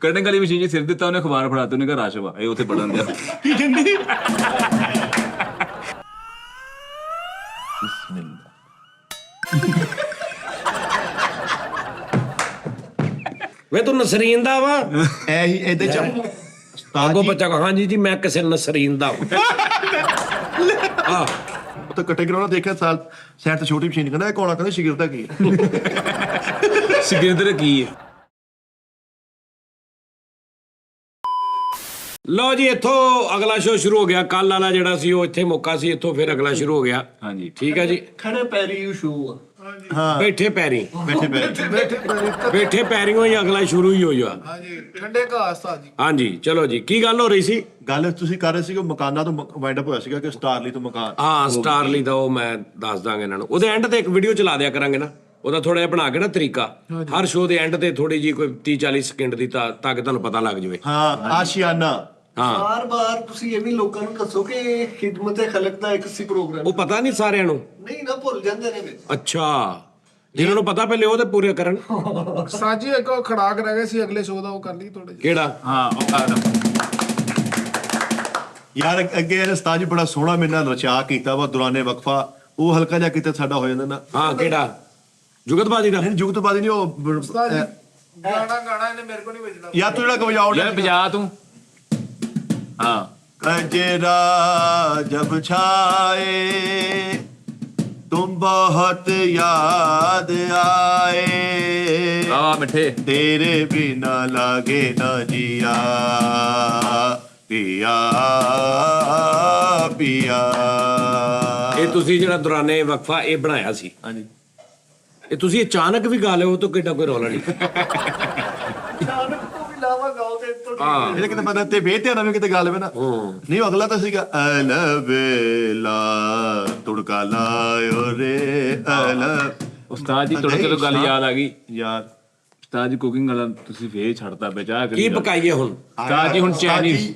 Cutting ਵਾਲੀ machine 'ਚ ਸਿਰ ਦਿੱਤਾ ਉਹਨੇ ਅਖਬਾਰ ਫੜਾਤੇ ਉਹਨੇ ਕਿਹਾ ਰਸ਼ ਵਾ ਇਹ ਉੱਥੇ ਪੜਨ ਦਿਆ ਕੀ ਕਹਿੰਦੀ ਵੇ ਤੂੰ ਨਸਰੀਨ ਦਾ ਵਾ ਐ ਹੀ ਇਹਦੇ ਚ ਅੱਗੋਂ ਬੱਚਾ ਕਹੋ ਹਾਂਜੀ ਜੀ ਮੈਂ ਕਿਸੇ ਨਸਰੀਨ ਦਾ ਆ ਉਹ ਤਾਂ ਕੱਟੇ ਕਰਾਉਣਾ ਦੇਖਿਆ ਸਾਲ ਸਾਈਡ ਤੇ ਛੋਟੀ ਮਸ਼ੀਨ ਕਹਿੰਦਾ ਇਹ ਕੋਣਾ ਕਹਿੰਦਾ ਸ਼ਿਗਰਦਾ ਕੀ ਹੈ ਸਿਗਰਟ ਕੀ ਹੈ ਲਓ ਜੀ ਇੱਥੋਂ ਅਗਲਾ ਸ਼ੋਅ ਸ਼ੁਰੂ ਹੋ ਗਿਆ ਕੱਲ ਵਾਲਾ ਜਿਹੜਾ ਸੀ ਉਹ ਇੱਥੇ ਮੌਕਾ ਸੀ ਇੱਥੋਂ ਫਿਰ ਅਗਲਾ ਸ਼ੁਰੂ ਹੋ ਗਿਆ ਹਾਂਜੀ ਠੀਕ ਹੈ ਜੀ ਖੜੇ ਪੈਰੀ ਸ਼ੂ ਹਾਂ ਬੈਠੇ ਪੈਰੀ ਬੈਠੇ ਬੈਠੇ ਬੈਠੇ ਪੈਰੀਆਂ ਹੀ ਅਗਲਾ ਸ਼ੁਰੂ ਹੀ ਹੋ ਜਾ ਹਾਂਜੀ ਠੰਡੇ ਘਾਸ ਆ ਜੀ ਹਾਂਜੀ ਚਲੋ ਜੀ ਕੀ ਗੱਲ ਹੋ ਰਹੀ ਸੀ ਗੱਲ ਤੁਸੀਂ ਕਰ ਰਹੇ ਸੀ ਕਿ ਮਕਾਨਾਂ ਤੋਂ ਵਾਈਂਡ ਅਪ ਹੋਇਆ ਸੀਗਾ ਕਿ ਸਟਾਰਲੀ ਤੋਂ ਮਕਾਨ ਹਾਂ ਸਟਾਰਲੀ ਦਾ ਉਹ ਮੈਂ ਦੱਸ ਦਾਂਗਾ ਇਹਨਾਂ ਨੂੰ ਉਹਦੇ ਐਂਡ ਤੇ ਇੱਕ ਵੀਡੀਓ ਚਲਾ ਦਿਆ ਕਰਾਂਗੇ ਨਾ ਉਹਦਾ ਥੋੜਾ ਜਿਹਾ ਬਣਾ ਕੇ ਨਾ ਤਰੀਕਾ ਹਰ ਸ਼ੋਅ ਦੇ ਐਂਡ ਤੇ ਥੋੜੀ ਜੀ ਕੋਈ 30-40 ਸਕਿੰਟ ਦੀ ਤਾਂ ਕਿ ਤੁਹਾਨੂੰ ਪਤਾ ਲੱਗ ਜਾਵੇ ਹਾਂ ਆਸ਼ੀਆਨਾ ਹਾਂ ਬਾਰ-ਬਾਰ ਤੁਸੀਂ ਇਹ ਵੀ ਲੋਕਾਂ ਨੂੰ ਦੱਸੋ ਕਿ ਖਿਦਮਤ ਖਲਕ ਦਾ ਇੱਕ ਸੀ ਪ੍ਰੋਗਰਾਮ ਉਹ ਪਤਾ ਨਹੀਂ ਸਾਰਿਆਂ ਨੂੰ ਨਹੀਂ ਨਾ ਭੁੱਲ ਜਾਂਦੇ ਨੇ ਵਿੱਚ ਅੱਛਾ ਜਿਹਨਾਂ ਨੂੰ ਪਤਾ ਪਹਿਲੇ ਉਹ ਤੇ ਪੂਰੇ ਕਰਨ ਸਾਜੀ ਇੱਕ ਖੜਾਕ ਰਹਿ ਗਏ ਸੀ ਅਗਲੇ ਸ਼ੋਅ ਦਾ ਉਹ ਕਰ ਲਈ ਥੋੜੇ ਕਿਹੜਾ ਹਾਂ ਉਹ ਕਰ ਯਾਰ ਅੱਗੇ ਇਹ ਉਸਤਾਦ ਜੀ ਬੜਾ ਸੋਹਣਾ ਮੇਰੇ ਨਾਲ ਰਚਾ ਕੀਤਾ ਵਾ ਦੁਰਾਨੇ ਵਕਫਾ ਉਹ ਹਲਕਾ ਜਿਹਾ ਕਿਤੇ ਸਾਡਾ ਹੋ ਜਾਂਦਾ ਨਾ ਹਾਂ ਕਿਹੜਾ ਜੁਗਤਬਾਜੀ ਦਾ ਨਹੀਂ ਜੁਗਤਬਾਦੀ ਨਹੀਂ ਉਹ ਗਾਣਾ ਇਹਨੇ ਮੇਰੇ ਕੋ ਨਹੀਂ ਵੱਜਣਾ ਯਾਰ ਤੂੰ ਜਿਹੜਾ ਵਜਾਉਣ ਯਾਰ ਬਜਾ ਤੂੰ ਹਾਂ कंजरा जब छाए तुम बहुत याद आए ਆ ਮਿੱਠੇ तेरे बिना लागे ना जिया पिया पिया ਇਹ ਤੁਸੀਂ ਜਿਹੜਾ ਦੁਰਾਨੇ ਵਕਫਾ ਇਹ ਬਣਾਇਆ ਸੀ ਹਾਂਜੀ ਇਹ ਤੁਸੀਂ ਅਚਾਨਕ ਵੀ ਗਾ ਲਿਓ ਤਾਂ ਕਿੱਡਾ ਕੋਈ ਰੌਲਾ ਨਹੀਂ ਅਚਾਨਕ ਤੋਂ ਵੀ ਲਾਵਾ ਗਾਓ ਤੇ ਤੋਂ ਹਾਂ ਇਹਦੇ ਕਿਤੇ ਬੰਦਾ ਤੇ ਬੇਧਿਆਨਾ ਵੀ ਕਿਤੇ ਗੱਲ ਵੇ ਨਾ ਨਹੀਂ ਅਗਲਾ ਤਾਂ ਸੀਗਾ ਅਲਬੇਲਾ ਤੁੜਕਾ ਲਾਇਓ ਰੇ ਅਲ ਉਸਤਾਦ ਜੀ ਤੁਹਾਡੇ ਕੋਲ ਗੱਲ ਯਾਦ ਆ ਗਈ ਯਾਰ ਉਸਤਾਦ ਜੀ ਕੁਕਿੰਗ ਵਾਲਾ ਤੁਸੀਂ ਫੇਰ ਛੱਡਤਾ ਬਚਾ ਕੀ ਪਕਾਈਏ ਹੁਣ ਉਸਤਾਦ ਜੀ ਹੁਣ ਚਾਈਨੀਜ਼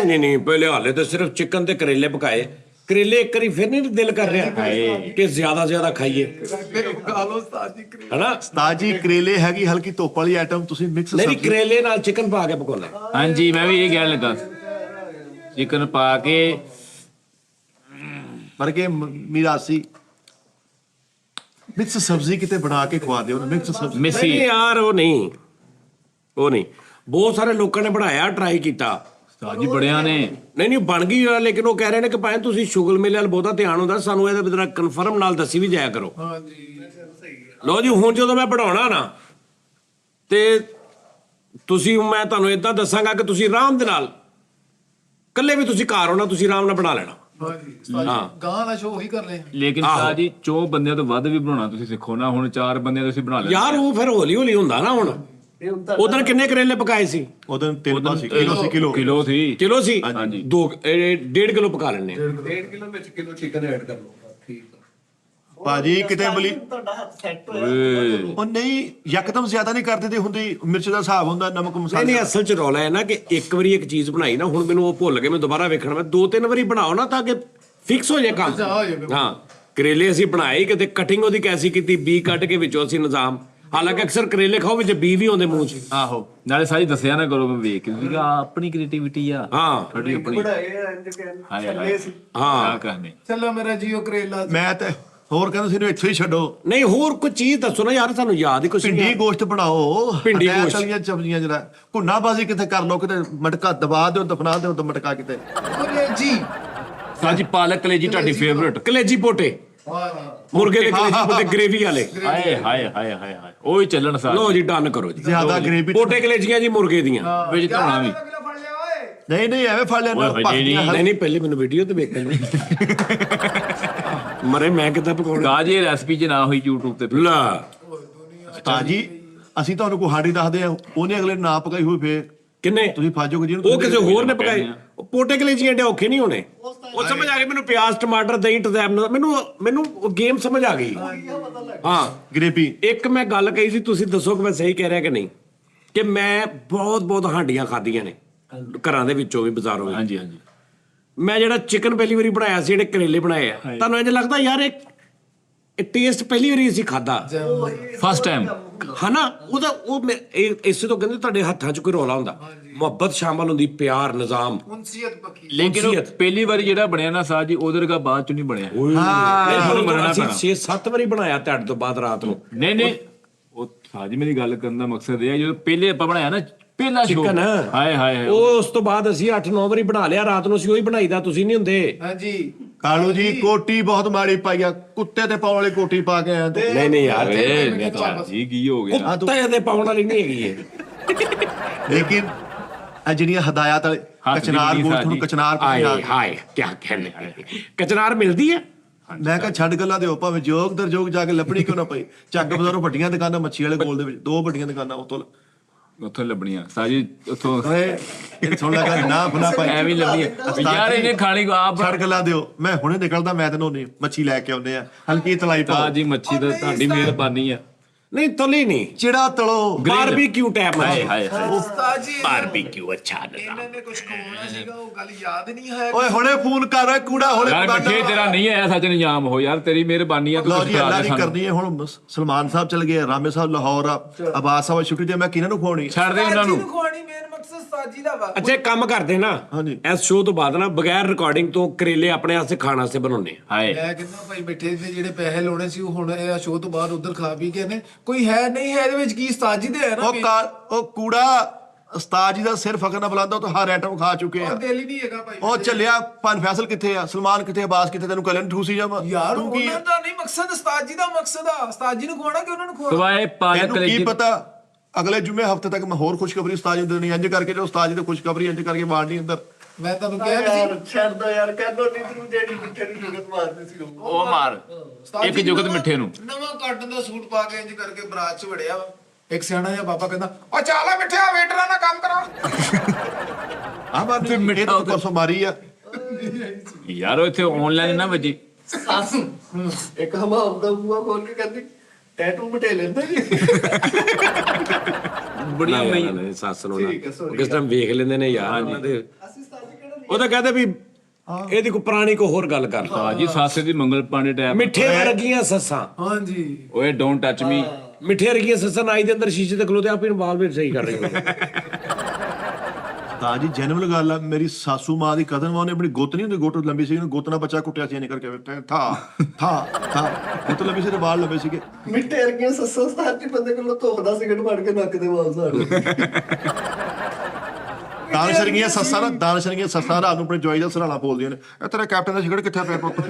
ਨਹੀਂ ਪਹਿਲੇ ਹਾਲੇ ਤਾਂ ਸਿਰਫ ਚਿਕਨ ਤੇ ਕਰੇਲੇ ਪਕਾਏ ਕਰੇਲੇ ਇੱਕ ਵਾਰੀ ਫਿਰ ਨਹੀਂ ਦਿਲ ਕਰ ਰਿਹਾ ਕਿ ਜ਼ਿਆਦਾ ਖਾਈਏ ਗਾਲੋ ਸਾਜੀ ਹਨਾ ਉਸਤਾਦ ਜੀ ਕਰੇਲੇ ਹੈਗੀ ਹਲਕੀ ਧੁੱਪ ਵਾਲੀ ਆਈਟਮ ਤੁਸੀਂ ਮਿਕਸ ਨਹੀਂ ਕਰੇਲੇ ਨਾਲ ਚਿਕਨ ਪਾ ਕੇ ਪਕਾਉਣਾ ਹਾਂਜੀ ਮੈਂ ਵੀ ਇਹ ਕਹਿਣ ਲੱਗਾ ਚਿਕਨ ਪਾ ਕੇ ਪਰ ਕੇ ਮੀਰਾਸੀ ਮਿਕਸ ਸਬਜ਼ੀ ਕਿਤੇ ਬਣਾ ਕੇ ਖਵਾ ਦਿਓ ਨਾ ਮਿਕਸ ਸਬਜ਼ੀ ਮਿੱਸੀ ਨਹੀਂ ਯਾਰ ਉਹ ਨਹੀਂ ਬਹੁਤ ਸਾਰੇ ਲੋਕਾਂ ਨੇ ਬਣਾਇਆ ਟਰਾਈ ਕੀਤਾ ਉਸਤਾਦ ਜੀ ਬੜਿਆਂ ਨੇ ਨਹੀਂ ਬਣ ਗਈ ਆ, ਲੇਕਿਨ ਉਹ ਕਹਿ ਰਹੇ ਨੇ ਕਿ ਭਾਵੇਂ ਤੁਸੀਂ ਸ਼ੁਗਲ ਮੇਲੇ ਵੱਲ ਬਹੁਤਾ ਧਿਆਨ ਹੁੰਦਾ ਸਾਨੂੰ ਇਹਦੇ ਬਿਨਾਂ ਕਨਫਰਮ ਨਾਲ ਦੱਸੀ ਵੀ ਜਾਇਆ ਕਰੋ ਹਾਂਜੀ ਲਓ ਜੀ ਹੁਣ ਜਦੋਂ ਮੈਂ ਬਣਾਉਣਾ ਨਾ ਤੇ ਮੈਂ ਤੁਹਾਨੂੰ ਇਦਾਂ ਦੱਸਾਂਗਾ ਕਿ ਤੁਸੀਂ ਆਰਾਮ ਦੇ ਨਾਲ ਇਕੱਲੇ ਵੀ ਤੁਸੀਂ ਘਰ ਹੋਣਾ ਤੁਸੀਂ ਆਰਾਮ ਨਾਲ ਬਣਾ ਲੈਣਾ ਹਾਂਜੀ ਹਾਂ ਗਾਂ ਵਾਲਾ ਸ਼ੋਅ ਹੀ ਕਰ ਰਹੇ ਲੇਕਿਨ ਉਸਤਾਦ ਜੀ 4 ਬੰਦਿਆਂ ਤੋਂ ਵੱਧ ਵੀ ਬਣਾਉਣਾ ਤੁਸੀਂ ਸਿੱਖੋ ਨਾ ਹੁਣ 4 ਬੰਦਿਆਂ ਤੁਸੀਂ ਬਣਾ ਲੈਣਾ ਯਾਰ ਉਹ ਫਿਰ ਹੌਲੀ ਹੌਲੀ ਹੁੰਦਾ ਨਾ ਹੁਣ ਇਹ ਹੁਣ ਤਾਂ ਉਦੋਂ ਕਿੰਨੇ ਕਰੇਲੇ ਪਕਾਏ ਸੀ ਉਹਦੋਂ ਤਿੰਨ ਪਾਸੇ ਕਿਲੋ ਕਿਲੋ ਸੀ ਕਿਲੋ ਸੀ ਹਾਂਜੀ 1.5 ਕਿਲੋ ਪਕਾ ਲੈਣੇ 1.5 ਕਿਲੋ ਵਿੱਚ ਕਿਲੋ ਚਿਕਨ ਐਡ ਕਰ ਲਓ ਠੀਕ ਆ ਭਾਜੀ ਕਿਤੇ ਬਲੀ ਤੁਹਾਡਾ ਹੱਥ ਸੈੱਟ ਹੋਇਆ ਉਹ ਨਹੀਂ ਯਕਦਮ ਜ਼ਿਆਦਾ ਨਹੀਂ ਕਰਦੇ ਤੇ ਹੁੰਦੀ ਮਿਰਚ ਦਾ ਹਿਸਾਬ ਹੁੰਦਾ ਨਮਕ ਮਸਾਲਾ ਨਹੀਂ ਅਸਲ ਚ ਰੌਲਾ ਹੈ ਨਾ ਕਿ ਇੱਕ ਵਾਰੀ ਇੱਕ ਚੀਜ਼ ਬਣਾਈ ਨਾ ਹੁਣ ਮੈਨੂੰ ਉਹ ਭੁੱਲ ਗਏ ਮੈਂ ਦੁਬਾਰਾ ਵੇਖਣਾ ਮੈਂ 2-3 ਵਾਰੀ ਬਣਾਓ ਨਾ ਤਾਂ ਕਿ ਫਿਕਸ ਹੋ ਜਾਏ ਕੰਮ ਹੋ ਜਾਏ ਹਾਂ ਕਰੇਲੇ ਅਸੀਂ ਬਣਾਏ ਕਿਤੇ ਕਟਿੰਗ ਉਹਦੀ ਕੈਸੀ ਕੀਤੀ ਬੀ ਕੱਢ ਕੇ ਵਿੱਚੋਂ ਅਸੀਂ ਨਿਜ਼ਾਮ ਹਾਲਾਂਕਿ ਅਕਸਰ ਕਰੇਲੇ ਖਾਓ ਵਿੱਚ ਬੀ ਵੀ ਹੁੰਦੇ ਮੂੰਹ 'ਚ ਆਹੋ ਨਾਲੇ ਸਾਰੀ ਦੱਸਿਆ ਨਾ ਕਰੋ ਮੈਂ ਵੇਖ ਕੇ ਤੁਸੀਂ ਆਪਣੀ ਕ੍ਰੀਏਟੀਵਿਟੀ ਆ ਹਾਂ ਤੁਹਾਡੀ ਆਪਣੀ ਬਣਾਏ ਇੰਜ ਹਾਏ ਕਹਿੰਦੇ ਹਾਏ ਸੀ ਹਾਂ ਆ ਕਹਨੇ ਚਲੋ ਮੇਰਾ ਜੀਓ ਕਰੇਲਾ ਮੈਂ ਤੇ ਹੋਰ ਕਹਿੰਦਾ ਸੀ ਇਹਨੂੰ ਇੱਥੋਂ ਹੀ ਛੱਡੋ ਨਹੀਂ ਹੋਰ ਕੋਈ ਚੀਜ਼ ਦੱਸੋ ਨਾ ਯਾਰ ਸਾਨੂੰ ਯਾਦ ਹੀ ਕੁਛ ਨਹੀਂ ਭਿੰਡੀ ਗੋਸ਼ਤ ਬਣਾਓ ਭਿੰਡੀ ਅਟੈਚ ਗੋਸ਼ਤ। ਵਾਲੀਆਂ ਸਬਜ਼ੀਆਂ ਜਿਹੜਾ ਘੁੰਨਾਬਾਜ਼ੀ ਕਿਤੇ ਕਰ ਲਓ ਕਿਤੇ ਮਟਕਾ ਦਬਾ ਦਿਓ ਦਫਨਾ ਦਿਓ ਤਾਂ ਮਟਕਾ ਕਿਤੇ ਜੀ ਸਾਜੀ ਪਾਲਕ ਕਲੇਜੀ ਤੁਹਾਡੀ ਫੇਵਰਟ ਕਲੇਜੀ ਪੋਟੇ ਮੁਰਗੇ ਦੇ ਕਲੇਜੀ ਪੋਟੇ ਗ੍ਰੇਵੀ ਵਾਲੇ ਹਾਏ ਹਾਏ ਹਾਏ ਹਾਏ ਹਾਏ ਉਹ ਹੀ ਚੱਲਣ ਸਾਰ ਲਓ ਜੀ ਡਨ ਕਰੋ ਜੀ ਜ਼ਿਆਦਾ ਗ੍ਰੇਵੀ ਪੋਟੇ ਕਲੇਜੀਆਂ ਜੀ ਮੁਰਗੇ ਦੀਆਂ ਵਿੱਚ ਧੋਣਾ ਵੀ ਨਹੀਂ ਐਵੇਂ ਫੜ ਲੈਣਾ ਓਏ ਹੋਏ ਜੀ, ਨਹੀਂ ਪਹਿਲੇ ਮੈਨੂੰ ਵੀਡੀਓ ਤੇ ਵੇਖਣ ਦੇ ਮਰੇ ਮੈਂ ਕਿੱਦਾਂ ਪਕਾਉਣਾ ਕਾਜ ਇਹ ਰੈਸਪੀ ਚ ਨਾ ਹੋਈ YouTube ਤੇ ਲਾ ਤਾਜੀ ਅਸੀਂ ਤੁਹਾਨੂੰ ਕੋਈ ਹਾੜੀ ਦੱਸਦੇ ਆ ਉਹਨੇ ਅਗਲੇ ਨਾ ਪਕਾਈ ਹੋਈ ਫੇਰ ਕਿੰਨੇ ਤੁਸੀਂ ਫਾਜੋਗੇ ਜਿਹਨੂੰ ਉਹ ਕਿਸੇ ਹੋਰ ਨੇ ਪਕਾਏ ਉਹ ਪੋਟੇ ਕਲੇਜੀਆਂ ਡੇ ਔਖੇ ਨਹੀਂ ਹੋਣੇ ਉਹ ਸਮਝ ਆ ਗਈ ਮੈਨੂੰ ਪਿਆਜ਼ ਟਮਾਟਰ ਦਹੀਂ ਟਜ਼ੈਬ ਮੈਨੂੰ ਉਹ ਗੇਮ ਸਮਝ ਆ ਗਈ ਹਾਂ ਗ੍ਰੇਵੀ ਇੱਕ ਮੈਂ ਗੱਲ ਕਹੀ ਸੀ ਤੁਸੀਂ ਦੱਸੋ ਕਿ ਮੈਂ ਸਹੀ ਕਹਿ ਰਿਹਾ ਕਿ ਨਹੀਂ ਕਿ ਮੈਂ ਬਹੁਤ ਹਾਂਡੀਆਂ ਖਾਧੀਆਂ ਨੇ ਘਰਾਂ ਦੇ ਵਿੱਚੋਂ ਵੀ ਬਾਜ਼ਾਰੋਂ ਵੀ ਹਾਂਜੀ ਹਾਂਜੀ ਮੈਂ ਜਿਹੜਾ ਚਿਕਨ ਪਹਿਲੀ ਵਾਰੀ ਬਣਾਇਆ ਸੀ ਜਿਹੜੇ ਕਰੇਲੇ ਬਣਾਏ ਆ ਤੁਹਾਨੂੰ ਇੰਜ ਲੱਗਦਾ ਯਾਰ ਇਹ ਟੇਸਟ ਪਹਿਲੀ ਵਾਰੀ ਅਸੀਂ ਖਾਦਾ ਫਸਟ ਟਾਈਮ ਹਨਾ ਉਹਦਾ ਇਸੇ ਤੋਂ ਕਹਿੰਦੇ ਤੁਹਾਡੇ ਹੱਥਾਂ 'ਚ ਕੋਈ ਰੌਲਾ ਹੁੰਦਾ ਮੁਹੱਬਤ ਸ਼ਾਮਲ ਹੁੰਦੀ ਪਿਆਰ ਨਿਜ਼ਾਮ ਉਨਸੀਅਤ ਪੱਕੀ ਲੇਕਿਨ ਉਹ ਉਨਸੀਅਤ। ਪਹਿਲੀ ਵਾਰੀ ਜਿਹੜਾ ਬਣਿਆ ਨਾ ਸਾਹ ਜੀ ਉਹਦੇ ਵਰਗਾ ਬਾਅਦ ਚ ਨਹੀਂ ਬਣਿਆ ਅਸੀਂ 6-7 ਵਾਰੀ ਬਣਾਇਆ ਤੁਹਾਡੇ ਤੋਂ ਬਾਅਦ ਰਾਤ ਨੂੰ ਨਹੀਂ ਉਹ ਸਾਹ ਜੀ ਮੇਰੀ ਗੱਲ ਕਰਨ ਦਾ ਮਕਸਦ ਇਹ ਹੈ ਜਦੋਂ ਪਹਿਲੇ ਆਪਾਂ ਬਣਾਇਆ ਨਾ ਪਹਿਲਾ ਸ਼ੋਅ Chicken, ਹਾਏ ਹਾਏ ਉਹ ਉਸ ਤੋਂ ਬਾਅਦ ਅਸੀਂ 8-9 ਵਾਰੀ ਬਣਾ ਲਿਆ ਰਾਤ ਨੂੰ ਅਸੀਂ ਉਹੀ ਬਣਾਈਦਾ ਤੁਸੀਂ ਨਹੀਂ ਹੁੰਦੇ ਹਾਂਜੀ ਕਾਲੂ ਜੀ ਕੋਟੀ ਬਹੁਤ ਮਾੜੀ ਪਾਈ ਆ ਕੁੱਤੇ ਤੇ ਪਾਉਣ ਵਾਲੀ ਕੋਟੀ ਪਾ ਕੇ ਆਇਆ ਤੇ ਨਹੀਂ ਯਾਰ ਜੀ ਕੀ ਹੋ ਗਿਆ ਕੁੱਤੇ ਦੇ ਪਾਉਣ ਵਾਲੀ ਨਹੀਂ ਹੈਗੀ ਇਹ ਲੇਕਿਨ ਇਹ ਜਿਹੜੀਆਂ ਹਦਾਇਤ ਵਾਲੇ ਹੱਥ ਦੀ ਕਚਨਾਰ ਬਣੀ ਗੋਲ ਸਾਜੀ। ਤੁਹਾਨੂੰ ਕਚਨਾਰ ਆਏ ਪਸੰਦ ਆ ਹਾਏ ਕੀ ਕਹਿੰਦੇ ਕਚਨਾਰ ਮਿਲਦੀ ਹੈ ਮੈਂ ਕਿਹਾ ਛੱਡ ਗੱਲਾਂ ਦਿਓ ਭਾਵੇਂ ਜੋਗ ਦਰ ਜੋਗ ਜਾ ਕੇ ਲੱਭਣੀ ਕਿਉਂ ਨਾ ਪਈ ਚੱਕ ਬਜ਼ਾਰੋਂ ਵੱਡੀਆਂ ਦੁਕਾਨਾਂ ਮੱਛੀ ਵਾਲੇ ਕੋਲ ਦੇ ਵਿੱਚ 2 ਵੱਡੀਆਂ ਦੁਕਾਨਾਂ ਉਤੋਂ ਉੱਥੋਂ ਲੱਭਣੀਆਂ ਸਾਹ ਜੀ ਉੱਥੋਂ ਓਏ ਇਹ ਸੁਣ ਲਗਾ ਨਾ ਫਨਾ ਪਾਈ ਐਵੇਂ ਹੀ ਲੱਭਣੀਆਂ ਯਾਰ ਇਹਨੇ ਖਾਣੀ ਆਪ ਛੱਡ ਗੱਲਾਂ ਦਿਓ ਮੈਂ ਹੁਣੇ ਨਿਕਲਦਾ ਮੈਂ ਤੈਨੂੰ ਨਹੀਂ ਮੱਛੀ ਲੈ ਕੇ ਆਉਂਦੇ ਆ ਹਲਕੀ ਤਲਾਈ ਸਾਹ ਪਾਓ ਜੀ ਮੱਛੀ ਦਾ ਤੁਹਾਡੀ ਮਿਹਰਬਾਨੀ ਆ ਨਹੀਂ ਤਲੀ ਨਹੀਂ ਚਿੜਾ ਤਲੋ ਬਾਰਬੀਕਿਊ ਟਾਈਪ ਹਾਏ ਹਾਏ ਉਸਤਾਦ ਜੀ ਬਾਰਬੀਕਿਊ ਅੱਛਾ ਇਹਨਾਂ ਨੇ ਕੁਝ ਕਹਾਉਣਾ ਸੀਗਾ ਉਹ ਗੱਲ ਯਾਦ ਨਹੀਂ ਹੈ ਓਏ ਹੁਣੇ ਫੋਨ ਕਰ ਕੂੜਾ ਹੁਣੇ ਯਾਰ ਦੁਕਾਨਾਂ ਮਿੱਠੇ ਤੇਰਾ ਨਹੀਂ ਆਇਆ ਸੱਚ ਨਿਯਾਮ ਹੋ ਯਾਰ ਤੇਰੀ ਮਿਹਰਬਾਨੀ ਆ ਲਓ ਜੀ ਸਿਖਾ ਅੱਲਾ ਦੇ ਨਹੀਂ ਸਾਨੂੰ। ਕਰਨੀ ਹੈ ਹੁਣ ਸਲਮਾਨ ਸਾਹਿਬ ਚਲ ਗਏ ਰਾਮੇ ਸਾਹਿਬ ਲਾਹੌਰ ਆ ਅਬਾਸ ਸਾਹਿਬ ਛੁੱਟੀ ਤੇ ਮੈਂ ਕਿਹਨਾਂ ਨੂੰ ਖਵਾਉਣੀ ਛੱਡ ਦੇ ਉਹਨਾਂ ਨੂੰ ਖਵਾਣੀ ਮੇਨ ਮਕਸਦ ਉਸਤਾਦ ਜੀ ਦਾ ਵਾ ਅੱਛਾ ਇੱਕ ਕੰਮ ਕਰਦੇ ਨਾ ਹਾਂਜੀ। ਇਸ ਸ਼ੋਅ ਤੋਂ ਬਾਅਦ ਨਾ ਬਗੈਰ ਰਿਕਾਰਡਿੰਗ ਤੋਂ ਕਰੇਲੇ ਆਪਣੇ ਵਾਸਤੇ ਖਾਣ ਵਾਸਤੇ ਬਣਾਉਣੇ ਆ ਹਾਏ ਮੈਂ ਕਹਿੰਦਾ ਭਾਈ ਮਿੱਠੇ ਦੇ ਜਿਹੜੇ ਪੈਸੇ ਲਾਉਣੇ ਸੀ ਉਹ ਹੁਣ ਇਹ ਸ਼ੋਅ ਤੋਂ ਬਾਅਦ ਉਧਰ ਖਾ ਪੀ ਕੇ ਨੇ ਕੋਈ ਹੈ ਨਹੀਂ ਹੈ ਇਹਦੇ ਵਿੱਚ ਕੀ ਉਸਤਾਦ ਜੀ ਦੇ ਹੈ ਨਾ ਉਹ ਕੂੜਾ ਉਸਤਾਦ ਜੀ ਦਾ ਸਿਰ ਫਕਰ ਨਾ ਬੁਲਾਉਂਦਾ ਉਹ ਤਾਂ ਹਰ ਆਈਟਮ ਖਾ ਚੁੱਕੇ ਆ ਦਿਲ ਹੀ ਨਹੀਂ ਹੈਗਾ ਭਾਈ ਉਹ ਚੱਲਿਆ ਪਨ ਫੈਸਲ ਕਿੱਥੇ ਆ ਸਲਮਾਨ ਕਿੱਥੇ ਅਬਾਸ ਕਿੱਥੇ ਤੈਨੂੰ ਕੱਲੇ ਨੂੰ ਠੂਸੀ ਜਾਵਾਂ ਯਾਰ ਤੂੰ ਕੀ ਉਹਨਾਂ ਦਾ ਨਹੀਂ ਮਕਸਦ ਉਸਤਾਦ ਜੀ ਦਾ ਮਕਸਦ ਆ ਉਸਤਾਦ ਜੀ ਨੂੰ ਖਵਾਉਣਾ ਕਿ ਉਹਨਾਂ ਨੂੰ ਖਵਾਉਣਾ ਸਵਾਏ ਪਾਲਕ ਤੈਨੂੰ ਕੀ ਕਲੇਜੀ ਪਤਾ ਅਗਲੇ ਜੁਮੇ ਹਫਤੇ ਤੱਕ ਮੈਂ ਹੋਰ ਖੁਸ਼ਖਬਰੀ ਉਸਤਾਦ ਜੀ ਨੂੰ ਦੇਣੀ ਇੰਜ ਕਰਕੇ ਜੋ ਉਸਤਾਦ ਜੀ ਤੇ ਖੁਸ਼ਖਬਰੀ ਇੰਜ ਕਰਕੇ ਵਾੜਨੀ ਅੰਦਰ ਮੈਂ ਤੁਹਾਨੂੰ ਕਿਹਾ ਸੀ ਛੱਡ ਦੋ ਯਾਰ ਕਹਿੰਦਾ ਨਹੀਂ ਤੂੰ ਜਿਹੜੀ ਮਿੱਠੇ ਨੂੰ ਜੁਗਤ ਮਾਰਦੀ ਸੀ ਉਹ ਮਾਰ ਉਸਤਾਦ ਇੱਕ ਜੀ ਜੁਗਤ ਨਵਾਂ- ਮਿੱਠੇ ਨੂੰ ਨਵਾਂ ਕਾਟਨ ਦਾ ਸੂਟ ਪਾ ਕੇ ਇੰਜ ਕਰਕੇ ਬਰਾਤ 'ਚ ਵੜਿਆ ਵਾ ਇੱਕ ਸਿਆਣਾ ਜਿਹਾ ਬਾਬਾ ਕਹਿੰਦਾ ਓ ਚਾਲਾ ਮਿੱਠਿਆ ਵੇਟਰਾਂ ਨਾਲ ਕੰਮ ਕਰਾ ਆ ਬਾਤ ਤੇ ਮਿੱਠੇ ਤਾਂ ਪਰਸੋਂ ਮਾਰੀ ਆ ਯਾਰ ਉਹ ਇੱਥੇ ਆਨਲਾਈਨ ਨਾ ਵੱਜੀ ਸੱਸ ਇੱਕ ਹਮਾਮ ਦਾ ਬੂਆ ਖੋਲ ਕੇ ਕਹਿੰਦੀ ਟੈਟੂ ਮਟੇ ਲੈਂਦਾ ਜੀ ਬੜੀਆਂ ਨਹੀਂ, ਨਹੀਂ ਨਹੀਂ, ਸੱਸ ਨੂੰ ਨਾ ਠੀਕ ਹੈ, sorry ਕਿਸ ਟਾਈਮ ਵੇਖ ਲੈਂਦੇ ਨੇ ਯਾਰ ਉਹਨਾਂ ਦੇ ਅਸੀਂ ਉਸਤਾਦ ਜੀ ਕਿਹੜਾ ਉਹ ਤਾਂ ਕਹਿੰਦੇ ਵੀ ਇਹਦੀ ਕੋਈ ਪੁਰਾਣੀ ਕੋਈ ਹੋਰ ਗੱਲ ਕਰ ਸਾਹ ਜੀ ਸਾਸੇ ਦੀ ਮੰਗਲ ਪਾਣੇ ਟਾਈਮ ਮਿੱਠੇ ਵਰਗੀਆਂ ਸੱਸਾਂ ਹਾਂਜੀ ਓਏ ਡੋਨਟ ਟੱਚ ਮੀ ਮਿੱਠੇ ਵਰਗੀਆਂ ਸੱਸਾਂ ਨਾਈ ਦੇ ਅੰਦਰ ਸ਼ੀਸ਼ੇ ਤੇ ਖਲੋਤੇ ਆਪੇ ਨੂੰ ਬਾਲ ਵੀ ਸਹੀ ਕਰ ਰਹੇ ਨੇ ਤਾਂ ਜੀ ਜੈਨੂਅਲ ਗੱਲ ਆ ਮੇਰੀ ਸਾਸੂ ਮਾਂ ਦੀ ਕਦਨ ਮਾਂ ਨੇ ਆਪਣੀ ਗੁੱਤ ਨਹੀਂ ਹੁੰਦੀ ਗੁੱਤ ਲੰਬੀ ਸੀ ਉਹਨੂੰ ਗੁੱਤ ਨਾਲ ਬੱਚਾ ਕੁੱਟਿਆ ਸੀ ਇਹਨੇ ਕਰਕੇ ਥਾ ਗੁੱਤ ਲੰਬੀ ਸੀ ਤੇ ਵਾਲ ਲੰਬੇ ਸੀਗੇ ਮਿੱਠੇ ਵਰਗੀਆਂ ਸੱਸਾਂ ਉਸਤਾਦ ਜੀ ਬੰਦੇ ਕੋਲੋਂ ਧੋਖਦਾ ਸਿਗਰਟ ਫੜ ਕੇ ਨੱਕ ਦੇ ਵਾਲ ਸਾੜ ਦਾਨਸ਼ਰੀਆਂ ਸੱਸਾਂ ਰਾਤ ਨੂੰ ਆਪਣੇ ਜਵਾਈ ਦਾ ਸਰਾਣਾ ਬੋਲਦੀਆਂ ਨੇ ਇਹ ਤੇਰਾ ਕੈਪਟਨ ਦਾ ਸਿਗਰਟ ਕਿੱਥੇ ਪਿਆ ਪੁੱਤ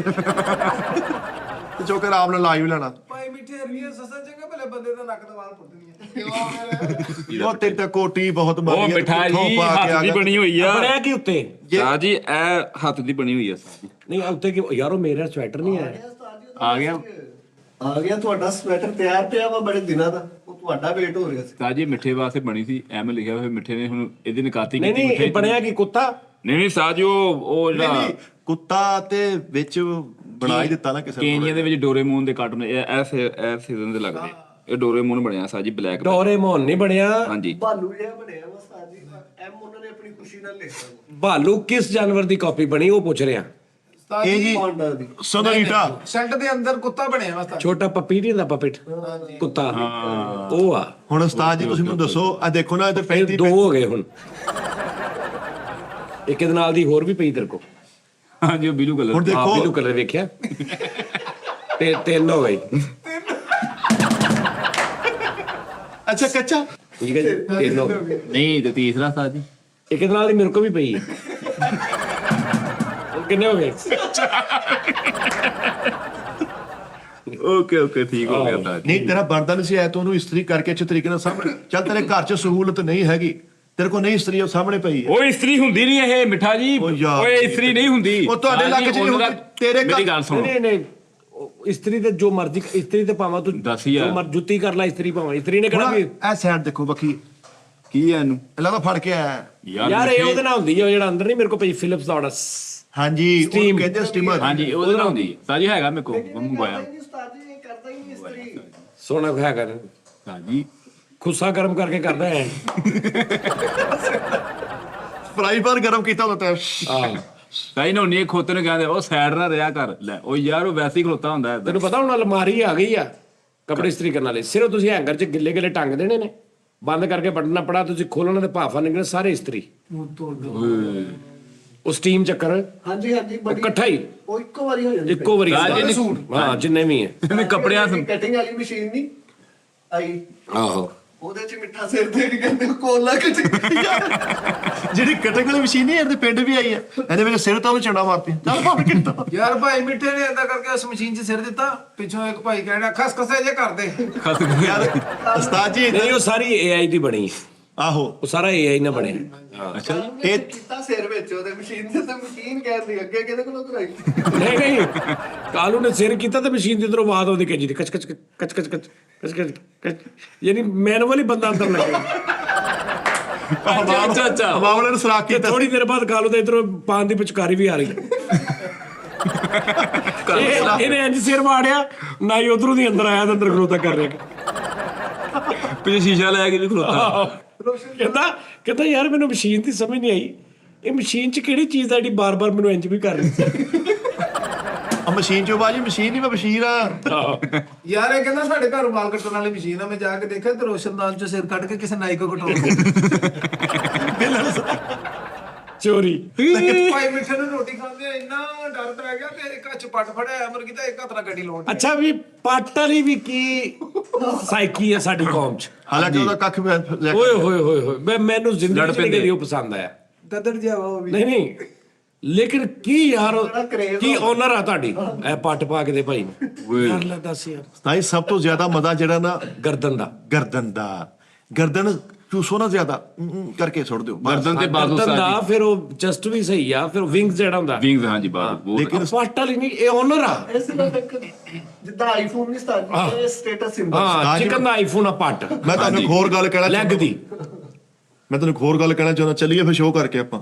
ਤੇ ਜੋ ਕਿ ਆਰਾਮ ਨਾਲ ਲਾਈ ਵੀ ਲੈਣਾ ਭਾਈ ਮਿੱਠੇ ਵਰਗੀਆਂ ਸੱਸਾਂ ਚੰਗਾ ਭਲੇ ਬੰਦੇ ਦਾ ਨੱਕ ਦਾ ਵਾਲ ਪੁੱਟ ਦਿੰਦੀਆਂ ਉਹ ਤੇਰੀ ਤਾਂ ਕੋਟੀ ਬਹੁਤ ਮਾਰੀ ਉਹ ਮਿਠਾਈ ਹੱਥ ਦੀ ਬਣੀ ਹੋਈ ਆ ਬਣਿਆ ਕੀ ਉੱਤੇ ਸਾਹ ਜੀ ਇਹ ਹੱਥ ਦੀ ਬਣੀ ਹੋਈ ਆ ਸਾਹ ਜੀ ਨਹੀਂ ਉੱਤੇ ਕਿ ਯਾਰ ਉਹ ਮੇਰਾ ਸਵੈਟਰ ਨਹੀਂ ਆਇਆ ਆ ਗਿਆ ਆ ਗਿਆ ਤੁਹਾਡਾ ਸਵੈਟਰ ਤਿਆਰ ਪਿਆ ਵਾ ਬੜੇ ਦਿਨਾਂ ਦਾ ਉਹ ਤੁਹਾਡਾ ਵੇਟ ਹੋ ਰਿਹਾ ਸੀ ਸਾਹ ਜੀ ਮਿੱਠੇ ਵਾਸਤੇ ਬਣੀ ਸੀ ਐਵੇਂ ਲਿਖਿਆ ਹੋਇਆ ਮਿੱਠੇ ਨੇ ਹੁਣ ਇਹਦੀ ਨਕਾਤੀ ਨਹੀਂ ਨਹੀਂ ਇਹ ਬਣਿਆ ਕੀ ਕੁੱਤਾ ਨਹੀਂ ਸਾਹ ਜੀ ਉਹ ਜਿਹੜਾ ਕੁੱਤਾ ਤੇ ਵਿੱਚ ਬਣਾ ਹੀ ਦਿੱਤਾ ਨਾ ਕਿਸੇ ਨੇ ਕੇਨੀਆ ਦੇ ਵਿੱਚ ਡੋਰੇਮੋਨ ਦੇ ਕਾਰਟੂਨ ਇਹ ਸੀਜ਼ਨ ਦੇ ਲੱਗਦੇ ਇਹ ਡੋਰੇਮੋਨ ਬਣਿਆ ਸਾਹ ਜੀ ਬਲੈਕ ਡੋਰੇਮੋਨ ਨਹੀਂ ਬਣਿਆ ਹਾਂਜੀ ਭਾਲੂ ਜਿਹਾ ਬਣਿਆ ਵਾ ਉਸਤਾਦ ਜੀ ਐਮ ਉਹਨਾਂ ਨੇ ਆਪਣੀ ਖੁਸ਼ੀ ਨਾਲ ਲਿਖਿਆ ਭਾਲੂ ਕਿਸ ਜਾਨਵਰ ਦੀ ਕਾਪੀ ਬਣੀ ਉਹ ਪੁੱਛ ਰਿਹਾ ਉਸਤਾਦ ਇਹ ਜੀ ਪਾਂਡਾ ਦੀ ਸੋਨੋਰੀਟਾ ਸ਼ੈਲਟ ਦੇ ਅੰਦਰ ਕੁੱਤਾ ਬਣਿਆ ਵਾ ਉਸਤਾਦ ਛੋਟਾ ਪੱਪੀ ਨਹੀਂ ਹੁੰਦਾ ਪਪਿਟ ਕੁੱਤਾ ਉਹ ਆ ਹੁਣ ਉਸਤਾਦ ਜੀ ਤੁਸੀਂ ਮੈਨੂੰ ਦੱਸੋ ਆ ਦੇਖੋ ਨਾ ਇਹ ਤੇ ਇਹ ਪੈਂਦੀ ਦੋ ਹੋ ਗਏ ਹੁਣ ਇੱਕ ਇਹਦੇ ਨਾਲ ਦੀ ਹੋਰ ਵੀ ਪਈ ਤੇਰੇ ਕੋ ਹਾਂਜੀ ਉਹ ਬਲੂ ਕਲਰ ਹੁਣ ਦੇਖੋ ਬਲੂ ਕਲਰ ਵੇਖਿਆ ਤੇ ਤਿੰਨ ਹੋ ਗਏ ਅੱਛਾ ਕੱਚਾ ਠੀਕ ਹੈ ਜੀ ਤਿੰਨ ਹੋ ਗਏ ਨਹੀਂ ਤੇ ਤੀਸਰਾ ਸਾਹ ਜੀ ਇੱਕ ਇਹਦੇ ਨਾਲ ਦੀ ਮੇਰੇ ਕੋ ਵੀ ਪਈ ਹੈ ਹੁਣ ਕਿੰਨੇ ਹੋ ਗਏ ਓਕੇ ਠੀਕ ਹੋ ਗਿਆ ਸਾਹ ਜੀ ਨਹੀਂ ਤੇਰਾ ਬਣਦਾ ਨਹੀਂ ਸੀ ਐ ਤੂੰ ਉਹਨੂੰ ਇਸਤਰੀ ਕਰਕੇ ਅੱਛੇ ਤਰੀਕੇ ਨਾਲ ਸਾਹਮਣੇ ਚੱਲ ਤੇਰੇ ਘਰ 'ਚ ਸਹੂਲਤ ਨਹੀਂ ਹੈਗੀ ਤੇਰੇ ਕੋਲ ਨਹੀਂ ਇਸਤਰੀ ਉਹ ਸਾਹਮਣੇ ਪਈ ਹੈ ਉਹ ਇਸਤਰੀ ਹੁੰਦੀ ਨਹੀਂ ਇਹ ਮਿੱਠਾ ਜੀ ਉਹ ਯਾਰ। ਓਏ ਇਸਤਰੀ ਨਹੀਂ ਹੁੰਦੀ ਉਹ ਤੁਹਾਡੇ ਸਾਹ ਜੀ, ਇਲਾਕੇ 'ਚ ਨਹੀਂ ਉਹਨਾਂ ਹੁੰਦੀ, ਦਾ- ਤੇਰੇ ਘਰ- ਮੇਰੀ ਗੱਲ ਸੁਣੋ ਨਹੀਂ ਨਹੀਂ ਉਹ ਇਸਤਰੀ ਤੇ ਜੋ ਮਰਜ਼ੀ ਇਸਤਰੀ ਤੇ ਪਾਵਾਂ ਤੂੰ ਦੱਸ ਯਾਰ। ਜੋ ਮਰ ਜੁੱਤੀ ਕਰ ਲੈ ਇਸਤਰੀ ਪਾਵਾਂ ਇਸਤਰੀ ਨੇ ਕਿਹੜਾ ਵੀ ਇਹ ਸਾਈਡ ਦੇਖੋ ਬੱਕੀ ਕੀ ਹੈ ਇਹਨੂੰ ਇਹਨਾਂ ਦਾ ਫੜ ਕੇ ਆਇਆ ਯਾਰ ਇਹ ਮਿੱਠੇ- ਉਹਦੇ ਨਾਲ ਹੁੰਦੀ ਹੈ ਉਹ ਜਿਹੜਾ ਅੰਦਰ ਨਹੀਂ ਮੇਰੇ ਕੋ ਪਈ ਫਿਲਿਪਸ ਦਾ ਆਰਡਰ ਹਾਂਜੀ ਉਹ Steam। ਕਹਿੰਦੇ ਸਟੀਮਰ ਹਾਂਜੀ ਉਹਦੇ ਨਾਲ ਹੁੰਦੀ ਹੈ ਸਾਹ ਜੀ ਹੈਗਾ ਮੇਰੇ ਕੋਲ ਮੰਗਵਾਇਆ ਨਹੀਂ ਉਸਤਾਦ ਜੀ ਇਹ ਕਰਦਾ ਹੀ ਨਹੀਂ ਇਸਤਰੀ ਸੋਨਾ ਖਾਇਆ ਕਰ ਸਾਹ ਜੀ ਖੁੱਸਾ ਗਰਮ ਕਰਕੇ ਕਰਦਾ ਹੈ ਫਰਾਈ ਪਰ ਗਰਮ ਕੀਤਾ ਹੁੰਦਾ ਤਾਂ ਆ ਸਹੀ ਨਾ ਨਹੀਂ ਖੋਤੇ ਨੂੰ ਕਹਿੰਦੇ ਉਹ ਸਾਈਡ ਨਾ ਰਿਹਾ ਕਰ ਲੈ ਉਹ ਯਾਰ ਉਹ ਵੈਸੇ ਹੀ ਖਲੋਤਾ ਹੁੰਦਾ ਹੈ ਤੈਨੂੰ ਪਤਾ ਹੁਣ ਅਲਮਾਰੀ ਆ ਗਈ ਆ ਕੱਪੜੇ ਇਸਤਰੀ ਕਰਨ ਵਾਲੇ, ਸਿਰਫ ਤੁਸੀਂ ਹੈਂਗਰ 'ਚ ਗਿੱਲੇ ਗਿੱਲੇ ਟੰਗ ਦੇਣੇ ਨੇ, ਬੰਦ ਕਰਕੇ ਬਟਨ ਪੜਾ, ਤੁਸੀਂ ਖੋਲਣਾ ਤੇ ਭਾਫਾ ਨਿਕਲਣੇ ਸਾਰੇ ਇਸਤਰੀ। ਉਹ ਸਟੀਮ ਚੱਕਰ ਹਾਂਜੀ ਹਾਂਜੀ ਉਹ ਬੜੀ ਇਕੱਠਾ ਹੀ ਉਹ ਇੱਕੋ ਵਾਰੀ ਹੋ ਜਾਂਦੀ ਇੱਕੋ ਵਾਰੀ ਰਾਜ ਇਹਨੇ- ਸੂਟ, ਹਾਂ ਜਿੰਨੇ ਵੀ ਹੈ। ਇਹਨੇ ਕੱਪੜਿਆਂ ਕਟਿੰਗ ਵਾਲੀ ਮਸ਼ੀਨ ਨਹੀਂ ਆਈ, ਆਹੋ ਉਹਦੇ ਚ ਮਿੱਠਾ ਸਿਰ ਤੇ ਨਹੀਂ ਕਹਿੰਦੇ ਕੋਲਾ ਕਟਿੰਗ ਜਿਹੜੀ ਕਟਿੰਗ ਵਾਲੀ ਮਸ਼ੀਨ ਨਹੀਂ ਇਹਦੇ ਪਿੰਡ ਵੀ ਆਈ ਆ, ਇਹਦੇ ਵਿੱਚ ਸਿਰ ਤਾਂ ਉਹ ਚੰਡਾ ਮਾਰਤੀ ਚੱਲ ਭਾਵੇਂ ਕਿੱਦਾਂ। ਯਾਰ ਭਾਈ ਮਿੱਠੇ ਨੇ ਏਦਾਂ ਕਰਕੇ ਉਸ ਮਸ਼ੀਨ 'ਚ ਸਿਰ ਦਿੱਤਾ, ਪਿੱਛੋਂ ਇੱਕ ਭਾਈ ਕਹਿਣਾ ਖਸ ਖਸੇ ਜੇ ਕਰਦੇ। ਯਾਰ ਉਸਤਾਦ ਜੀ ਨਹੀਂ ਉਹ ਸਾਰੀ AI ਦੀ ਬਣੀ ਹੈ, ਆਹੋ ਉਹ ਸਾਰਾ AI ਨਾਲ ਬਣਿਆ। ਅੱਛਾ ਇਹ ਕੀਤਾ ਸਿਰ ਵਿੱਚ ਉਹਦੇ ਮਸ਼ੀਨ ਤੇ ਮਸ਼ੀਨ ਕਹਿੰਦੀ ਅੱਗੇ ਕਿਹਦੇ ਕੋਲੋਂ ਕਰਾਈ। ਨਹੀਂ ਨਹੀਂ ਕਾਲੂ ਨੇ ਸਿਰ ਕੀਤਾ ਤੇ ਮਸ਼ੀਨ ਦੀ ਅੰਦਰੋਂ ਆਵਾਜ਼ ਆਉਂਦੀ ਕਿ ਜੀ ਕਚ ਕਚ ਕਚ ਕਚ ਕਚ ਕਚ ਕਚ ਕਚ, ਯਾਨੀ ਮੈਨੂਅਲੀ ਬੰਦਾ ਅੰਦਰ ਲੱਗਿਆ। ਅੱਛਾ ਹਵਾ ਵਾਲੇ ਨੂੰ ਸਰਾਖ ਤੇ ਕੀਤਾ ਥੋੜੀ ਦੇਰ ਬਾਅਦ ਕਾਲੂ ਦੇ ਇਧਰੋਂ ਪਾਨ ਦੀ ਪਿਚਕਾਰੀ ਵੀ ਆ ਰਹੀ ਇਹਨੇ ਇੰਜ ਸਿਰ ਵਾੜਿਆ ਨਾ ਹੀ ਉਧਰੋਂ ਦੀ ਅੰਦਰ ਆਇਆ ਤੇ ਅੰਦਰ ਖਲੋਤਾ ਕਰ ਰਿਹਾ। ਪਿੱਛੇ ਸ਼ੀਸ਼ਾ ਲੈ ਕੇ ਵੀ ਖਲੋਤਾ ਕਹਿੰਦਾ ਯਾਰ ਮੈਨੂੰ ਮਸ਼ੀਨ ਦੀ ਸਮਝ ਨਹੀਂ ਆਈ, ਇਹ ਮਸ਼ੀਨ 'ਚ ਕਿਹੜੀ ਚੀਜ਼ ਆ ਜਿਹੜੀ ਬਾਰ-ਬਾਰ ਮੈਨੂੰ ਇੰਜ ਵੀ ਕਰ ਰਹੀ। ਆ ਮਸ਼ੀਨ ਚੋਂ ਬਾਜੀ ਮਸ਼ੀਨ ਨਹੀਂ ਮੈਂ ਬਸ਼ੀਰ ਆ। ਯਾਰ ਇਹ ਕਹਿੰਦਾ ਸਾਡੇ ਘਰ ਵਾਲ ਕੱਟਣ ਵਾਲੀ ਮਸ਼ੀਨ ਆ, ਮੈਂ ਜਾ ਕੇ ਦੇਖਿਆ ਤੇ ਰੋਸ਼ਨਦਾਨ 'ਚੋਂ ਸਿਰ ਕੱਢ ਕੇ ਕਿਸੇ ਨਾਈ ਕੋ ਕਟਾਉਂਦਾ। ਚੋਰੀ। ਭਾਈ ਮਿੱਠੇ ਨੂੰ ਰੋਟੀ ਖਾਂਦੇ ਇੰਨਾ ਡਰ ਪੈ ਗਿਆ ਤੇ ਇੱਕ ਚਪਟ ਫੜਿਆ ਅਮਰ ਕੀਤਾ, ਇੱਕ ਹੱਥ ਨਾਲ ਗੱਡੀ ਲਾਉਣ। ਅੱਛਾ ਵੀ ਪੱਟ ਵਾਲੀ ਵੀ ਕੀ ਸਾਈਕੀ ਆ ਸਾਡੀ ਕੌਮ 'ਚ। ਹਾਲਾਂਕਿ ਉਹਦਾ ਕੱਖ ਲੈ ਕੇ- ਓਏ ਹੋਏ ਹੋਏ ਹੋਏ ਮੈਨੂੰ ਜ਼ਿੰਦਗੀ 'ਚ ਨਹੀਂ ਕਦੀ ਉਹ ਪਸੰਦ ਆਇਆ। ਦਦੜ ਜਿਹਾ ਵਾ ਉਹ ਵੀ। ਨਹੀਂ ਲੇਕਿਨ ਕੀ ਯਾਰ ਕੀ ਓਨਰ ਆ ਤੁਹਾਡੀ ਇਹ ਪੱਟ ਪਾ ਕੇ ਦੇ ਭਾਈ ਨੂੰ ਕਰ ਲੈ ਦੱਸ ਯਾਰ। ਤਾਂ ਸਭ ਤੋਂ ਜ਼ਿਆਦਾ ਮਜ਼ਾ ਜਿਹੜਾ ਨਾ ਗਰਦਨ ਦਾ ਗਰਦਨ ਚੂਸੋ ਨਾ ਜ਼ਿਆਦਾ ਕਰਕੇ ਸੁੱਟ ਦਿਓ ਗਰਦਨ ਤੇ ਬਾਜ਼ੂ ਗਰਦਨ ਦਾ, ਸਾਡੀ ਫਿਰ ਉਹ ਚੈਸਟ ਵੀ ਸਹੀ ਆ, ਫਿਰ ਵਿੰਗਸ ਜਿਹੜਾ ਹੁੰਦਾ ਵਿੰਗਸ ਹਾਂਜੀ ਬਾਜ਼ੂ ਲੇਕਿਨ ਪੱਟ ਵਾਲੀ ਨਹੀਂ, ਇਹ ਓਨਰ ਆ। ਇਸ ਨਾਲ ਜਿੱਦਾਂ ਆਈਫੋਨ ਨਹੀਂ ਸਟਾਰਟ ਸਟੇਟਸ ਸਿੰਬਲ। ਹਾਂ ਚਿਕਨ ਦਾ ਆਈਫੋਨ ਆ ਪੱਟ ਮੈਂ ਤੁਹਾਨੂੰ ਇੱਕ ਹੋਰ ਗੱਲ ਕਹਿਣਾ ਲੈਗ ਦੀ। ਮੈਂ ਤੁਹਾਨੂੰ ਇੱਕ ਹੋਰ ਗੱਲ ਕਹਿਣਾ ਚਾਹੁੰਦਾ, ਚੱਲੀਏ ਫਿਰ ਸ਼ੋਅ ਕਰਕੇ ਆਪਾਂ।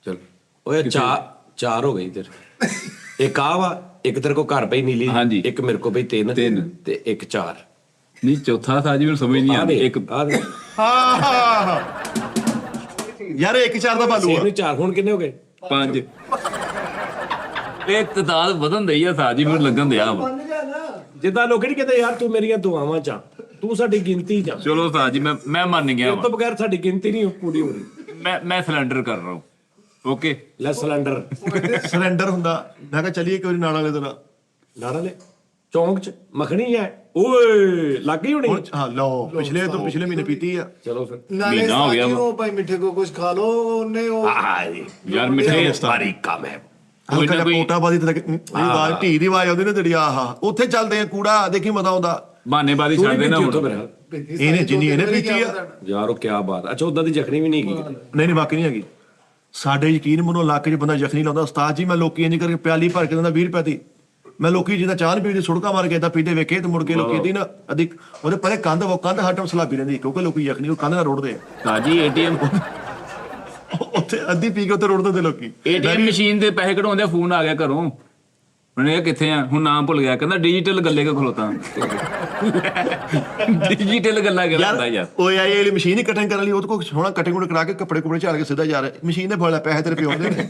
ਚਲ ਓਏ ਚਾਰ ਹੋ ਗਈ ਤੇਰੇ, ਇੱਕ ਆ ਵਾ, ਇੱਕ ਤੇਰੇ ਕੋ ਘਰ ਪਈ ਨੀਲੀ, ਹਾਂਜੀ। ਇੱਕ ਮੇਰੇ ਕੋ ਪਈ ਤਿੰਨ ਤੇ ਇੱਕ ਚਾਰ। ਨਹੀਂ ਚੌਥਾ ਸਾਜੀ ਮੈਨੂੰ ਸਮਝ ਨਹੀਂ ਆਉਂਦੀ ਇੱਕ ਆ ਦੇ ਹਾਂ ਯਾਰ ਇੱਕ ਚਾਰ ਦਾ ਬਾਲੂ ਆ। ਇਹਨੂੰ ਚਾਰ, ਹੁਣ ਕਿੰਨੇ ਹੋ ਗਏ? 5 ਇਹ ਤਦਾਦ ਵਧਣ ਦਈ ਆ ਸਾਜੀ ਮੈਨੂੰ ਲੱਗਣ ਦਿਆ ਵਾ। ਬਣ ਜਾ ਨਾ। ਜਿੱਦਾਂ ਲੋਕ ਨਹੀਂ ਕਹਿੰਦੇ ਯਾਰ ਤੂੰ ਮੇਰੀਆਂ ਦੁਆਵਾਂ ਚ ਆ, ਤੂੰ ਸਾਡੀ ਗਿਣਤੀ ਚ ਆ, ਚਲੋ ਸਾਜੀ ਮੈਂ ਮੰਨ ਗਿਆ ਉਸ ਤੋਂ ਬਗੈਰ ਸਾਡੀ ਗਿਣਤੀ ਨਹੀਂ ਪੂਰੀ ਹੋ ਰਹੀ। ਮੈਂ ਸਿਲੰਡਰ ਕਰ ਰਹਾ ਹੂੰ ਓਕੇ ਲੈ ਸਿਲੰਡਰ ਸਰੈਂਡਰ ਹੁੰਦਾ। ਮੈਂ ਕਿਹਾ ਚੱਲੀਏ ਇੱਕ ਵਾਰੀ ਨਾਲ ਵਾਲੇ ਦਿਨ। ਨਾਰਾ ਲੈ ਚੌਂਕ ਚ ਮੱਖਣੀ ਹੈ ਓਏ ਲੱਗ ਗਈ ਹੋਣੀ। ਹੁਣ ਹਾਂ ਲਓ ਪਿਛਲੇ ਮਹੀਨੇ ਪੀਤੀ ਆ। ਚਲੋ ਫਿਰ ਨਾਲੇ ਮਹੀਨਾ ਹੋ ਗਿਆ ਸਾਥੀ ਵਾ। ਉਹ ਭਾਈ ਮਿੱਠੇ ਕੋ ਕੁਝ ਖਾ ਲੋ, ਉਹਨੇ ਉਹ ਯਾਰ ਮਿੱਠੇ ਸਾਰੀ ਕੰਮ ਹੈ। ਹਲਕਾ ਜਿਹਾ ਕੋਈ- ਪੋਟਾ ਬਾਦੀ ਤੇ ਆਵਾਜ਼ ਢੀ ਦੀ ਆਵਾਜ਼ ਆਉਂਦੀ ਨਾ ਤੇਰੀ ਆਹਾ ਉੱਥੇ ਚੱਲਦੇ ਆ ਕੂੜਾ ਦੇਖੀ ਮਜ਼ਾ ਆਉਂਦਾ। ਬਹਾਨੇਬਾਜ਼ੀ ਛੱਡ ਦੇਣਾ ਹੁਣ ਇਹਨੇ ਜਿੰਨੀ ਇਹਨੇ ਪੀਤੀ ਆ। ਯਾਰ ਉਹ ਕੀ ਬਾਤ। ਅੱਛਾ ਉਦਾਂ ਦੀ ਜ਼ਖਣੀ ਵੀ ਨਹੀਂ ਹੈਗੀ। ਨਹੀਂ ਬਾਕੀ ਨਹੀਂ ਹੈਗੀ। ਸਾਡੇ ਯਕੀਨ ਮੰਨੋ ਇਲਾਕੇ 'ਚ ਬੰਦਾ ਜ਼ਖਮੀ ਲਾਉਂਦਾ। ਉਸਤਾਦ ਜੀ ਮੈਂ ਲੋਕੀ ਇੰਜ ਕਰਕੇ ਪਿਆਲੀ ਭਰ ਕੇ ਦਿੰਦਾ 20 ਰੁਪਏ ਦੀ। ਮੈਂ ਲੋਕੀ ਜਿਹਦਾ ਚਾਹ ਨਹੀਂ ਪੀਂਦੇ ਸੁੜਕਾ ਮਾਰ ਕੇ ਏਦਾਂ ਪੀਂਦੇ ਵੇਖੇ ਤੇ ਮੁੜ ਕੇ ਲੋਕੀ ਦੀ ਨਾ ਅਧਿਕ ਉਹਦੇ ਪਰੇ ਕੰਧ ਹਰ ਟਾਈਮ ਸਲਾਬੀ ਰਹਿੰਦੀ ਕਿਉਂਕਿ ਲੋਕੀ ਜ਼ਖਮੀ ਉਹ ਕੰਧ ਨਾਲ ਰੋੜਦੇ ਆ। ਸਾਜੀ ਏਟੀਐਮ ਉੱਥੇ ਅੱਧੀ ਪੀ ਕੇ ਉੱਥੇ ਰੋੜ ਦਿੰਦੇ ਲੋਕੀ। ਏਟੀਐਮ ਮਸ਼ੀਨ ਦੇ ਪੈਸੇ ਕਢਾਉਂਦੇ ਫੋਨ ਆ ਗਿਆ ਘਰੋਂ, ਉਹਨੇ ਕਿਹਾ ਕਿੱਥੇ ਆ, ਹੁਣ ਨਾਮ ਭੁੱਲ ਗਿਆ, ਕਹਿੰਦਾ ਡਿਜੀਟਲ ਗੱਲੇ ਕੋ ਖਲੋਤਾ। ਡਿਜੀਟਲ ਗੱਲਾਂ ਕਰਦਾ ਯਾਰ ਓਏ ਆਈ ਵਾਲੀ ਮਸ਼ੀਨ ਹੀ ਕਟਿੰਗ ਕਰਨ ਵਾਲੀ ਉਹਦੇ ਕੋਲ ਸੋਹਣਾ ਕਟਿੰਗ ਕਰਾ ਕੇ ਕੱਪੜੇ ਝਾੜ ਕੇ ਸਿੱਧਾ ਜਾ ਰਿਹਾ। ਮਸ਼ੀਨ ਨੇ ਫੜ ਪੈਸੇ ਤੇਰੇ ਪਿਓ ਦੇ ਨੇ।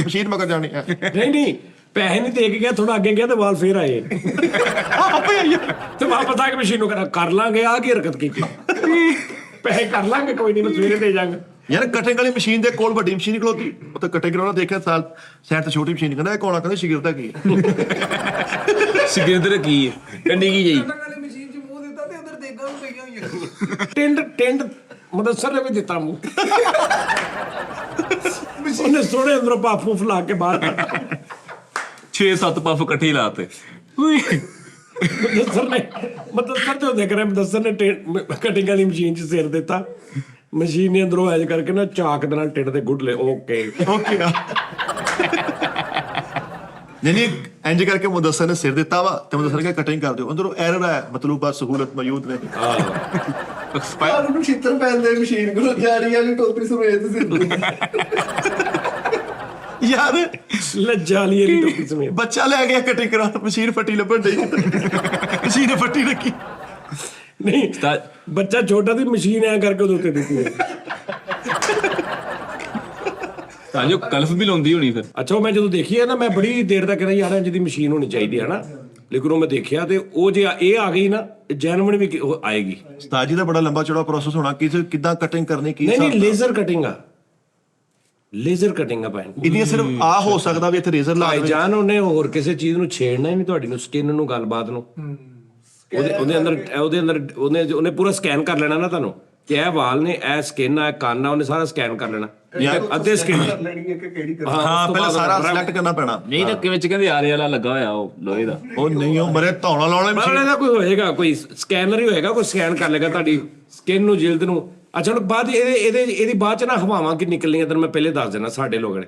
ਮਸ਼ੀਨ ਮਗਰ ਜਾਣੀ ਹੈ। ਨਹੀਂ ਪੈਸੇ ਨਹੀਂ ਦੇ ਕੇ ਗਿਆ, ਥੋੜਾ ਅੱਗੇ ਗਿਆ ਤੇ ਵਾਲ ਫੇਰ ਆਏ ਤੇ ਵਾਪਸ ਆ ਕੇ ਮਸ਼ੀਨ ਨੂੰ ਕਰ ਲਾਂਗੇ। ਆ ਕੀ ਹਰਕਤ ਕੀਤੀ? ਪੈਸੇ ਕਰ ਲਾਂਗੇ ਕੋਈ ਨਹੀਂ, ਮੈਂ ਸਵੇਰੇ ਦੇ ਜਾਵਾਂਗਾ। ਯਾਰ ਕਟਿੰਗ ਵਾਲੀ ਮਸ਼ੀਨ ਦੇ ਕੋਲ ਵੱਡੀ ਮਸ਼ੀਨ ਖਲੋਤੀ, ਉਹ ਤਾਂ ਕਟਿੰਗ ਕਰਾਉਣਾ ਦੇਖਿਆ ਸਾਈਡ ਤੇ ਛੋਟੀ ਮਸ਼ੀਨ ਕਹਿੰਦਾ ਇਹ ਕੋਣਾ ਕਹਿੰਦਾ ਸ਼ਿਗਰਤਾ ਕੀ ਸਿਗਰਟ ਕੀ ਹੈ ਕੰਡੀ ਕੀ ਜਾਈ ਵਾਲੀ ਮਸ਼ੀਨ 'ਚ ਮੂੰਹ ਦਿੱਤਾ ਤੇ ਅੰਦਰ ਦੇਗਾ ਵੀ ਪਈਆਂ ਹੋਈਆਂ। ਟਿੰਡ ਮਦਸਰ ਨੇ ਵੀ ਦਿੱਤਾ ਮੂੰਹ। ਉਹਨੇ ਸੋਹਣੇ ਅੰਦਰੋਂ ਪਾਫੂ ਫਲਾ ਕੇ ਬਾਹਰ 6-7 ਪਫ ਇਕੱਠੇ ਲਾਤੇ। ਮਦਸਰ ਤੇ ਉਹਦੇ ਕਰੇ ਮਦਸਰ ਨੇ ਕਟਿੰਗ ਵਾਲੀ ਮਸ਼ੀਨ 'ਚ ਸਿਰ ਦਿੱਤਾ। ਮਸ਼ੀਨ ਨੇ ਅੰਦਰੋਂ ਐਜ ਕਰਕੇ ਨਾ ਚਾਕ ਦੇ ਨਾਲ ਟਿੰਡ ਤੇ ਗੁੱਡ ਲੈ ਓਕੇ ਆ ਨਹੀਂ ਇੰਜ ਕਰਕੇ ਮੁਦੱਸਰ ਨੇ ਸਿਰ ਦਿੱਤਾ ਵਾ ਤੇ ਮੁਦੱਸਰ ਨੇ ਕਟਿੰਗ ਕਰ ਦਿਓ ਅੰਦਰੋਂ ਐਰਰ ਆਇਆ ਮਤਲੂਬ ਬਸ ਸਹੂਲਤ ਮੌਜੂਦ ਨੇ। ਪਰ ਉਹਨੂੰ ਛਿੱਤਰ ਪੈਂਦੇ ਮਸ਼ੀਨ ਕੋਲ ਜਾਰੀ ਵਾਲੀ ਟੋਪੀ ਸਮੇਤ ਸਿਰ ਯਾਰ ਲੱਜਾ ਲਈ ਇਹਦੀ ਟੋਪੀ ਸਮੇਤ। ਬੱਚਾ ਲੈ ਗਿਆ ਕਟਿੰਗ ਕਰਾ ਮਸ਼ੀਨ ਫੱਟੀ ਲੱਭਣ ਡਈ ਮਸ਼ੀਨ ਫੱਟੀ ਰੱਖੀ। ਨਹੀਂ ਬੱਚਾ ਛੋਟਾ ਦੀ ਮਸ਼ੀਨ ਐ ਕਰਕੇ ਉਹਦੇ ਉੱਤੇ ਦਿੱਤੀ ਜੋ ਕਲਫ ਵੀ ਲਾਉਂਦੀ ਹੋਣੀ ਫਿਰ। ਅੱਛਾ ਉਹ ਮੈਂ ਜਦੋਂ ਦੇਖੀ ਹੈ ਨਾ ਮੈਂ ਬੜੀ ਦੇਰ ਤੱਕ ਕਹਿੰਦਾ ਯਾਰ ਇੰਜ ਦੀ ਮਸ਼ੀਨ ਹੋਣੀ ਚਾਹੀਦੀ ਹੈ ਨਾ, ਲੇਕਿਨ ਉਹ ਮੈਂ ਦੇਖਿਆ ਤੇ ਉਹ ਜੇ ਇਹ ਆ ਗਈ ਨਾ ਜੈਨੂਇਨ ਵੀ ਉਹ ਆਏਗੀ। ਉਸਤਾਦ ਜੀ ਦਾ ਬੜਾ ਲੰਬਾ ਚੌੜਾ ਪ੍ਰੋਸੈਸ ਹੋਣਾ, ਕਿੱਦਾਂ ਕਟਿੰਗ ਕਰਨੀ, ਕੀ ਨਹੀਂ ਹਿਸਾਬ- ਲੇਜ਼ਰ ਕਟਿੰਗ ਆ, ਲੇਜ਼ਰ ਕਟਿੰਗ ਆ ਭੈਣ। ਇਹਦੀਆਂ ਸਿਰਫ ਆ ਹੋ ਸਕਦਾ ਵੀ ਇੱਥੇ ਰੇਜ਼ਰ ਲਾ ਭਾਈ ਦੇਵੇ। ਜਾਨ ਉਹਨੇ ਹੋਰ ਕਿਸੇ ਚੀਜ਼ ਨੂੰ ਛੇੜਨਾ ਹੀ ਨਹੀਂ, ਤੁਹਾਡੀ ਨੂੰ ਸਕਿਨ ਨੂੰ ਗੱਲਬਾਤ ਨੂੰ। ਉਹਦੇ ਅੰਦਰ ਉਹਨੇ ਪੂਰਾ ਸਕੈਨ ਕਰ ਲੈਣਾ ਨਾ ਤੁਹਾਨੂੰ ਕਿ ਇਹ ਵਾਲ ਨੇ, ਇਹ ਸਕਿਨ ਆ, ਕੰਨ ਆ, ਉਹਨੇ ਸਾਰਾ ਸਕੈਨ ਕਰ ਲੈਣਾ ਅੱਧੇ ਸਕਿਨ। ਹਾਂ ਪਹਿਲਾਂ ਸਾਰਾ ਸਿਲੈਕਟ ਕਰਨਾ ਪੈਣਾ। ਨਹੀਂ ਤਾਂ ਕਿਵੇਂ ਚ ਕਹਿੰਦੇ ਆਰੇ ਵਾਲਾ ਲੱਗਾ ਹੋਇਆ ਉਹ ਲੋਹੇ ਦਾ। ਉਹ ਨਹੀਂ ਉਹ ਮਰੇ ਧੌਣਾ ਲਾਉਣੇ ਪਰ ਇਹਦਾ ਕੋਈ ਹੋਏਗਾ, ਕੋਈ ਸਕੈਨਰ ਹੀ ਹੋਏਗਾ, ਕੋਈ ਸਕੈਨ ਕਰ ਲੇਗਾ ਤੁਹਾਡੀ ਸਕਿਨ ਨੂੰ, ਜਿਲਦ ਨੂੰ। ਅੱਛਾ ਹੁਣ ਬਾਅਦ ਇਹਦੀ ਬਾਅਦ ਚ ਨਾ ਹਵਾਵਾਂ ਕਿ ਨਿਕਲਣੀਆਂ ਤੈਨੂੰ ਮੈਂ ਪਹਿਲੇ ਦੱਸ ਦੇਣਾ। ਸਾਡੇ ਲੋਕ ਨੇ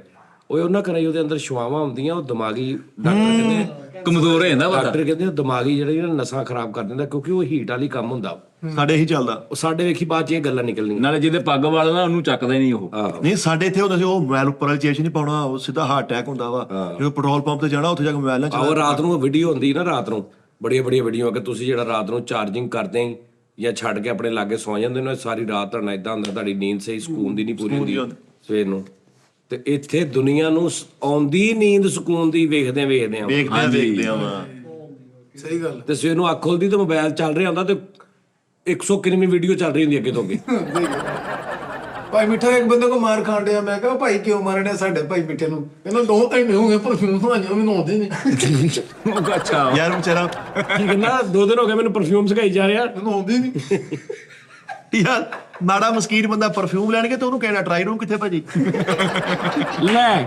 ਉਹ ਉਹਨਾਂ ਕਰਾਈ ਉਹਦੇ ਅੰਦਰ ਛੁਆਵਾਂ ਹੁੰਦੀਆਂ, ਉਹ ਦਿਮਾਗੀ ਡਾਕਟਰ ਕਹਿੰਦੇ ਕਮਜ਼ੋਰ ਹੋ ਜਾਂਦਾ ਬੰਦਾ। ਡਾਕਟਰ ਕਹਿੰਦੇ ਉਹ ਦਿਮਾਗੀ ਜਿਹੜੀ ਨਸਾਂ ਖਰਾਬ ਕਰ ਦਿੰਦਾ, ਕਿਉਂਕਿ ਉਹ ਹੀਟ ਵਾਲੀ ਕੰਮ ਹੁੰਦਾ। ਸਾਡੇ ਇਹੀ ਚੱਲਦਾ। ਉਹ ਸਾਡੇ ਵੇਖੀ ਬਾਅਦ ਚ ਇਹ ਗੱਲਾਂ ਨਿਕਲਣੀਆਂ। ਨਾਲੇ ਜਿਹਦੇ ਪੱਗ ਵਾਲਾ ਨਾ ਉਹਨੂੰ ਚੱਕਦਾ ਹੀ ਨਹੀਂ ਉਹ। ਨਹੀਂ ਸਾਡੇ ਇੱਥੇ ਹੁੰਦਾ ਸੀ ਉਹ ਮੋਬਾਈਲ ਉੱਪਰ ਵਾਲੀ ਚੇਂਜ ਨਹੀਂ ਪਾਉਣਾ, ਉਹ ਸਿੱਧਾ ਹਾਰਟ ਅਟੈਕ ਹੁੰਦਾ ਵਾ। ਜਦੋਂ ਪੈਟਰੋਲ ਪੰਪ ਤੇ ਜਾਣਾ ਉੱਥੇ ਜਾ ਕੇ ਮੋਬਾਈਲ ਨਾਲ ਉਹ ਰਾਤ ਨੂੰ ਵੀਡੀਓ ਹੁੰਦੀ ਨਾ, ਰਾਤ ਨੂੰ ਬੜੀਆਂ ਵੀਡੀਓ ਕਿ ਤੁਸੀਂ ਜਿਹੜਾ ਰਾਤ ਨੂੰ ਚਾਰਜਿੰਗ ਕਰਦੇ ਹੀ ਜਾਂ ਛੱਡ ਕੇ ਆਪਣੇ ਲਾਗੇ ਸੌ ਜਾਂਦੇ ਨੇ, ਸਾਰੀ ਰਾਤ ਤੁਹਾਡਾ ਇਦਾਂ ਹੁੰਦਾ, ਤੁਹਾਡੀ ਨੀਂਦ ਸਹੀ ਸਕੂਨ ਦੀ ਨਹੀਂ ਪੂਰੀ ਹੁੰਦੀ ਸਵੇਰ ਨੂੰ। ਤੇ ਇੱਥੇ ਦੁਨੀਆ ਨੂੰ ਆਉਂਦੀ ਨੀਂਦ ਸਕੂਨ ਦੀ ਵੇਖਦੇ ਆ ਵੇਖਦੇ ਆ ਵਾ। ਸਹੀ ਗੱਲ। ਤੇ ਸਵੇਰ ਨੂੰ ਅੱਖ ਖੁੱਲਦੀ ਤੇ ਮੋਬਾਈਲ ਚੱਲ ਰਿਹਾ ਹੁੰਦਾ ਤੇ 100 ਕਿੰਨੀ ਵੀਡੀਓ ਚੱਲ ਰਹੀ ਹੁੰਦੀ ਅੱਗੇ ਤੋਂ ਅੱਗੇ। ਭਾਈ ਮਿੱਠਾ ਇੱਕ ਬੰਦੇ ਕੋ ਮਾਰ ਖਾਣ ਡਿਆ, ਮੈਂ ਕਿਹਾ ਭਾਈ ਕਿਉਂ ਮਾਰਨੇ ਸਾਡੇ ਭਾਈ ਮਿੱਠੇ ਨੂੰ? ਕਹਿੰਦਾ 2 ਘੰਟੇ ਹੋ ਗਏ ਪਰਫਿਊਮ ਬਣਾਈਆਂ ਮੈਨੂੰ ਆਉਂਦੇ ਨਹੀਂ। ਅੱਛਾ ਯਾਰ ਵਿਚਾਰਾ ਕੀ ਕਹਿੰਦਾ 2 ਦਿਨ ਹੋ ਗਏ ਮੈਨੂੰ ਪਰਫਿਊਮ ਸਿਖਾਈ ਜਾ ਰਿਹਾ, ਮੈਨੂੰ ਆਉਂਦੇ ਨਹੀਂ। ਯਾਰ ਮਾੜਾ ਮਸਕੀਨ ਬੰਦਾ ਪਰਫਿਊਮ ਲੈਣਗੇ ਤੇ ਉਹਨੂੰ ਕਹਿਣਾ ਟਰਾਈ ਰੂਮ ਕਿੱਥੇ ਭਾਜੀ? ਲੈ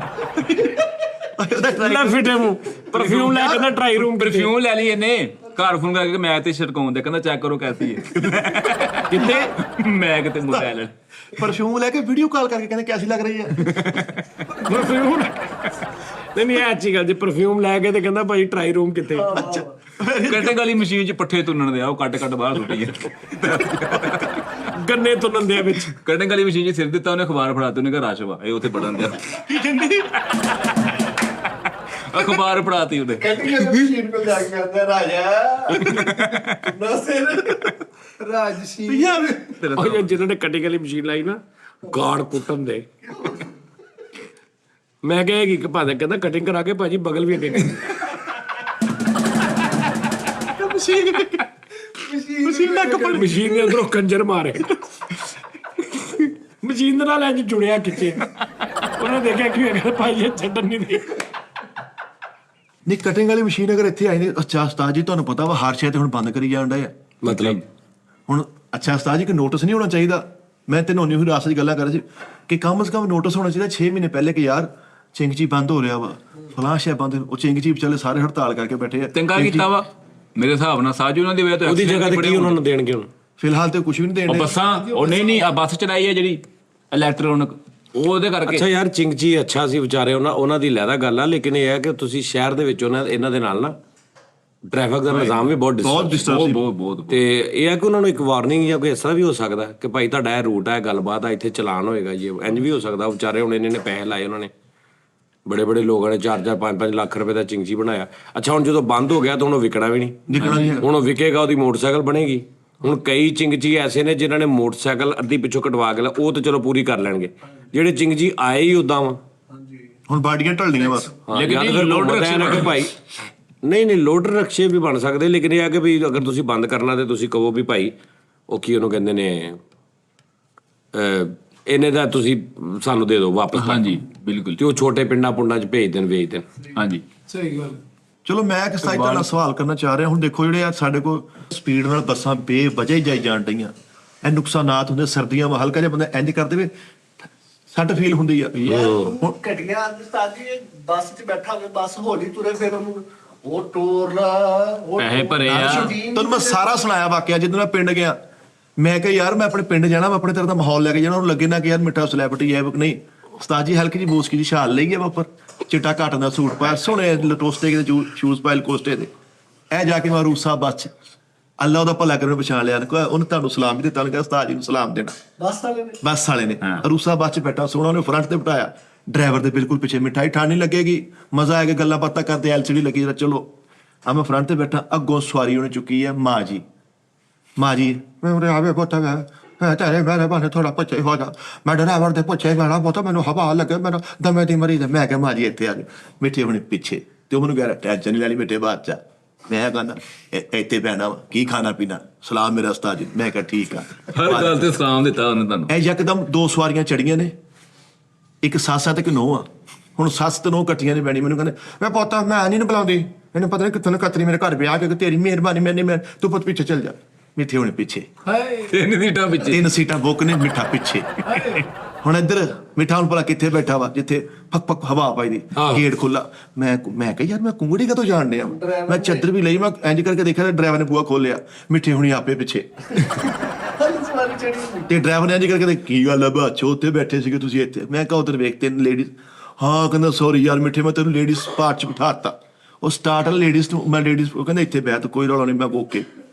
ਲੈ ਫਿਟੇ ਮੂੰਹ ਪਰਫਿਊਮ ਲੈ ਕੇ ਨਾ ਟਰਾਈ ਰੂਮ ਪਰਫਿਊਮ ਲੈ ਲਈ ਇਹਨੇ ਘਰ ਫੋਨ ਕਰਕੇ ਮੈਂ ਤੇ ਛਿੜਕਾਉਂਦੇ, ਕਹਿੰਦਾ ਚੈੱਕ ਕਰੋ ਕੈਸੀ ਹੈ। ਕਿੱਥੇ ਮੈਂ ਕਿਤੇ ਮੋਬਾਈਲ ਪਰਫਿਊਮ ਲੈ ਕੇ ਵੀਡੀਓ ਕਾਲ ਕਰਕੇ ਕਹਿੰਦੇ ਕੈਸੀ ਲੱਗ ਰਹੀ ਹੈ? ਪਰਫਿਊਮ ਨਹੀਂ ਇਹ ਅੱਛੀ ਗੱਲ ਜੀ, ਪਰਫਿਊਮ ਲੈ ਕੇ ਤੇ ਕਹਿੰਦਾ ਭਾਈ ਟਰਾਈ ਰੂਮ ਕਿੱਥੇ? ਕਟਿੰਗ ਵਾਲੀ ਮਸ਼ੀਨ 'ਚ ਪੱਠੇ ਤੁੰਨਣ ਦੇ ਆ, ਉਹ ਕੱਟ ਬਾਹਰ ਸੁੱਟੀ ਗੰਨੇ ਤੋਂ ਨੰਦਿਆ ਵਿੱਚ। ਕਟਿੰਗ ਵਾਲੀ ਮਸ਼ੀਨ 'ਚ ਸਿਰ ਦਿੱਤਾ ਉਹਨੇ, ਅਖਬਾਰ ਫੜਾਤੇ ਉਹਨੇ ਕਿਹਾ ਰਾਸ਼ਵਾ ਇਹ ਉੱਥੇ ਪੜਨ ਦਿਆ। ਅਖਬਾਰ ਫੜਾਤੀ ਉਹਨੇ। ਕਟਿੰਗ ਮਸ਼ੀਨ ਕੋਲ ਜਾ ਕੇ ਕਹਿੰਦਾ ਰਾਜਾ ਰਾਜਸ਼ੀ ਉਹ ਜਿਹਨਾਂ ਨੇ ਕਟਿੰਗ ਵਾਲੀ ਮਸ਼ੀਨ ਲਾਈ ਨਾ ਗਾੜ ਕੁੱਟਣ ਦੇ। ਮੈਂ ਕਿਹਾ ਕਿ ਭਾਵੇਂ ਕਹਿੰਦਾ ਕਟਿੰਗ ਕਰਾ ਕੇ ਭਾਜੀ ਬਗਲ ਵੀ ਅੱਗੇ ਮਸ਼ੀਨ ਦੇ ਅੰਦਰੋਂ ਕੰਜਰ ਮਾਰੇ, ਮਸ਼ੀਨ ਦੇ ਨਾਲ ਇੰਜ ਜੁੜਿਆ ਖਿੱਚੇ। ਉਹਨੇ ਦੇਖਿਆ ਕਿ ਅਗਰ ਭਾਈ ਇਹ ਛੱਡਣ ਨਹੀਂ ਦੇ। ਨਹੀਂ ਕਟਿੰਗ ਵਾਲੀ ਮਸ਼ੀਨ ਅਗਰ ਇੱਥੇ ਆਈ ਨਹੀਂ। ਅੱਛਾ ਉਸਤਾਦ ਜੀ ਤੁਹਾਨੂੰ ਪਤਾ ਵਾ ਹਰ ਸ਼ੈ ਤੇ ਹੁਣ ਬੰਦ ਕਰੀ ਜਾਣ ਡਏ ਆ ਮਤਲਬ ਹੁਣ। ਅੱਛਾ ਉਸਤਾਦ ਜੀ ਕਿ ਨੋਟਿਸ ਨਹੀਂ ਹੋਣਾ ਚਾਹੀਦਾ? ਮੈਂ ਤੈਨੂੰ ਉਹੀ ਰਾਸਤੇ ਦੀ ਗੱਲਾਂ ਕਰ ਰਹੀ ਸੀ ਕਿ ਕਮ ਸੇ ਕਮ ਨੋਟਿਸ ਹੋਣਾ ਚਾਹੀਦਾ 6 ਮਹੀਨੇ ਪਹਿਲੇ ਕਿ ਯਾਰ ਚਿੰਗਚੀ ਬੰਦ ਹੋ ਰਿਹਾ ਵਾ, ਫਲਾਂ ਸ਼ੈ ਬੰਦ। ਉਹ ਚਿੰਗਚੀ ਵਿਚਾਲੇ ਸਾਰੇ ਹੜਤਾਲ ਕਰਕੇ ਬੈਠੇ ਆ। ਚੰਗਾ ਕੀਤਾ ਵਾ ਮੇਰੇ ਹਿਸਾਬ ਨਾਲ। ਸਾਜੂ ਉਹਨਾਂ ਦੀ ਵਜ੍ਹਾ ਤੋਂ ਉਹਦੀ ਜਗ੍ਹਾ ਤੇ ਕੀ ਉਹਨਾਂ ਨੂੰ ਦੇਣਗੇ ਹੁਣ? ਫਿਲਹਾਲ ਤੇ ਕੁਝ ਵੀ ਨਹੀਂ ਉਹ ਦੇਣ ਬੱਸਾਂ, ਉਹ ਨਹੀਂ ਆ ਬੱਸ ਚਲਾਈ ਹੈ ਜਿਹੜੀ ਇਲੈਕਟ੍ਰੋਨਿਕ, ਉਹਦੇ ਕਰਕੇ। ਅੱਛਾ ਯਾਰ ਚਿੰਗਚੀ ਅੱਛਾ ਸੀ ਵਿਚਾਰੇ, ਉਹਨਾਂ ਦੀ ਲੈਦਾ ਗੱਲ ਆ, ਲੇਕਿਨ ਇਹ ਹੈ ਕਿ ਤੁਸੀਂ ਸ਼ਹਿਰ ਦੇ ਵਿੱਚ ਇਹਨਾਂ ਦੇ ਨਾਲ ਨਾ ਟ੍ਰੈਫਿਕ ਦਾ ਨਿਜ਼ਾਮ ਵੀ ਬਹੁਤ ਡਿਸਟਰਬ ਸੀ। ਬਹੁਤ ਤੇ ਇਹ ਹੈ ਕਿ ਉਹਨਾਂ ਨੂੰ ਇੱਕ ਵਾਰਨਿੰਗ ਜਾਂ ਕੋਈ ਇਸ ਤਰ੍ਹਾਂ ਵੀ ਹੋ ਸਕਦਾ ਕਿ ਭਾਈ ਤੁਹਾਡਾ ਇਹ ਰੂਟ ਹੈ, ਗੱਲਬਾਤ ਆ, ਇੱਥੇ ਚਲਾਨ ਹੋਏਗਾ ਜੀ। ਇੰਜ ਵੀ ਹੋ ਸਕਦਾ ਵਿਚਾਰੇ ਹੁਣ ਇਹਨੇ ਪੈਸੇ ਲਾਏ ਉਹਨਾਂ ਨੇ, ਬੜੇ ਲੋਕਾਂ ਨੇ 4-4 5-5 ਲੱਖ ਰੁਪਏ ਦਾ ਚਿੰਗਚੀ ਬਣਾਇਆ। ਅੱਛਾ ਹੁਣ ਜਦੋਂ ਬੰਦ ਹੋ ਗਿਆ ਤਾਂ ਹੁਣ ਉਹ ਵਿਕਣਾ ਵੀ ਨਹੀਂ। ਹੁਣ ਉਹ ਵਿਕੇਗਾ ਉਹਦੀ ਮੋਟਰਸਾਈਕਲ ਬਣੇਗੀ। ਹੁਣ ਕਈ ਚਿੰਗਚੀ ਐਸੇ ਨੇ ਜਿਨ੍ਹਾਂ ਨੇ ਮੋਟਰਸਾਈਕਲ ਅੱਧੀ ਪਿੱਛੋਂ ਕਟਵਾ ਕੇ ਉਹ ਤਾਂ ਚਲੋ ਪੂਰੀ ਕਰ ਲੈਣਗੇ, ਜਿਹੜੇ ਚਿੰਗਚੀ ਆਏ ਹੀ ਉਦਾਂ ਵਾ ਹੁਣ ਬਾਡੀਆਂ ਢਲਣੀਆਂ ਬਸ। ਲੇਕਿਨ ਲੋਡਰ ਰਕਸ਼ੇ ਭਾਈ ਨਹੀਂ ਲੋਡਰ ਰਕਸ਼ੇ ਵੀ ਬਣ ਸਕਦੇ, ਲੇਕਿਨ ਇਹ ਆ ਕਿ ਵੀ ਅਗਰ ਤੁਸੀਂ ਬੰਦ ਕਰਨਾ ਤੇ ਤੁਸੀਂ ਕਹੋ ਵੀ ਭਾਈ ਉਹ ਕੀ ਉਹਨੂੰ ਕਹਿੰਦੇ ਨੇ ਇਹਨੇ ਦਾ ਤੁਸੀਂ ਸਾਨੂੰ ਦੇ ਦਿਓ ਵਾਪਸ। ਹਾਂਜੀ ਬਿਲਕੁਲ। ਤੇ ਉਹ ਛੋਟੇ ਪਿੰਡਾਂ ਪੁੰਡਾਂ 'ਚ ਭੇਜ ਦੇਣ। ਹਾਂਜੀ ਸਹੀ ਗੱਲ। ਚਲੋ ਮੈਂ ਇੱਕ ਸਾਈਡ ਨਾਲ ਸਵਾਲ ਕਰਨਾ ਚਾਹ ਰਿਹਾ। ਹੁਣ ਦੇਖੋ ਜਿਹੜੇ ਆ ਸਾਡੇ ਕੋਲ ਸਪੀਡ ਨਾਲ ਬੱਸਾਂ ਬੇਵਜ੍ਹਾ ਹੀ ਜਾਈ ਜਾਣ ਡਈਆਂ, ਇਹ ਨੁਕਸਾਨਾਤ ਹੁੰਦੇ। ਸਰਦੀਆਂ ਵਿੱਚ ਹਲਕਾ ਜਿਹਾ ਬੰਦਾ ਇੰਜ ਕਰ ਦੇਵੇ ਸੱਟ ਫੀਲ ਹੁੰਦੀ ਆ। ਹੁਣ ਘਟੀਆਂ ਉਸਤਾਦ ਜੀ ਬੱਸ 'ਚ ਬੈਠਾ ਹੋਵੇ, ਬੱਸ ਹੌਲੀ ਤੁਰੇ, ਫਿਰ ਉਹਨੂੰ ਉਹ ਟੋਰਨਾ ਉਹ ਪੈਸੇ ਭਰੇ ਆ। ਤੁਹਾਨੂੰ ਮੈਂ ਸਾਰਾ ਸੁਣਾਇਆ ਵਾਕਿਆ ਜਦੋਂ ਮੈਂ ਪਿੰਡ ਗਿਆ। ਮੈਂ ਕਿਹਾ ਯਾਰ ਮੈਂ ਆਪਣੇ ਪਿੰਡ ਜਾਣਾ, ਮੈਂ ਆਪਣੇ ਤਰ੍ਹਾਂ ਦਾ ਮਾਹੌਲ ਲੈ ਕੇ ਜਾਣਾ। ਉਹਨੂੰ ਲੱਗੇ ਨਾ ਕਿ ਯਾਰ ਮਿੱਠਾ ਸੈਲੈਬ੍ਰਿਟੀ ਹੈ ਨਹੀਂ। ਉਸਤਾਦ ਜੀ ਹਲਕੀ ਜੀ ਬੋਸਕੀ ਦੀ ਛਾਲ ਲਈ ਗਿਆ ਉੱਪਰ, ਚਿੱਟਾ ਕਾਟਨ ਦਾ ਸੂਟ ਪਾਇਆ, ਸੋਹਣੇ ਲਟੋਸਟੇ ਦੇ ਸ਼ੂਜ਼ ਪਾਇਲ ਕੋਸਟੇ ਦੇ। ਇਹ ਜਾ ਕੇ ਮੈਂ ਰੂਸਾ ਬੱਸ 'ਚ ਅੱਲਾ ਉਹਦਾ ਭਲਾ ਕਰਨ ਪਛਾਣ ਲਿਆ। ਉਹਨੇ ਤੁਹਾਨੂੰ ਸਲਾਮ ਵੀ ਦਿੱਤਾ, ਉਹਨੇ ਕਿਹਾ ਉਸਤਾਦ ਜੀ ਨੂੰ ਸਲਾਮ ਦੇਣਾ। ਬੱਸ ਵਾਲੇ ਨੇ ਰੂਸਾ ਬੱਸ 'ਚ ਬੈਠਾ ਸੋਹਣਾ, ਉਹਨੇ ਫਰੰਟ ਤੇ ਬਿਠਾਇਆ, ਡਰਾਈਵਰ ਦੇ ਬਿਲਕੁਲ ਪਿੱਛੇ। ਮਿਠਾਈ ਠਾਣੀ ਲੱਗੇਗੀ, ਮਜ਼ਾ ਆਏਗਾ, ਗੱਲਾਂ ਬਾਤਾਂ ਕਰਦੇ, ਐਲਸੀਡੀ ਲੱਗੀ। ਚਲੋ ਆ ਮੈਂ ਫਰੰਟ ਤੇ ਬੈਠਾ, ਅੱਗੋਂ ਸਵਾਰੀ ਉਹਨੇ ਚੁੱਕੀ ਹੈ ਮਾਂ ਜੀ। ਮੈਂ ਉਰੇ ਆਵੇ ਪੁੱਤ ਤੇਰੇ ਮੇਰੇ ਬਾਰੇ ਥੋੜਾ ਪੁੱਛੇ ਹੋ ਜਾ ਮੈਂ ਡਰਾਈਵਰ ਦੇ ਪੁੱਛੇ ਮੈਂ ਪਤਾ ਮੈਨੂੰ ਹਵਾ ਲੱਗੇ ਮੇਰਾ ਦਮੇ ਦੀ ਮਰੀ ਮੈਂ ਕਿਹਾ ਮਾਜੀ ਇੱਥੇ ਆ ਗਏ ਮਿੱਠੇ ਹੁਣੇ ਪਿੱਛੇ ਤੇ ਉਹਨੂੰ ਕਹਿ ਰਿਹਾ ਟੈਨਸ਼ਨ ਨਹੀਂ ਲੈਣੀ ਮਿੱਠੇ ਬਾਅਦ ਚ ਮੈਂ ਕਹਿੰਦਾ ਇੱਥੇ ਬਹਿਣਾ ਵਾ ਕੀ ਖਾਣਾ ਪੀਣਾ ਸਲਾਮ ਮੇਰੇ ਉਸਤਾਦ ਜੀ ਮੈਂ ਕਿਹਾ ਠੀਕ ਆ ਹਰ ਗੱਲ ਤੇ ਸਲਾਮ ਦਿੱਤਾ ਉਹਨੇ ਤੁਹਾਨੂੰ ਇਹ ਯਕਦਮ ਦੋ ਸਵਾਰੀਆਂ ਚੜੀਆਂ ਨੇ ਇੱਕ ਸੱਸ ਆ ਤੇ ਇੱਕ ਨੂੰਹ ਆ ਹੁਣ ਸੱਸ ਤੇ ਨੂੰਹ ਇਕੱਠੀਆਂ ਨੇ ਬੈਣੀ ਮੈਨੂੰ ਕਹਿੰਦੇ ਮੈਂ ਪੋਤਾ ਮੈਂ ਨਹੀਂ ਬੁਲਾਉਂਦੀ ਇਹਨੂੰ ਪਤਾ ਨਹੀਂ ਕਿੱਥੋਂ ਨਾ ਕਤਰੀ ਮੇਰੇ ਘਰ ਵਿਆਹ ਕੇ ਤੇਰੀ ਮਿਹਰਬਾਨੀ ਮੈਂ ਤੂੰ ਪੁੱਤ ਪਿੱਛੇ ਚੱਲ ਜਾ ਮਿੱਠੇ ਹੋਣੇ ਪਿੱਛੇ ਹਾਏ 3 ਸੀਟਾਂ ਪਿੱਛੇ 3 ਸੀਟਾਂ ਬੁੱਕ ਨੇ ਮਿੱਠਾ ਪਿੱਛੇ ਹੁਣ ਇੱਧਰ ਮਿੱਠਾ ਹੁਣ ਭਲਾ ਕਿੱਥੇ ਬੈਠਾ ਵਾ ਜਿੱਥੇ ਫੱਕ ਫੱਕ ਹਵਾ ਪਾਈ ਦੀ ਗੇਟ ਖੁੱਲਾ ਮੈਂ ਕਿਹਾ ਯਾਰ ਮੈਂ ਕੁੰਗੜੀ ਕਦੋਂ ਜਾਣ ਡਿਆ ਮੈਂ ਚੱਦਰ ਵੀ ਲਈ ਮੈਂ ਇੰਜ ਕਰਕੇ ਦੇਖਿਆ ਤੇ ਡਰਾਈਵਰ ਨੇ ਬੂਹਾ ਖੋਲਿਆ ਮਿੱਠੇ ਹੁਣੀ ਆਪੇ ਪਿੱਛੇ ਸਵਾਰੀ ਚੜੀ ਤੇ ਡਰਾਈਵਰ ਨੇ ਇੰਜ ਕਰਕੇ ਕੀ ਗੱਲ ਆ ਬਾਚੋ ਉੱਥੇ ਬੈਠੇ ਸੀਗੇ ਤੁਸੀਂ ਇੱਥੇ ਮੈਂ ਕਿਹਾ ਉਧਰ ਵੇਖ 3 ਲੇਡੀਜ਼ ਹਾਂ ਕਹਿੰਦਾ ਸੌਰੀ ਯਾਰ ਮਿੱਠੇ ਮੈਂ ਤੈਨੂੰ ਲੇਡੀਜ਼ ਪਾਰਟ ਚ ਬਿਠਾਤਾ ਉਹ ਸਟਾਰਟ ਲੇਡੀਜ਼ ਨੂੰ ਮੈਂ ਲੇਡੀਜ਼ ਉਹ ਕਹਿੰਦਾ ਇੱਥੇ ਬਹਿ ਤੂੰ ਕੋਈ ਰੌਲਾ ਨਹੀਂ ਮੈਂ ਓਕੇ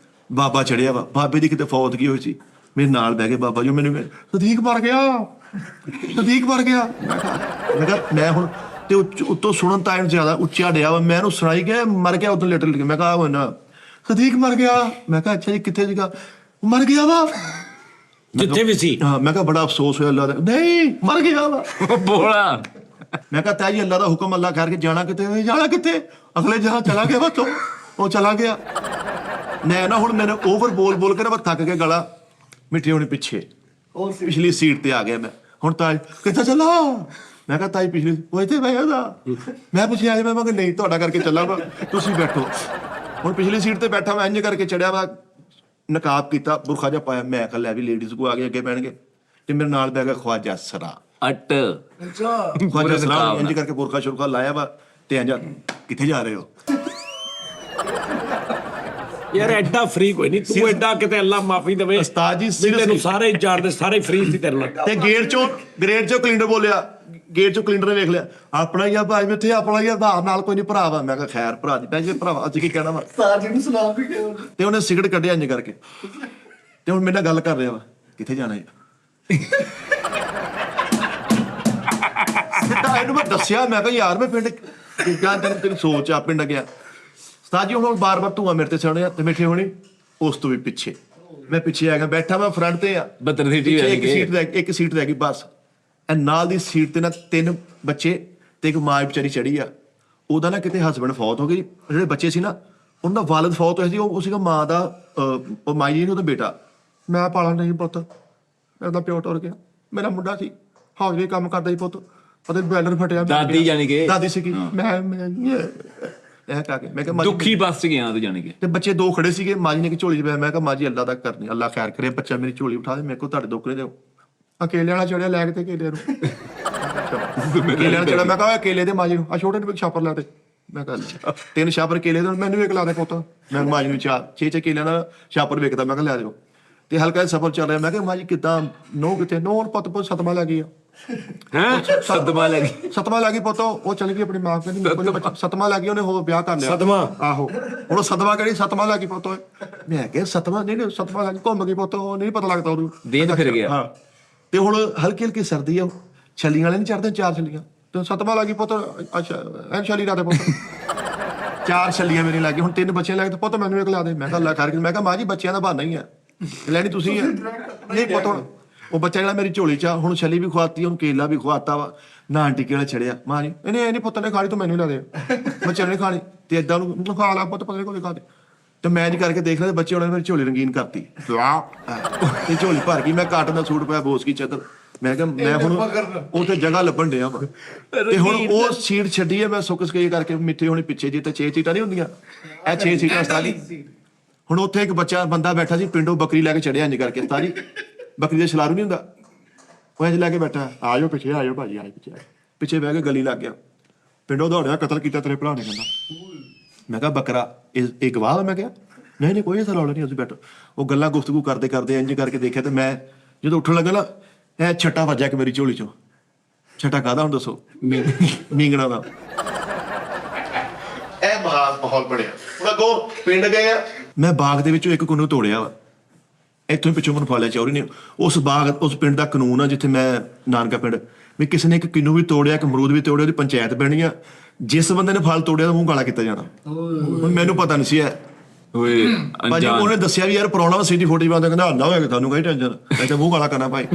ਬਾਬਾ ਚੜਿਆ ਵਾ ਬਾਬੇ ਦੀ ਕਿਤੇ ਫੌਤ ਕੀ ਹੋਈ ਸੀ ਮੇਰੇ ਨਾਲ ਬਹਿ ਕੇ ਬਾਬਾ ਜੀ ਮੈਨੂੰ ਸਦੀਕ ਮਰ ਗਿਆ ਸਦੀਕ ਮਰ ਗਿਆ ਮੈਂ ਕਿਹਾ ਮੈਂ ਹੁਣ ਤੇ ਉੱਤੋਂ ਸੁਣਨ ਤਾਂ ਜ਼ਿਆਦਾ ਉੱਚਾ ਡਿਆ ਵਾ ਮੈਂ ਉਹਨੂੰ ਸੁਣਾਈ ਗਿਆ ਮਰ ਗਿਆ ਉਦੋਂ ਲਿਟਲ ਮੈਂ ਕਿਹਾ ਉਹ ਨਾ ਸਦੀਕ ਮਰ ਗਿਆ ਮੈਂ ਕਿਹਾ ਅੱਛਾ ਜੀ ਕਿੱਥੇ ਸੀਗਾ ਮਰ ਗਿਆ ਵਾ ਜਿੱਥੇ ਵੀ ਸੀ ਹਾਂ ਮੈਂ ਕਿਹਾ ਬੜਾ ਅਫਸੋਸ ਹੋਇਆ ਅੱਲਾ ਦਾ ਨਹੀਂ ਮਰ ਗਿਆ ਵਾ ਬੋਲਾ ਮੈਂ ਕਿਹਾ ਤਾਈ ਅੱਲਾ ਦਾ ਹੁਕਮ ਅੱਲਾ ਕਰਕੇ ਜਾਣਾ ਕਿੱਥੇ ਅਗਲੇ ਜਹਾਂ ਚਲਾ ਗਿਆ ਵਾ ਤੂੰ ਉਹ ਚਲਾ ਗਿਆ ਮੈਂ ਨਾ ਹੁਣ ਮੈਨੂੰ ਓਵਰ ਬੋਲ ਕੇ ਨਾ ਥੱਕ ਕੇ ਗਲਾ ਮਿੱਠੇ ਹੋਣੇ ਪਿੱਛੇ ਉਹ ਪਿਛਲੀ ਸੀਟ ਤੇ ਆ ਗਿਆ ਮੈਂ ਹੁਣ ਤਾਈ ਕਿੱਥੇ ਚੱਲਾ ਮੈਂ ਕਿਹਾ ਤਾਈ ਪਿਛਲੀ ਉਹ ਇੱਥੇ ਬਹਿ ਉਹਦਾ ਮੈਂ ਪੁੱਛਿਆ ਮੈਂ ਕਿਹਾ ਨਹੀਂ ਤੁਹਾਡਾ ਕਰਕੇ ਚੱਲਾਂਗਾ ਤੁਸੀਂ ਬੈਠੋ ਹੁਣ ਪਿਛਲੀ ਸੀਟ ਤੇ ਬੈਠਾ ਮੈਂ ਇੰਜ ਕਰਕੇ ਚੜਿਆ ਵਾ ਨਕਾਬ ਕੀਤਾ ਬੁਰਖਾ ਜਿਹਾ ਪਾਇਆ ਮੈਂ ਕਿਹਾ ਲੈ ਵੀ ਲੇਡੀਜ਼ ਕੋ ਆ ਗਏ ਅੱਗੇ ਬਹਿਣਗੇ ਤੇ ਮੇਰੇ ਨਾਲ ਬਹਿ ਗਿਆ ਖਵਾਜਾ ਸਰਾ ਅੱਟ ਅੱਛਾ ਖਵਾਜਾ ਸਰਾ ਇੰਜ ਕਰਕੇ ਬੁਰਖਾ ਸ਼ੁਰਖਾ ਲਾਇਆ ਵਾ ਤੇ ਇੰਜ ਕਿੱਥੇ ਜਾ ਰਹੇ ਹੋ ਯਾਰ ਐਡਾ ਫ੍ਰੀ ਕੋਈ ਨਹੀਂ ਤੂੰ ਐਡਾ ਕਿਤੇ ਅੱਲਾ ਮਾਫੀ ਦੇਵੇ ਉਸਤਾਦ ਜੀ ਤੈਨੂੰ ਸਾਰੇ ਹੀ ਜਾਣਦੇ ਸਾਰੇ ਫ੍ਰੀ ਸੀ ਤੇਰੇ ਨਾਲ ਤੇ ਗੇਟ ਚੋਂ ਕਲਿੰਡਰ ਬੋਲਿਆ ਗੇਟ ਚੋਂ ਕਲਿੰਡਰ ਨੇ ਵੇਖ ਲਿਆ ਆਪਣਾ ਹੀ ਆ ਭਾਈ ਮੈਂ ਇੱਥੇ ਆਪਣਾ ਹੀ ਆ ਆਧਾਰ ਨਾਲ ਕੋਈ ਨਹੀਂ ਭਰਾ ਵਾ ਮੈਂ ਕਿਹਾ ਖੈਰ ਭਰਾ ਜੀ ਮੈਂ ਜੇ ਭਰਾਵਾ ਅੱਜ ਕੀ ਕਹਿਣਾ ਵਾ ਸਾਜੀ ਨੂੰ ਸਲਾਮ ਵੀ ਕਿਹਾ ਤੇ ਉਹਨੇ ਸਿਗਰਟ ਕੱਢਿਆ ਇੰਜ ਕਰਕੇ ਤੇ ਹੁਣ ਮੇਰੇ ਨਾਲ ਗੱਲ ਕਰ ਰਿਹਾ ਵਾ ਕਿੱਥੇ ਜਾਣਾ ਹੈ ਸਿੱਧਾ ਇਹਨੂੰ ਮੈਂ ਦੱਸਿਆ ਮੈਂ ਕਿਹਾ ਯਾਰ ਮੈਂ ਪਿੰਡ ਕਿੱਦਾਂ ਤੇਰੀ ਸੋਚ ਆ ਪਿੰਡ ਗਿਆ ਉਸਤਾਦ ਜੀ ਹੁਣ ਬਾਰ-ਬਾਰ ਧੂਆ ਮੇਰੇ ਤੇ ਚੜਿਆ ਤੇ ਮਿੱਠੇ ਹੋਣੀ ਉਸ ਤੋਂ ਵੀ ਪਿੱਛੇ ਮੈਂ ਪਿੱਛੇ ਆ ਗਿਆ ਬੈਠਾ ਮੈਂ ਫਰੰਟ ਤੇ ਆ 72 ਸੀਟੀ ਇੱਕ ਸੀਟ ਰਹਿ ਗਈ ਬਸ ਇਹ ਨਾਲ ਦੀ ਸੀਟ ਤੇ ਨਾ 3 ਬੱਚੇ ਤੇ ਇੱਕ ਮਾਂ ਵਿਚਾਰੀ ਚੜੀ ਆ ਉਹਦਾ ਨਾ ਕਿਤੇ ਹਸਬੰਡ ਫੌਤ ਹੋ ਗਈ ਜਿਹੜੇ ਬੱਚੇ ਸੀ ਨਾ ਉਹਨਾਂ ਦਾ ਵਾਲਿਦ ਫੌਤ ਹੋਇਆ ਸੀ ਉਹ ਸੀਗਾ ਮਾਂ ਦਾ ਉਹ ਮਾਈ ਜੀ ਨੇ ਉਹਦਾ ਬੇਟਾ ਮੈਂ ਪਾਲਾ ਨਹੀਂ ਪੁੱਤ ਮੇਰਾ ਪਿਓ ਟੁਰ ਗਿਆ ਮੇਰਾ ਮੁੰਡਾ ਸੀ ਹਾਜ਼ਰੀ ਕੰਮ ਕਰਦਾ ਸੀ ਪੁੱਤ ਉਹਦੇ ਬੈਲਰ ਫਟਿਆ ਦਾਦੀ ਜਾਣੀ ਕਿ ਦਾਦੀ ਸੀ ਮੈਂ ਇਹ ਕਹਾ ਕੇ ਮੈਂ ਕਿਹਾ ਦੁੱਖੀ ਬੱਸ ਚ ਗਿਆ ਤੂੰ ਜਾਣੀ ਕਿ ਤੇ ਬੱਚੇ 2 ਖੜੇ ਸੀਗੇ ਮਾਜੀ ਨੇ ਕਿ ਝੋਲੀ ਚ ਪਿਆ ਮੈਂ ਕਿਹਾ ਮਾਜੀ ਅੱਲਾ ਦਾ ਕਰਨੀ ਅੱਲਾ ਖੈਰ ਕਰੇ ਬੱਚਾ ਮੇਰੀ ਝੋਲੀ ਉਠਾ ਦੇ ਮੇਰੇ ਕੋਲ ਤੁਹਾਡੇ ਦੁੱਖ ਨੇ ਦਿਓ ਅਕੇਲੇ ਵਾਲਾ ਚੜਿਆ ਲੈ ਕੇ ਤੇ ਅਕੇਲੇ ਨੂੰ ਅਕੇਲੇ ਵਾਲਾ ਚੜਿਆ ਮੈਂ ਕਿਹਾ ਅਕੇਲੇ ਦੇ ਮਾਜੀ ਨੂੰ ਆ ਛੋਟੇ ਨੂੰ ਛਾਪਰ ਲਾ ਦੇ ਮੈਂ ਕਿਹਾ 3 ਛਾਪਰ ਕੇਲੇ ਦੇ ਮੈਨੂੰ ਵੀ ਇੱਕ ਲਾ ਦੇ ਪੁੱਤ ਮੈਂ ਮਾਜੀ ਨੂੰ 6 ਕੇਲਿਆਂ ਦਾ ਛਾਪਰ ਵੇਖਦਾ ਮੈਂ ਕਿਹਾ ਲੈ ਦਿਓ ਤੇ ਹਲਕਾ ਜਿਹਾ ਸਫਰ ਚੱਲ ਰਿਹਾ ਮੈਂ ਕਿਹਾ ਮਾਜੀ ਕਿੱਦਾਂ ਨੋ ਕਿਤੇ ਨੋ ਪੁੱਤ ਸਤਮਾ ਲੱਗ ਗਿਆ ਸਦਮਾ ਲੱਗੀ ਸਤਮਾ ਲੱਗੀ ਪੁੱਤ ਉਹ ਚਲ ਗਈ ਆਪਣੀ ਮਾਂ ਕਹਿੰਦੀ ਸਤਮਾ ਲੱਗੀ ਉਹਨੇ ਹੋਰ ਵਿਆਹ ਕਰ ਲਿਆ ਸਦਮਾ ਆਹੋ ਹੁਣ ਸਤਮਾ ਕਿਹੜੀ ਸਤਮਾ ਲੱਗੀ ਪੁੱਤ ਮੈਂ ਕਿਹਾ ਸਤਮਾ ਨਹੀਂ ਸਤਮਾ ਲੱਗੀ ਘੁੰਮ ਗਈ ਪੁੱਤ ਉਹ ਨਹੀਂ ਪਤਾ ਲੱਗਦਾ ਉਹਨੂੰ ਦਿਨ ਫਿਰ ਗਿਆ ਹਾਂ ਤੇ ਹੁਣ ਹਲਕੀ ਹਲਕੀ ਸਰਦੀ ਆ ਛੱਲੀਆਂ ਵਾਲੇ ਨਹੀਂ ਚੜਦੇ 4 ਛੱਲੀਆਂ ਤੇ ਸਤਮਾ ਲੱਗੀ ਪੁੱਤ ਅੱਛਾ ਐਨ ਛੱਲੀ ਲਾ ਦੇ ਪੁੱਤ 4 ਛੱਲੀਆਂ ਮੇਰੀ ਲੱਗੀ ਹੁਣ 3 ਬੱਚੇ ਲੱਗੇ ਤੇ ਪੁੱਤ ਮੈਨੂੰ ਇੱਕ ਲਾ ਦੇ ਮੈਂ ਕਿਹਾ ਅੱਲਾ ਕਰਕੇ ਮੈਂ ਕਿਹਾ ਮਾਂ ਜੀ ਬੱਚਿਆਂ ਦਾ ਬਹਾਨਾ ਹੀ ਆ ਲੈਣੀ ਤੁਸੀਂ ਆ ਨਹੀਂ ਪੁੱਤ ਹੁਣ ਉਹ ਬੱਚਾ ਜਿਹੜਾ ਮੇਰੀ ਝੋਲੀ ਚ ਹੁਣ ਛੱਲੀ ਵੀ ਖਵਾਤੀ ਉਹਨੂੰ ਕੇਲਾ ਵੀ ਖਵਾਤਾ ਵਾ ਨਾ ਟਿੱਕੇ ਵਾਲਾ ਛੜਿਆ ਮਾਂ ਜੀ ਇਹਨੇ ਇਹ ਨਹੀਂ ਪੁੱਤ ਨੇ ਖਾਣੀ ਤੂੰ ਮੈਨੂੰ ਲਾ ਦੇ ਬੱਚੇ ਨੇ ਖਾਣੀ ਤੇ ਏਦਾਂ ਨੂੰ ਖਾ ਲਾ ਪੁੱਤ ਪਤਾ ਕੋਈ ਖਾ ਦੇ ਤੇ ਮੈਂ ਜੀ ਕਰਕੇ ਦੇਖ ਲਿਆ ਬੱਚੇ ਉਹਨਾਂ ਨੇ ਮੇਰੀ ਝੋਲੀ ਰੰਗੀਨ ਕਰਤੀ ਤੇ ਝੋਲੀ ਭਰ ਗਈ ਮੈਂ ਕਾਟਨ ਦਾ ਸੂਟ ਪਾਇਆ ਬੋਸ ਕੀ ਚਾਦਰ ਮੈਂ ਕਿਹਾ ਮੈਂ ਹੁਣ ਉੱਥੇ ਜਗ੍ਹਾ ਲੱਭਣ ਡਿਆ ਵਾ ਤੇ ਹੁਣ ਉਹ ਸੀਟ ਛੱਡੀ ਹੈ ਮੈਂ ਸੁੱਕ ਸਕੇ ਕਰਕੇ ਮਿੱਠੇ ਹੋਣੀ ਪਿੱਛੇ ਜੀ ਤੇ 6 ਸੀਟਾਂ ਨਹੀਂ ਹੁੰਦੀਆਂ ਇਹ 6 ਸੀਟਾਂ ਉਸਤਾਦ ਜੀ ਹੁਣ ਉੱਥੇ ਇੱਕ ਬੰਦਾ ਬੈਠਾ ਸੀ ਪਿੰਡੋਂ ਬੱਕਰੀ ਲੈ ਕੇ ਚੜਿਆ ਇੰਜ ਕਰਕੇ ਉਸਤਾਦ ਜੀ ਬੱਕਰੀ ਦਾ ਛਲਾਰੂ ਨਹੀਂ ਹੁੰਦਾ ਉਹ ਇੰਜ ਲੈ ਕੇ ਬੈਠਾ ਆ ਜਾਓ ਪਿੱਛੇ ਆ ਜਾਓ ਭਾਜੀ ਆ ਪਿੱਛੇ ਬਹਿ ਕੇ ਗਲੀ ਲੱਗ ਗਿਆ ਪਿੰਡੋਂ ਦੌੜਿਆ ਕਤਲ ਕੀਤਾ ਤੇਰੇ ਭਰਾ ਨੇ ਕਹਿੰਦਾ ਮੈਂ ਕਿਹਾ ਬੱਕਰਾ ਇਹ ਗਵਾਹ ਮੈਂ ਕਿਹਾ ਨਹੀਂ ਕੋਈ ਐਸਾ ਰੌਲਾ ਨਹੀਂ ਅਸੀਂ ਬੈਠੋ ਉਹ ਗੱਲਾਂ ਗੁਫ਼ਤਗੂ ਕਰਦੇ ਇੰਜ ਕਰਕੇ ਦੇਖਿਆ ਤੇ ਮੈਂ ਜਦੋਂ ਉੱਠਣ ਲੱਗਾ ਨਾ ਇਹ ਛੱਟਾ ਵੱਜਿਆ ਕਿ ਮੇਰੀ ਝੋਲੀ ਚੋਂ ਛੱਟਾ ਕਾਹਦਾ ਹੁਣ ਦੱਸੋ ਮੀਂਗਣਾ ਦਾ ਇਹ ਮਾਹੌਲ ਬਣਿਆ ਹੁਣ ਅੱਗੋਂ ਪਿੰਡ ਗਏ ਆ ਮੈਂ ਬਾਗ ਦੇ ਵਿੱਚੋਂ ਇੱਕ ਕੁੰਨੂ ਤੋੜਿਆ ਵਾ ਇੱਥੋਂ ਪਿੱਛੋਂ ਮੈਨੂੰ ਫਾਲਿਆ ਚੌਰੀ ਨੇ ਉਸ ਪਿੰਡ ਦਾ ਕਾਨੂੰਨ ਆ ਜਿੱਥੇ ਮੈਂ ਨਾਨਕਾ ਪਿੰਡ ਵੀ ਕਿਸੇ ਨੇ ਇੱਕ ਕਿੰਨੂ ਵੀ ਤੋੜਿਆ ਇੱਕ ਅਮਰੂਦ ਵੀ ਤੋੜਿਆ ਉਹਦੀ ਪੰਚਾਇਤ ਬਣੀ ਆ ਜਿਸ ਬੰਦੇ ਨੇ ਫਲ ਤੋੜਿਆ ਤਾਂ ਮੂੰਹ ਕਾਲਾ ਕੀਤਾ ਜਾਣਾ ਹੁਣ ਮੈਨੂੰ ਪਤਾ ਨਹੀਂ ਸੀ ਓਏ ਭਾਜੀ ਅਣਜਾਣ ਉਹਨੇ ਦੱਸਿਆ ਵੀ ਯਾਰ ਪ੍ਰੋਬਲਮ ਸੀਟੀ 40 ਬੰਦਾ ਕਹਿੰਦਾ ਨਾ ਹੋਏਗਾ ਤੁਹਾਨੂੰ ਕੋਈ ਟੈਨਸ਼ਨ ਮੈਂ ਤਾਂ ਮੂੰਹ ਕਾਲਾ ਕਰਨਾ ਭਾਈ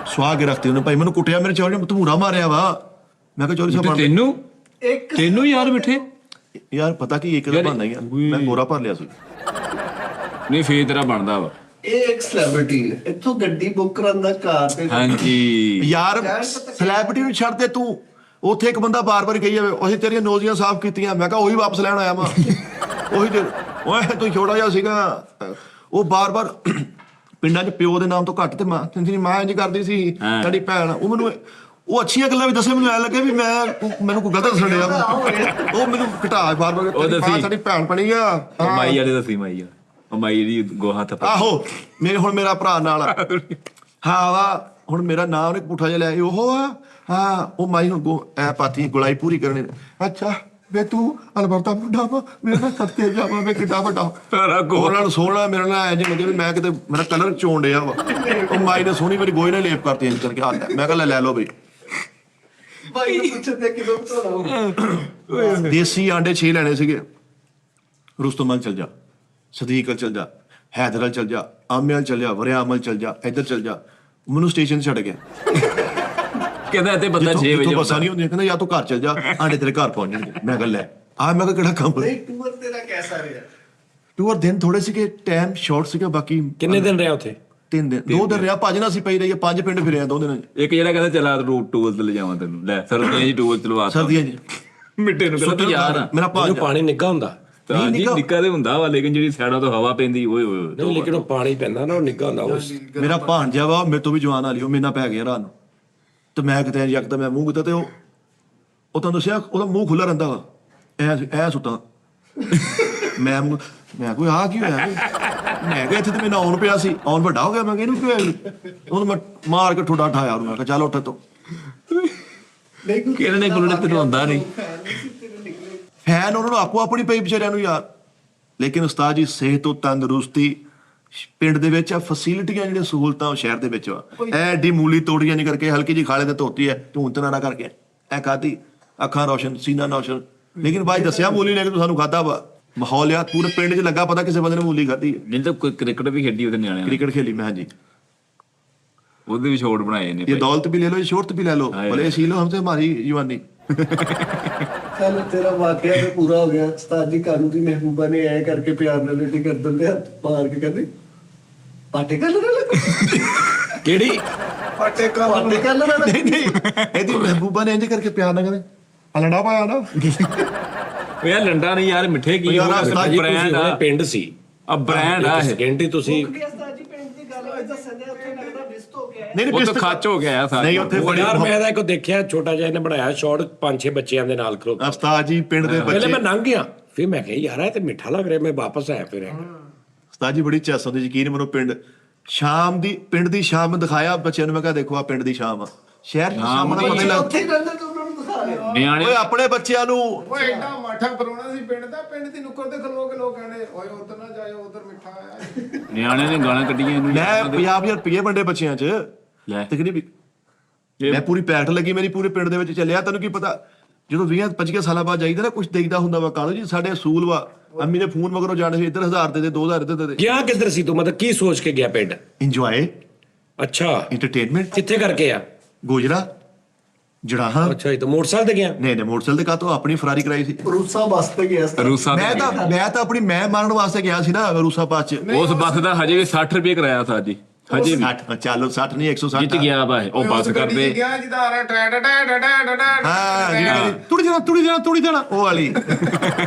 ਸਵਾਗ ਕੇ ਰੱਖਤੇ ਉਹਨੇ ਭਾਈ ਮੈਨੂੰ ਕੁੱਟਿਆ ਮੇਰੇ ਚੌਲ ਨੇ ਧਮੂਰਾ ਮਾਰਿਆ ਵਾ ਮੈਂ ਕਿਹਾ ਚੋਰੀ ਸਾਹਿਬ ਤੈਨੂੰ ਯਾਰ ਮਿੱਠੇ ਯਾਰ ਪਤਾ ਕੀ ਇੱਕ ਦਾ ਬਣਦਾ ਹੀ ਆ ਮੈਂ ਗੋਰਾ ਭਰ ਲਿਆ ਸੀ ਨਹੀਂ ਫੇਰ ਤੇਰਾ ਬਣਦਾ ਵਾ ਇਹ ਇੱਕ ਸੈਲਿਬ੍ਰਿਟੀ ਹੈ ਇੱਥੋਂ ਗੱਡੀ ਬੁੱਕ ਕਰਨ ਦਾ ਕਾਰ ਤੇ ਹਾਂਜੀ ਯਾਰ ਸੈਲੈਬ੍ਰਿਟੀ ਨੂੰ ਛੱਡ ਦੇ ਤੂੰ ਉੱਥੇ ਇੱਕ ਬੰਦਾ ਬਾਰ-ਬਾਰ ਕਹੀ ਜਾਵੇ ਅਸੀਂ ਤੇਰੀਆਂ ਨੋਜ਼ੀਆਂ ਸਾਫ਼ ਕੀਤੀਆਂ ਮੈਂ ਕਿਹਾ ਉਹੀ ਵਾਪਸ ਲੈਣ ਆਇਆ ਮੈਂ ਉਹੀ ਤੇ ਓਏ ਤੂੰ ਛੋਟਾ ਜਿਹਾ ਸੀਗਾ ਉਹ ਬਾਰ-ਬਾਰ ਪਿੰਡਾਂ 'ਚ ਪਿਓ ਦੇ ਨਾਮ ਤੋਂ ਘੱਟ ਤੇ ਮਾਂ ਤੇਰੀ ਮਾਂ ਇੰਜ ਕਰਦੀ ਸੀ ਤੁਹਾਡੀ ਭੈਣ ਉਹ ਮੈਨੂੰ ਉਹ ਅੱਛੀਆਂ ਗੱਲਾਂ ਵੀ ਦੱਸੇ ਮੈਨੂੰ ਐ ਲੱਗੇ ਵੀ ਮੈਨੂੰ ਕੋਈ ਗਲਤ ਦੱਸਣ ਡਿਆ ਉਹ ਮੈਨੂੰ ਘਟਾ ਬਾਰ-ਬਾਰ ਤੇਰੀ ਮਾਂ ਸਾਡੀ ਭੈਣ ਬਣੀ ਆ ਮਾਈ ਵਾਲੇ ਦੱਸੀ ਮਾਈ ਆ ਉਹ ਮਾਈ ਦੀ ਗੋਹਾ ਥੱਪਾ ਆਹੋ ਹੁਣ ਮੇਰਾ ਭਰਾ ਨਾਲ ਆ। ਹਾਂ ਵਾ ਹੁਣ ਮੇਰਾ ਨਾਮ ਉਹਨੇ ਪੁੱਠਾ ਜਿਹਾ ਲਿਆ ਉਹ ਆ ਹਾਂ ਉਹ ਮਾਈ ਨੂੰ ਐ ਪਾਤੀ ਗੁਲਾਈ ਪੂਰੀ ਕਰਨੀ ਅੱਛਾ ਵੇ ਤੂੰ ਅਲਬਰਤਾ ਮੁੰਡਾ ਵਾ ਮੇਰੇ ਨਾਲ ਸੱਤੇ ਜਾਵਾ ਮੈਂ ਕਿੱਡਾ ਵੱਡਾ ਉਹਨਾਂ ਨੂੰ ਸੋਹਣਾ ਮੇਰੇ ਨਾਲ ਐ ਜੇ ਲੱਗੇ ਵੀ ਮੈਂ ਕਿਤੇ ਮੇਰਾ ਕਲਰ ਚੋਣ ਡਿਆ ਵਾ ਉਹ ਮਾਈ ਨੇ ਸੋਹਣੀ ਮੇਰੀ ਗੋਈ ਨਾਲ ਲੇਪ ਕਰਤੀ ਇੰਜ ਕਰਕੇ ਹੱਥ ਮੈਂ ਕਿਹਾ ਲੈ ਲਓ ਬਈ ਭਾਈ ਨੂੰ ਪੁੱਛਦੇ ਕਿਦੋਂ ਧੋਣਾ ਦੇਸੀ ਆਂਡੇ 6 ਲੈਣੇ ਸੀਗੇ ਰੁਸਤਮਲ ਚਲ ਜਾ ਸਦੀਕਲ ਚਲ ਜਾ ਹੈਦਰਲ ਚਲ ਜਾ ਆਮੇਲ ਚਲ ਜਾ ਵਰਿਆਮਲ ਚਲ ਜਾ ਇੱਧਰ ਚਲ ਜਾ ਮੈਨੂੰ ਸਟੇਸ਼ਨ ਛੱਡ ਗਿਆ ਕਹਿੰਦਾ ਤੇ ਬੰਦਾ 6 ਵਜੇ ਬੱਸਾਂ ਨਹੀਂ ਹੁੰਦੀਆਂ ਕਹਿੰਦਾ ਜਾਂ ਤੂੰ ਘਰ ਚਲ ਜਾ ਆਂਡੇ ਤੇਰੇ ਘਰ ਪਹੁੰਚ ਜਾਣਗੇ ਮੈਂ ਕਿਹਾ ਲੈ ਮੈਂ ਕਿਹਾ ਕਿਹੜਾ ਕੰਮ ਨਹੀਂ ਟੂਰ ਤੇਰਾ ਕੈਸਾ ਰਿਹਾ ਟੂਰ ਦਿਨ ਥੋੜੇ ਸੀਗੇ ਟਾਈਮ ਸ਼ਾਰਟ ਸੀਗਾ ਬਾਕੀ ਕਿੰਨੇ ਦਿਨ ਰਿਹਾ ਉੱਥੇ 3 ਦਿਨ 2 ਦਿਨ ਰਿਹਾ ਭਜਣਾ ਸੀ ਪਈ ਰਹੀ 5 ਪਿੰਡ ਫਿਰਿਆ 2 ਦਿਨਾਂ 'ਚ ਇੱਕ ਜਿਹੜਾ ਕਹਿੰਦਾ ਚਲਾ ਰੂਟ ਟੂਲ ਤੇ ਲਿਜਾਵਾਂ ਤੈਨੂੰ ਲੈ ਸਰਦੀਆਂ ਜੀ ਟੂਲ ਚਲਵਾ ਸਰਦੀਆਂ 'ਚ ਮਿੱਟੇ ਨੂੰ ਕਹਿੰਦਾ ਤੂੰ ਯਾਰ ਆ ਮੇਰਾ ਇਹਨੂੰ ਭਾਂਜ ਪਾਣੀ ਨਿੱਘਾ ਹੁੰਦਾ ਤਾਂ ਜੀ ਨਿੱਕਾ ਤੇ ਹੁੰਦਾ ਵਾ ਲੇਕਿਨ ਜਿਹੜੀ ਸਾਈਡਾਂ ਤੋਂ ਹਵਾ ਪੈਂਦੀ ਓਏ ਓਏ ਨਹੀਂ ਲੇਕਿਨ ਉਹ ਪਾਣੀ ਪੈਂਦਾ ਨਾ ਉਹ ਨਿੱਘਾ ਹੁੰਦਾ ਉਸ ਮੇਰਾ ਭਾਂਜਾ ਵਾ ਮੇਰੇ ਤੋਂ ਵੀ ਜਵਾਨ ਵਾਲੀ ਉਹ ਮੇਰੇ ਨਾਲ ਪੈ ਗਿਆ ਰਾਤ ਨੂੰ ਤੇ ਮੈਂ ਕਿਤੇ ਯਕਦਮ ਮੈਂ ਮੂੰਹ ਕੀਤਾ ਤੇ ਉਹ ਤੁਹਾਨੂੰ ਦੱਸਿਆ ਉਹਦਾ ਮੂੰਹ ਖੁੱਲਾ ਰਹਿੰਦਾ ਵਾ ਐ ਸੁੱਤਾ ਮੈਂ ਕੋਈ ਆ ਕੀ ਹੋਇਆ ਮੈਂ ਕਿਹਾ ਇੱਥੇ ਤੇ ਮੈਨੂੰ ਆਉਣ ਪਿਆ ਸੀ ਆਉਣ ਵੱਡਾ ਹੋ ਗਿਆ ਮੈਂ ਕਿਹਾ ਇਹਨੂੰ ਕੀ ਹੋਇਆ ਉਹਨੂੰ ਮੈਂ ਮਾਰ ਕੇ ਠੋਡਾ ਠਾਇਆ ਉਹਨੂੰ ਮੈਂ ਕਿਹਾ ਚੱਲ ਉੱਠ ਤੂੰ ਕਿਹਨੇ ਨੇ ਗੁਰੂ ਨੇ ਤੈਨੂੰ ਹੁੰਦਾ ਨਹੀਂ ਫੈਨ ਉਹਨਾਂ ਨੂੰ ਆਪੋ ਆਪਣੀ ਪਈ ਵਿਚਾਰਿਆਂ ਨੂੰ ਯਾਰ ਲੇਕਿਨ ਉਸਤਾਦ ਜੀ ਸਿਹਤ ਤੋਂ ਤੰਦਰੁਸਤੀ ਪਿੰਡ ਦੇ ਵਿੱਚ ਆ ਫੈਸਿਲਿਟੀਆਂ ਜਿਹੜੀਆਂ ਸਹੂਲਤਾਂ ਉਹ ਸ਼ਹਿਰ ਦੇ ਵਿੱਚ ਵਾ ਐਡੀ ਮੂਲੀ ਤੋੜੀਆਂ ਨਹੀਂ ਕਰਕੇ ਹਲਕੀ ਜੀ ਖਾਲੇ ਤੇ ਧੋਤੀ ਹੈ ਧੂੰ ਤਨਾਰਾ ਕਰਕੇ ਐ ਖਾਦੀ ਅੱਖਾਂ ਰੋਸ਼ਨ ਸੀਨਾ ਰੋਸ਼ਨ ਲੇਕਿਨ ਬਾਈ ਦੱਸਿਆ ਮੂਲੀ ਲੈ ਕੇ ਤੂੰ ਸਾਨੂੰ ਖਾਦਾ ਵਾ ਮਾਹੌਲ ਆ ਪੂਰੇ ਪਿੰਡ 'ਚ ਲੱਗਾ ਪਤਾ ਕਿਸੇ ਬੰਦੇ ਨੇ ਮੂਲੀ ਖਾਦੀ ਹੈ ਨਹੀਂ ਤਾਂ ਕੋਈ ਕ੍ਰਿਕਟ ਵੀ ਖੇਡੀ ਉਹਦੇ ਨਿਆਣਿਆਂ ਨੇ ਕ੍ਰਿਕਟ ਖੇਲੀ ਮੈਂ ਹਾਂਜੀ ਉਹਦੇ ਵੀ ਛੋੜ ਬਣਾਏ ਨੇ ये दौलत भी ले लो ये शोहरत भी ले लो भले सी लो हमसे हमारी जवानी ਚੱਲ ਤੇਰਾ ਵਾਕਿਆ ਤੇ ਪੂਰਾ ਹੋ ਗਿਆ ਉਸਤਾਦ ਜੀ ਕਾਨੂੰ ਦੀ ਮਹਿਬੂਬਾ ਨੇ ਐ ਕਰਕੇ ਪਿਆਰ ਨਾਲ ਲੇਟੀ ਕਰ ਦਿੰਦੇ ਆ ਮਾਰ ਕੇ ਕਹਿੰਦੇ ਪਾਟੇ ਕਰ ਲੈ ਕਿਹੜੀ ਪਾਟੇ ਕਰ ਲੈ नहीं नहीं ਇਹਦੀ ਮਹਿਬੂਬਾ ਨੇ ਇੰਜ ਕਰਕੇ ਪਿਆਰ ਨਾਲ ਕਹਿੰਦੇ ਹਲੜਾ ਪਾਇਆ ਨਾ ਓ ਯਾਰ ਲੰਡਾ ਨਹੀਂ ਯਾਰ ਮਿੱਠੇ ਕੀ ਯਾਰ ਉਸਤਾਦ ਜੀ ਬ੍ਰਾਂਡ ਆ ਪਿੰਡ ਸੀ ਆ ਬ੍ਰਾਂਡ ਆ ਇਹ ਸੈਕਿੰਡ ਹੀ ਤੁਸੀਂ ਉਸਤਾਦ ਜੀ ਪਿੰਡ ਦੀ ਗੱਲ ਹੋਈ ਦੱਸਣ ਦੇ ਉੱਥੇ ਲੱਗਦਾ ਵਿਸਤ ਹੋ ਗਿਆ ਨਹੀਂ ਉਹ ਤਾਂ ਖੱਚ ਹੋ ਗਿਆ ਸਾਰਾ ਨਹੀਂ ਉੱਥੇ ਬੜੀ ਯਾਰ ਮੈਂ ਤਾਂ ਇੱਕ ਦੇਖਿਆ ਛੋਟਾ ਜਿਹਾ ਇਹਨੇ ਬਣਾਇਆ ਸ਼ਾਰਟ 5-6 ਬੱਚਿਆਂ ਦੇ ਨਾਲ ਖਲੋ ਉਸਤਾਦ ਜੀ ਪਿੰਡ ਦੇ ਪਹਿਲੇ ਬੱਚੇ ਮੈਂ ਲੰਘ ਗਿਆ ਫਿਰ ਮੈਂ ਕਿਹਾ ਯਾਰ ਇਹ ਤੇ ਮਿੱਠਾ ਲੱਗ ਰਿਹਾ ਮੈਂ ਵਾਪਸ ਆਇਆ ਫਿਰ ਉਸਤਾਦ ਜੀ ਬੜੀ ਚੈਸ ਹੁੰਦੀ ਯਕੀਨ ਮੰਨੋ ਪਿੰਡ ਪਿੰਡ ਦੀ ਸ਼ਾਮ ਦਿਖਾਇਆ ਬੱਚਿਆਂ ਨੂੰ ਮੈਂ ਕਿਹਾ ਦੇਖੋ ਆ ਪਿੰਡ ਦੀ ਸ਼ਾਮ ਆ ਸ਼ਹਿਰ ਦੀ ਸ਼ਾਮ ਦਾ ਪਤਾ ਨਹੀਂ ਲੱਗਦਾ ਉੱਥੇ ਹੀ ਰਹਿੰਦੇ ਤੇ ਉਹਨਾਂ ਨੂੰ ਦਿਖਾ ਲਿਆ ਨਿਆਣੇ ਓਏ ਆਪਣੇ ਬੱਚਿਆਂ ਨੂੰ ਓਏ ਏਡਾ ਮਾਠਾ ਪਰੋਣਾ ਸੀ ਪਿੰਡ ਦਾ ਪਿੰਡ ਦੀ ਨੁੱਕਰ ਤੇ ਖਲੋ ਕੇ ਲੋਕ ਕਹਿੰਦੇ ਓਏ ਉਧਰ ਨਾ ਜਾਇਓ ਉਧਰ ਮਿੱਠਾ ਆਇਆ ਨਿਆਣਿਆਂ ਨੇ ਗਾਲਾਂ ਕੱਢੀਆਂ ਇਹਨੂੰ ਮੈਂ 50,000 ਰੁਪਏ ਵੰਡੇ ਬੱਚਿਆਂ 'ਚ ਲੈ ਤਕਰੀਬਨ ਮੈਂ ਪੂਰੀ ਪੈਕਟ ਲੱਗੀ ਮੇਰੀ ਪੂਰੇ ਪਿੰਡ ਦੇ ਵਿੱਚ ਚੱਲਿਆ ਤੈਨੂੰ ਕੀ ਪਤਾ ਜਦੋਂ 20-25 ਸਾਲਾਂ ਬਾਅਦ ਜਾਈਦਾ ਨਾ ਕੁਝ ਦੇਖਦਾ ਹੁੰਦਾ ਵਾ ਕਾਲੋ ਜੀ ਸਾਡੇ ਅਸੂਲ ਵਾ ਅੰਮੀ ਨੇ ਫੋਨ ਮਗਰੋਂ ਜਾਣੇ ਸੀ ਇੱਧਰ 1000 ਦੇ 2000 ਦੇ ਗਿਆ ਕਿੱਧਰ ਸੀ ਤੂੰ ਮਤਲਬ ਕੀ ਸੋਚ ਕੇ ਗਿਆ ਪਿੰਡ ਇੰਜੋਏ ਅੱਛਾ ਐਂਟਰਟੇਨਮੈਂਟ ਕਿੱਥੇ ਕਰਕੇ ਆ ਗੋਜਰਾ ਜੜਾਹਾਂ ਅੱਛਾ ਇਹ ਤਾਂ ਮੋਟਰਸਾਈਕਲ ਤੇ ਗਿਆ ਨਹੀਂ ਮੋਟਰਸਾਈਕਲ ਤੇ ਕਾਤੋਂ ਆਪਣੀ ਫਰਾਰੀ ਕਰਾਈ ਸੀ ਰੂਸਾ ਬੱਸ ਤੇ ਗਿਆ ਸੀ ਰੂਸਾ ਮੈਂ ਤਾਂ ਆਪਣੀ ਮੈਂ ਮਾਰਨ ਵਾਸਤੇ ਗਿਆ ਸੀ ਨਾ ਰੂਸਾ ਪਾਸ ਚ ਉਸ ਬੱਸ ਦਾ ਹਜੇ ਵੀ 60 ਰੁਪਏ ਕਰਾਇਆ ਸੀ ਜੀ ਹਜੇ ਵੀ 60 ਚੱਲੋ 60 ਨਹੀਂ 160 ਜਿੱਤ ਗਿਆ ਵਾ ਇਹ, ਉਹ ਬੱਸ ਕਰਦੇ ਗਿਆ ਜਿਹਦਾ ਆ ਰਿਹਾ ਟੈ ਟੈ ਟੈ ਟੈ ਟੈ ਹਾਂ ਤੁੜੀ ਜਾਣਾ ਉਹ ਵਾਲੀ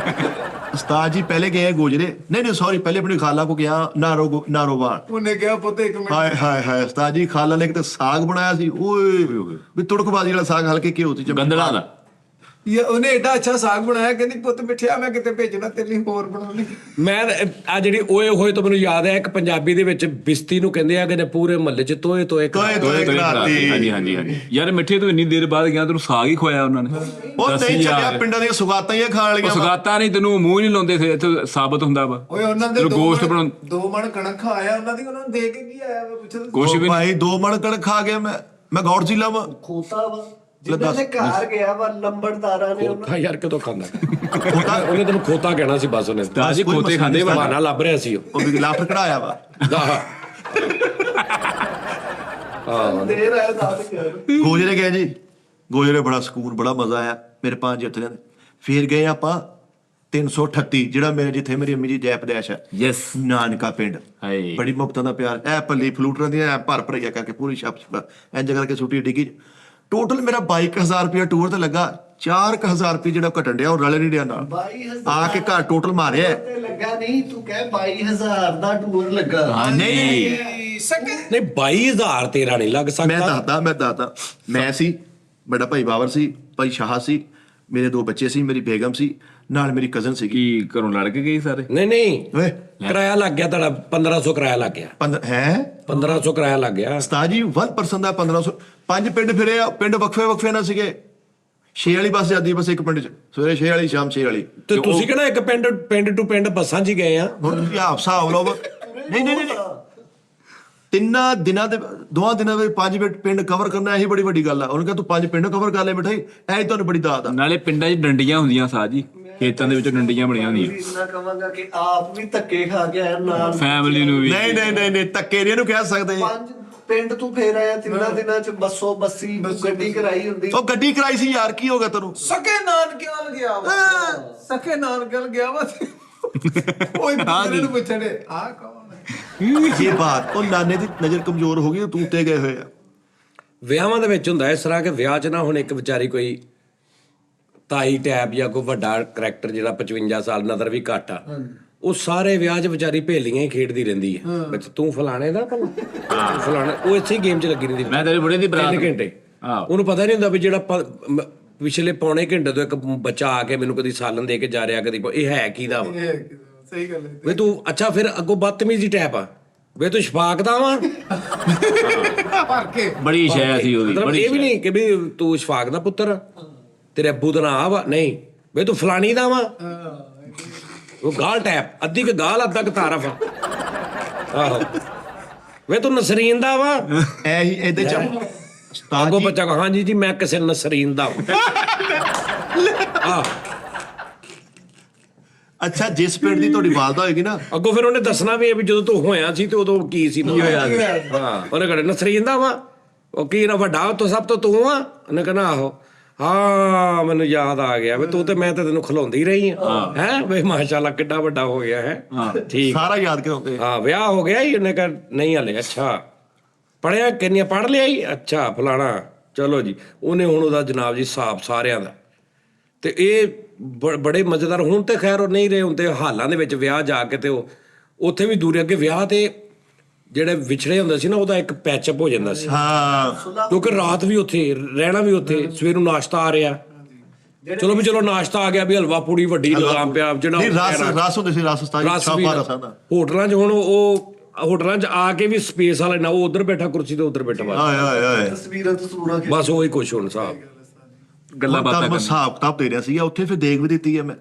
ਉਸਤਾਦ ਜੀ ਪਹਿਲੇ ਗਏ ਗੋਜਰੇ ਨਹੀਂ ਸੌਰੀ ਪਹਿਲੇ ਆਪਣੀ ਖਾਲਾ ਕੋ ਗਿਆ ਨਾਰੋਵਾਲ ਉਹਨੇ ਕਿਹਾ ਪੁੱਤ ਇੱਕ ਮਿੰਟ ਹਾਏ ਉਸਤਾਦ ਜੀ ਖਾਲਾ ਨੇ ਕਿਤੇ ਸਾਗ ਬਣਾਇਆ ਸੀ ਓਏ ਵੀ ਤੁੜਕਬਾਜ਼ੀ ਵਾਲਾ ਸਾਗ ਹਲਕੇ ਘਿਓ ਚ ਗੰਦਲਾਂ ਦਾ ਇਹ ਉਹਨੇ ਏਡਾ ਅੱਛਾ ਸਾਗ ਬਣਾਇਆ ਕਹਿੰਦੀ ਪੁੱਤ ਮਿੱਠਿਆ ਮੈਂ ਕਿਤੇ ਭੇਜਣਾ ਤੇਰੇ ਲਈ ਹੋਰ ਬਣਾਉਣੀ ਮੈਂ ਆ ਜਿਹੜੀ ਓਏ ਹੋਏ ਤੋਂ ਮੈਨੂੰ ਯਾਦ ਹੈ ਇੱਕ ਪੰਜਾਬੀ ਦੇ ਵਿੱਚ ਬਿਸਤੀ ਨੂੰ ਕਹਿੰਦੇ ਆ ਕਿ ਪੂਰੇ ਮਹੱਲੇ 'ਚ ਤੋਏ ਤੋਏ ਹਾਂਜੀ ਹਾਂਜੀ ਯਾਰ ਮਿੱਠੇ ਤੂੰ ਇੰਨੀ ਦੇਰ ਬਾਅਦ ਗਿਆ ਤੈਨੂੰ ਸਾਗ ਹੀ ਖਵਾਇਆ ਉਹਨਾਂ ਨੇ ਉਹ ਨਹੀਂ ਚੱਲਿਆ ਪਿੰਡਾਂ ਦੀਆਂ ਸੁਗਾਤਾਂ ਹੀ ਖਾਣ ਵਾਲੀਆਂ ਸੁਗਾਤਾਂ ਨਹੀਂ ਤੈਨੂੰ ਮੂੰਹ ਨਹੀਂ ਲਾਉਂਦੇ ਸੀ ਇੱਥੇ ਸਾਬਤ ਹੁੰਦਾ ਵਾ ਓਏ ਉਹਨਾਂ ਦੇ ਗੋਸ਼ਟ ਬਣਾਉਂ 2 ਮਣ ਕਣਕ ਆਇਆ ਉਹਨਾਂ ਦੀ ਉਹਨਾਂ ਨੂੰ ਦੇ ਕੇ ਕੀ ਆਇਆ ਵਾ ਪੁੱਛੋ ਕੁਛ ਵੀ ਭਾਈ 2 ਮਣ ਕਣਕ ਖਾ ਗਿਆ ਮੈਂ ਗੌਰ ਜ਼ਿਲ੍ਹਾ ਵਾ ਖੋਤਾ ਵਾ ਜਿੱਦਾਂ ਦੇ ਘਰ ਗਿਆ ਵਾ ਲੰਬੜਦਾਰਾਂ ਨੇ ਖੋਤਾ ਯਾਰ ਕਿਦੋਂ ਖਾਂਦਾ ਉਹਨੇ ਤੈਨੂੰ ਖੋਤਾ ਕਹਿਣਾ ਸੀ ਬਸ ਉਹਨੇ ਤਾਂ ਅਸੀਂ ਖੋਤੇ ਖਾਂਦੇ ਵਾ ਬਹਾਨਾ ਲੱਭ ਰਿਹਾ ਸੀ ਉਹ ਵੀ ਲਾਫਟ ਕਢਾਇਆ ਵਾ ਦੇ ਰਿਹਾ ਦੱਸ ਯਾਰ ਗੋਜਰੇ ਗਏ ਜੀ, ਗੋਜਰੇ ਬੜਾ ਸਕੂਨ, ਬੜਾ ਮਜ਼ਾ ਆਇਆ ਮੇਰੇ 5 ਜੱਥਿਆਂ ਦੇ। ਫਿਰ ਗਏ ਆਪਾਂ 338 ਜਿਹੜਾ ਮੇਰੇ ਜਿੱਥੇ ਮੇਰੀ ਅੰਮੀ ਜੀ ਜੈਪਦੈਸ਼ ਹੈ, ਯੈਸ ਨਾਨਕਾ ਪਿੰਡ। ਹਾਏ ਬੜੀ ਮੁਹੱਬਤਾਂ ਦਾ ਪਿਆਰ, ਐ ਪੱਲੀ ਫਲੂਟਰਾਂ ਦੀਆਂ ਐ ਭਰ ਭਰਿਆ ਕਰਕੇ ਪੂਰੀ ਛੱਪ ਇੰਜ ਕਰਕੇ ਛੁੱਟੀ ਡਿੱਗੀ। ਟੋਟਲ ਮੇਰਾ 22,000 ਰੁਪਇਆ ਟੂਰ ਤੇ ਲੱਗਾ। 4,000 ਰੁਪਏ ਜਿਹੜਾ ਘਟਣ ਡਿਆ ਉਹ ਰਲੇ ਨਹੀਂ ਡਿਆ ਨਾਲ 22,000 ਆ ਕੇ ਘਰ ਟੋਟਲ ਮਾਰਿਆ। ਤੇ ਲੱਗਾ ਨਹੀਂ, ਤੂੰ ਕਹਿ 22,000 ਦਾ ਟੂਰ ਲੱਗਾ। ਨਹੀਂ ਨਹੀਂ 22,000 ਤੇਰਾ ਨਹੀਂ ਲੱਗ ਮੈਂ ਸਕਦਾ। ਦੱਸਦਾ ਮੈਂ ਸੀ, ਬੜਾ ਭਾਈ ਬਾਬਰ ਸੀ, ਭਾਈ ਸ਼ਾਹ ਸੀ, ਮੇਰੇ 2 ਬੱਚੇ ਸੀ, ਮੇਰੀ ਬੇਗਮ ਸੀ, ਨਾਲ ਮੇਰੀ ਕਜ਼ਨ ਸੀਗੀ। ਕੀ ਘਰੋਂ ਲੜ ਕੇ ਗਈ ਸਾਰੇ? ਨਹੀਂ ਓਏ ਕਿਰਾਇਆ ਲੱਗ ਗਿਆ ਤੁਹਾਡਾ 1500 ਕਿਰਾਇਆ ਲੱਗ ਗਿਆ। ਹੈ 1500 ਕਿਰਾਇਆ ਲੱਗ ਗਿਆ। ਉਸਤਾਦ ਜੀ 1% ਦਾ 1500। 5 ਪਿੰਡ ਫਿਰੇ ਆ, ਪਿੰਡ ਵਕਫੇ ਨਾ ਸੀਗੇ। 6 ਵਾਲੀ ਬੱਸ ਜਾਂਦੀ ਬਸ ਇੱਕ ਪਿੰਡ ਚ, ਸਵੇਰੇ 6 ਵਾਲੀ ਸ਼ਾਮ 6 ਵਾਲੀ। ਤੇ ਤੁਸੀਂ ਕਿਹੜਾ ਇੱਕ ਪਿੰਡ ਟੂ ਪਿੰਡ ਬੱਸਾਂ 'ਚ ਹੀ ਗਏ ਆ? ਹੁਣ ਤੁਸੀਂ ਹਿਸਾਬ ਲਾਓ। ਨਹੀਂ 2 ਦਿਨਾਂ ਵਿੱਚ 5 ਪਿੰਡ ਕਵਰ ਕਰਨਾ ਇਹੀ ਬੜੀ ਵੱਡੀ ਗੱਲ ਆ। ਉਹਨੇ ਕਿਹਾ ਤੂੰ 5 ਪਿੰਡ ਕਵਰ ਕਰ ਲੈ ਮਿਠਾਈ, ਐ ਤੁਹਾਨੂੰ ਬੜੀ ਦਾਤ ਆ। ਨਾਲੇ ਪਿੰਡਾਂ 'ਚ ਡੰਡੀਆਂ ਹੁੰਦੀਆਂ ਸਾਹ ਜੀ, ਖੇਤਾਂ ਦੇ ਵਿੱਚ ਡੰਡੀਆਂ ਬਣੀਆਂ ਹੁੰਦੀਆਂ। ਇੰਨਾ ਕਵਾਂਗਾ ਕਿ ਆਪ ਵੀ ਧੱਕੇ ਖਾ ਕੇ ਆਇਆ ਨਾਲ ਫੈਮਿਲੀ ਨੂੰ ਵੀ ਨਹੀਂ ਧੱਕੇ ਨਹੀਂ ਇਹਨੂੰ ਕਹਿ ਸਕਦੇ। 5 ਪਿੰਡ ਤੂੰ ਫੇਰ ਆਇਆ 3 ਦਿਨਾਂ ਚ ਬੱਸੀ ਗੱਡੀ ਕਰਾਈ ਹੁੰਦੀ। ਉਹ ਗੱਡੀ ਕਰਾਈ ਸੀ ਯਾਰ, ਕੀ ਹੋ ਗਿਆ ਤੈਨੂੰ? ਸਕੇ ਨਾਨਕੇ ਵੱਲ ਗਿਆ ਵਾ ਸਕੇ ਨਾਨਕੇ ਵੱਲ ਗਿਆ ਵਾ ਓਏ ਬੰਦੇ ਨੂੰ ਪੁੱਛਣੇ ਆ ਕੌਣ ਹੈ ਇਹ ਬਾਤ ਉਹ ਨਾਨੇ ਦੀ ਨਜ਼ਰ ਕਮਜ਼ੋਰ ਹੋ ਗਈ, ਤੂੰ ਤੇ ਗਏ ਹੋਏ ਆ। ਵਿਆਹਾਂ ਦੇ ਵਿੱਚ ਹੁੰਦਾ ਇਸ ਤਰ੍ਹਾਂ ਕਿ ਵਿਆਹ 'ਚ ਨਾ ਹੁਣ ਇੱਕ ਵਿਚਾਰੀ ਕੋਈ ਤਾਈ ਟੈਪ ਜਾਂ ਕੋਈ ਵੱਡਾ ਕਰੈਕਟਰ ਜਿਹੜਾ 55 ਸਾਲ ਨਜ਼ਰ ਵੀ ਘੱਟ ਆ, ਉਹ ਸਾਰੇ ਵਿਆਹ 'ਚ ਵਿਚਾਰੀ ਭੇਲੀਆਂ ਹੀ ਖੇਡਦੀ ਰਹਿੰਦੀ ਹੈ ਵਿੱਚ ਤੂੰ ਫਲਾਣੇ ਦਾ ਫਲਾਣੇ, ਉਹ ਇੱਥੇ ਹੀ ਗੇਮ 'ਚ ਲੱਗੀ ਰਹਿੰਦੀ ਮੈਂ ਤੇਰੇ ਬੁੜੇ ਦੀ ਬਰਾਤ 3 ਘੰਟੇ। ਆਹੋ। ਉਹਨੂੰ ਪਤਾ ਨਹੀਂ ਹੁੰਦਾ ਵੀ ਜਿਹੜਾ ਪਿਛਲੇ ਪੌਣੇ ਘੰਟੇ ਤੋਂ ਇੱਕ ਬੱਚਾ ਆ ਕੇ ਮੈਨੂੰ ਕਦੀ ਸਾਲਨ ਦੇ ਕੇ ਜਾ ਰਿਹਾ, ਕਦੀ ਇਹ ਹੈ ਕਿਹਦਾ ਵਾ। ਸਹੀ ਗੱਲ ਹੈ ਵੇ ਤੂੰ ਅੱਛਾ ਫਿਰ ਅੱਗੋਂ ਬਦਤਮੀਜ਼ੀ ਟੈਪ ਆ, ਵੇ ਤੂੰ ਸ਼ਫਾਕ ਦਾ ਵਾ। ਭਰ ਕੇ ਬੜੀ ਸ਼ੈ ਸੀ ਉਹਦੀ, ਮਤਲਬ ਬੜੀ ਇਹ ਵੀ ਨਹੀਂ ਕਿ ਵੀ ਤੂੰ ਸ਼ਫਾਕ ਦਾ ਪੁੱਤਰ ਆ, ਤੇਰੇ ਅੱਬੂ ਦਾ ਨਾਂ ਆ ਵਾ, ਨਹੀਂ ਵੇ ਤੂੰ ਫਲਾਣੀ ਦਾ ਵਾ। ਉਹ ਗਾਲ ਟੈਪ, ਅੱਧੀ ਕ ਗਾਲ ਅੱਧਾ ਕ ਤਾਰਫ ਆ। ਆਹੋ ਵੇ ਤੂੰ ਨਸਰੀਨ ਦਾ ਵਾ। ਐ ਹੀ ਇਹਦੇ ਚ ਉਸਤਾਦ ਅੱਗੋਂ ਜੀ ਬੱਚਾ ਕਹੇ ਹਾਂਜੀ ਜੀ ਮੈਂ ਕਿਸੇ ਨਸਰੀਨ ਦਾ ਆਹ ਅੱਛਾ ਜਿਸ ਪਿੰਡ ਦੀ ਤੁਹਾਡੀ ਵਾਲਦਾ ਹੋਏਗੀ ਨਾ, ਅੱਗੋਂ ਫਿਰ ਉਹਨੇ ਦੱਸਣਾ ਵੀ ਇਹ ਵੀ ਜਦੋਂ ਤੂੰ ਹੋਇਆ ਸੀ ਤੇ ਉਦੋਂ ਕੀ ਸੀ ਹੋਇਆ। ਹਾਂ ਉਹਨੇ ਕਹਣਾ ਨਸਰੀਨ ਦਾ ਵਾ, ਉਹ ਕੀ ਨਾ ਵੱਡਾ ਤੋਂ ਸਭ ਤੋਂ ਤੂੰ ਆ। ਉਹਨੇ ਕਹਣਾ ਆਹੋ ਹਾਂ ਮੈਨੂੰ ਯਾਦ ਆ ਗਿਆ ਵੀ ਤੂੰ ਤੇ ਮੈਂ ਤੇ ਤੈਨੂੰ ਖਿਲਾਉਂਦੀ ਰਹੀ ਆ ਹੈ ਵੇ ਮਾਸ਼ਾਅੱਲਾ ਕਿੱਡਾ ਵੱਡਾ ਹੋ ਗਿਆ ਹੈ। ਠੀਕ ਸਾਰਾ ਯਾਦ ਕਰਾਉਂਦੇ। ਹਾਂ ਵਿਆਹ ਹੋ ਗਿਆ ਹੀ। ਉਹਨੇ ਕਹ ਨਹੀਂ ਹਲੇ। ਅੱਛਾ ਪੜਿਆ ਕਿੰਨੀਆਂ ਪੜ ਲਿਆ ਹੀ? ਅੱਛਾ ਫਲਾਣਾ ਚਲੋ ਜੀ। ਉਹਨੇ ਹੁਣ ਉਹਦਾ ਜਨਾਬ ਜੀ ਹਿਸਾਬ ਸਾਰਿਆਂ ਦਾ। ਤੇ ਇਹ ਬੜੇ ਮਜ਼ੇਦਾਰ ਹੁਣ ਤੇ ਖੈਰ ਉਹ ਨਹੀਂ ਰਹੇ, ਹੁਣ ਤੇ ਹਾਲਾਂ ਦੇ ਵਿੱਚ ਵਿਆਹ ਜਾ ਕੇ ਤੇ ਉਹ ਉੱਥੇ ਵੀ ਦੂਰੇ ਅੱਗੇ ਵਿਆਹ ਤੇ ਜਿਹੜੇ ਵਿਛੜੇ ਹੁੰਦੇ ਸੀ ਨਾ ਉਹਦਾ ਇੱਕ ਪੈਚਅਪ ਹੋ ਜਾਂਦਾ ਸੀ। ਹਾਂ ਕਿਉਂਕਿ ਰਾਤ ਵੀ ਉੱਥੇ ਰਹਿਣਾ ਵੀ ਉੱਥੇ, ਸਵੇਰ ਨੂੰ ਨਾਸ਼ਤਾ ਆ ਰਿਹਾ, ਚਲੋ ਨਾਸ਼ਤਾ ਆ ਗਿਆ ਵੀ ਹਲਵਾ ਪੂੜੀ ਵੱਡੀ ਲਗਾਮ ਪਿਆ ਜਿਹੜਾ ਨਹੀਂ ਰਸ ਹੁੰਦੇ ਸੀ, ਰਸ ਉਸਤਾਦ ਜੀ ਰਸ ਵੀ ਛਾਪਾ ਰਸਾਂ ਦਾ। ਹੋਟਲਾਂ 'ਚ ਹੁਣ ਉਹ ਹੋਟਲਾਂ 'ਚ ਆ ਕੇ ਵੀ ਸਪੇਸ ਵਾਲੇ ਨਾ ਉਹ ਉਧਰ ਬੈਠਾ ਕੁਰਸੀ ਤੇ ਉਧਰ ਬੈਠਾ ਬਸ ਆਏ ਤਸਵੀਰਾਂ ਤਸੂਰਾਂ ਬਸ ਉਹੀ ਕੁਛ ਹੁਣ ਸਾਹਿਬ ਗੱਲਾਂ ਬਾਤਾਂ ਮੈਂ ਕਰਨੀਆਂ। ਹਿਸਾਬ ਕਿਤਾਬ ਦੇ ਰਿਹਾ ਸੀਗਾ ਉੱਥੇ। ਫਿਰ ਦੇਖ ਵੀ ਦਿੱਤੀ ਹੈ ਮੈਂ,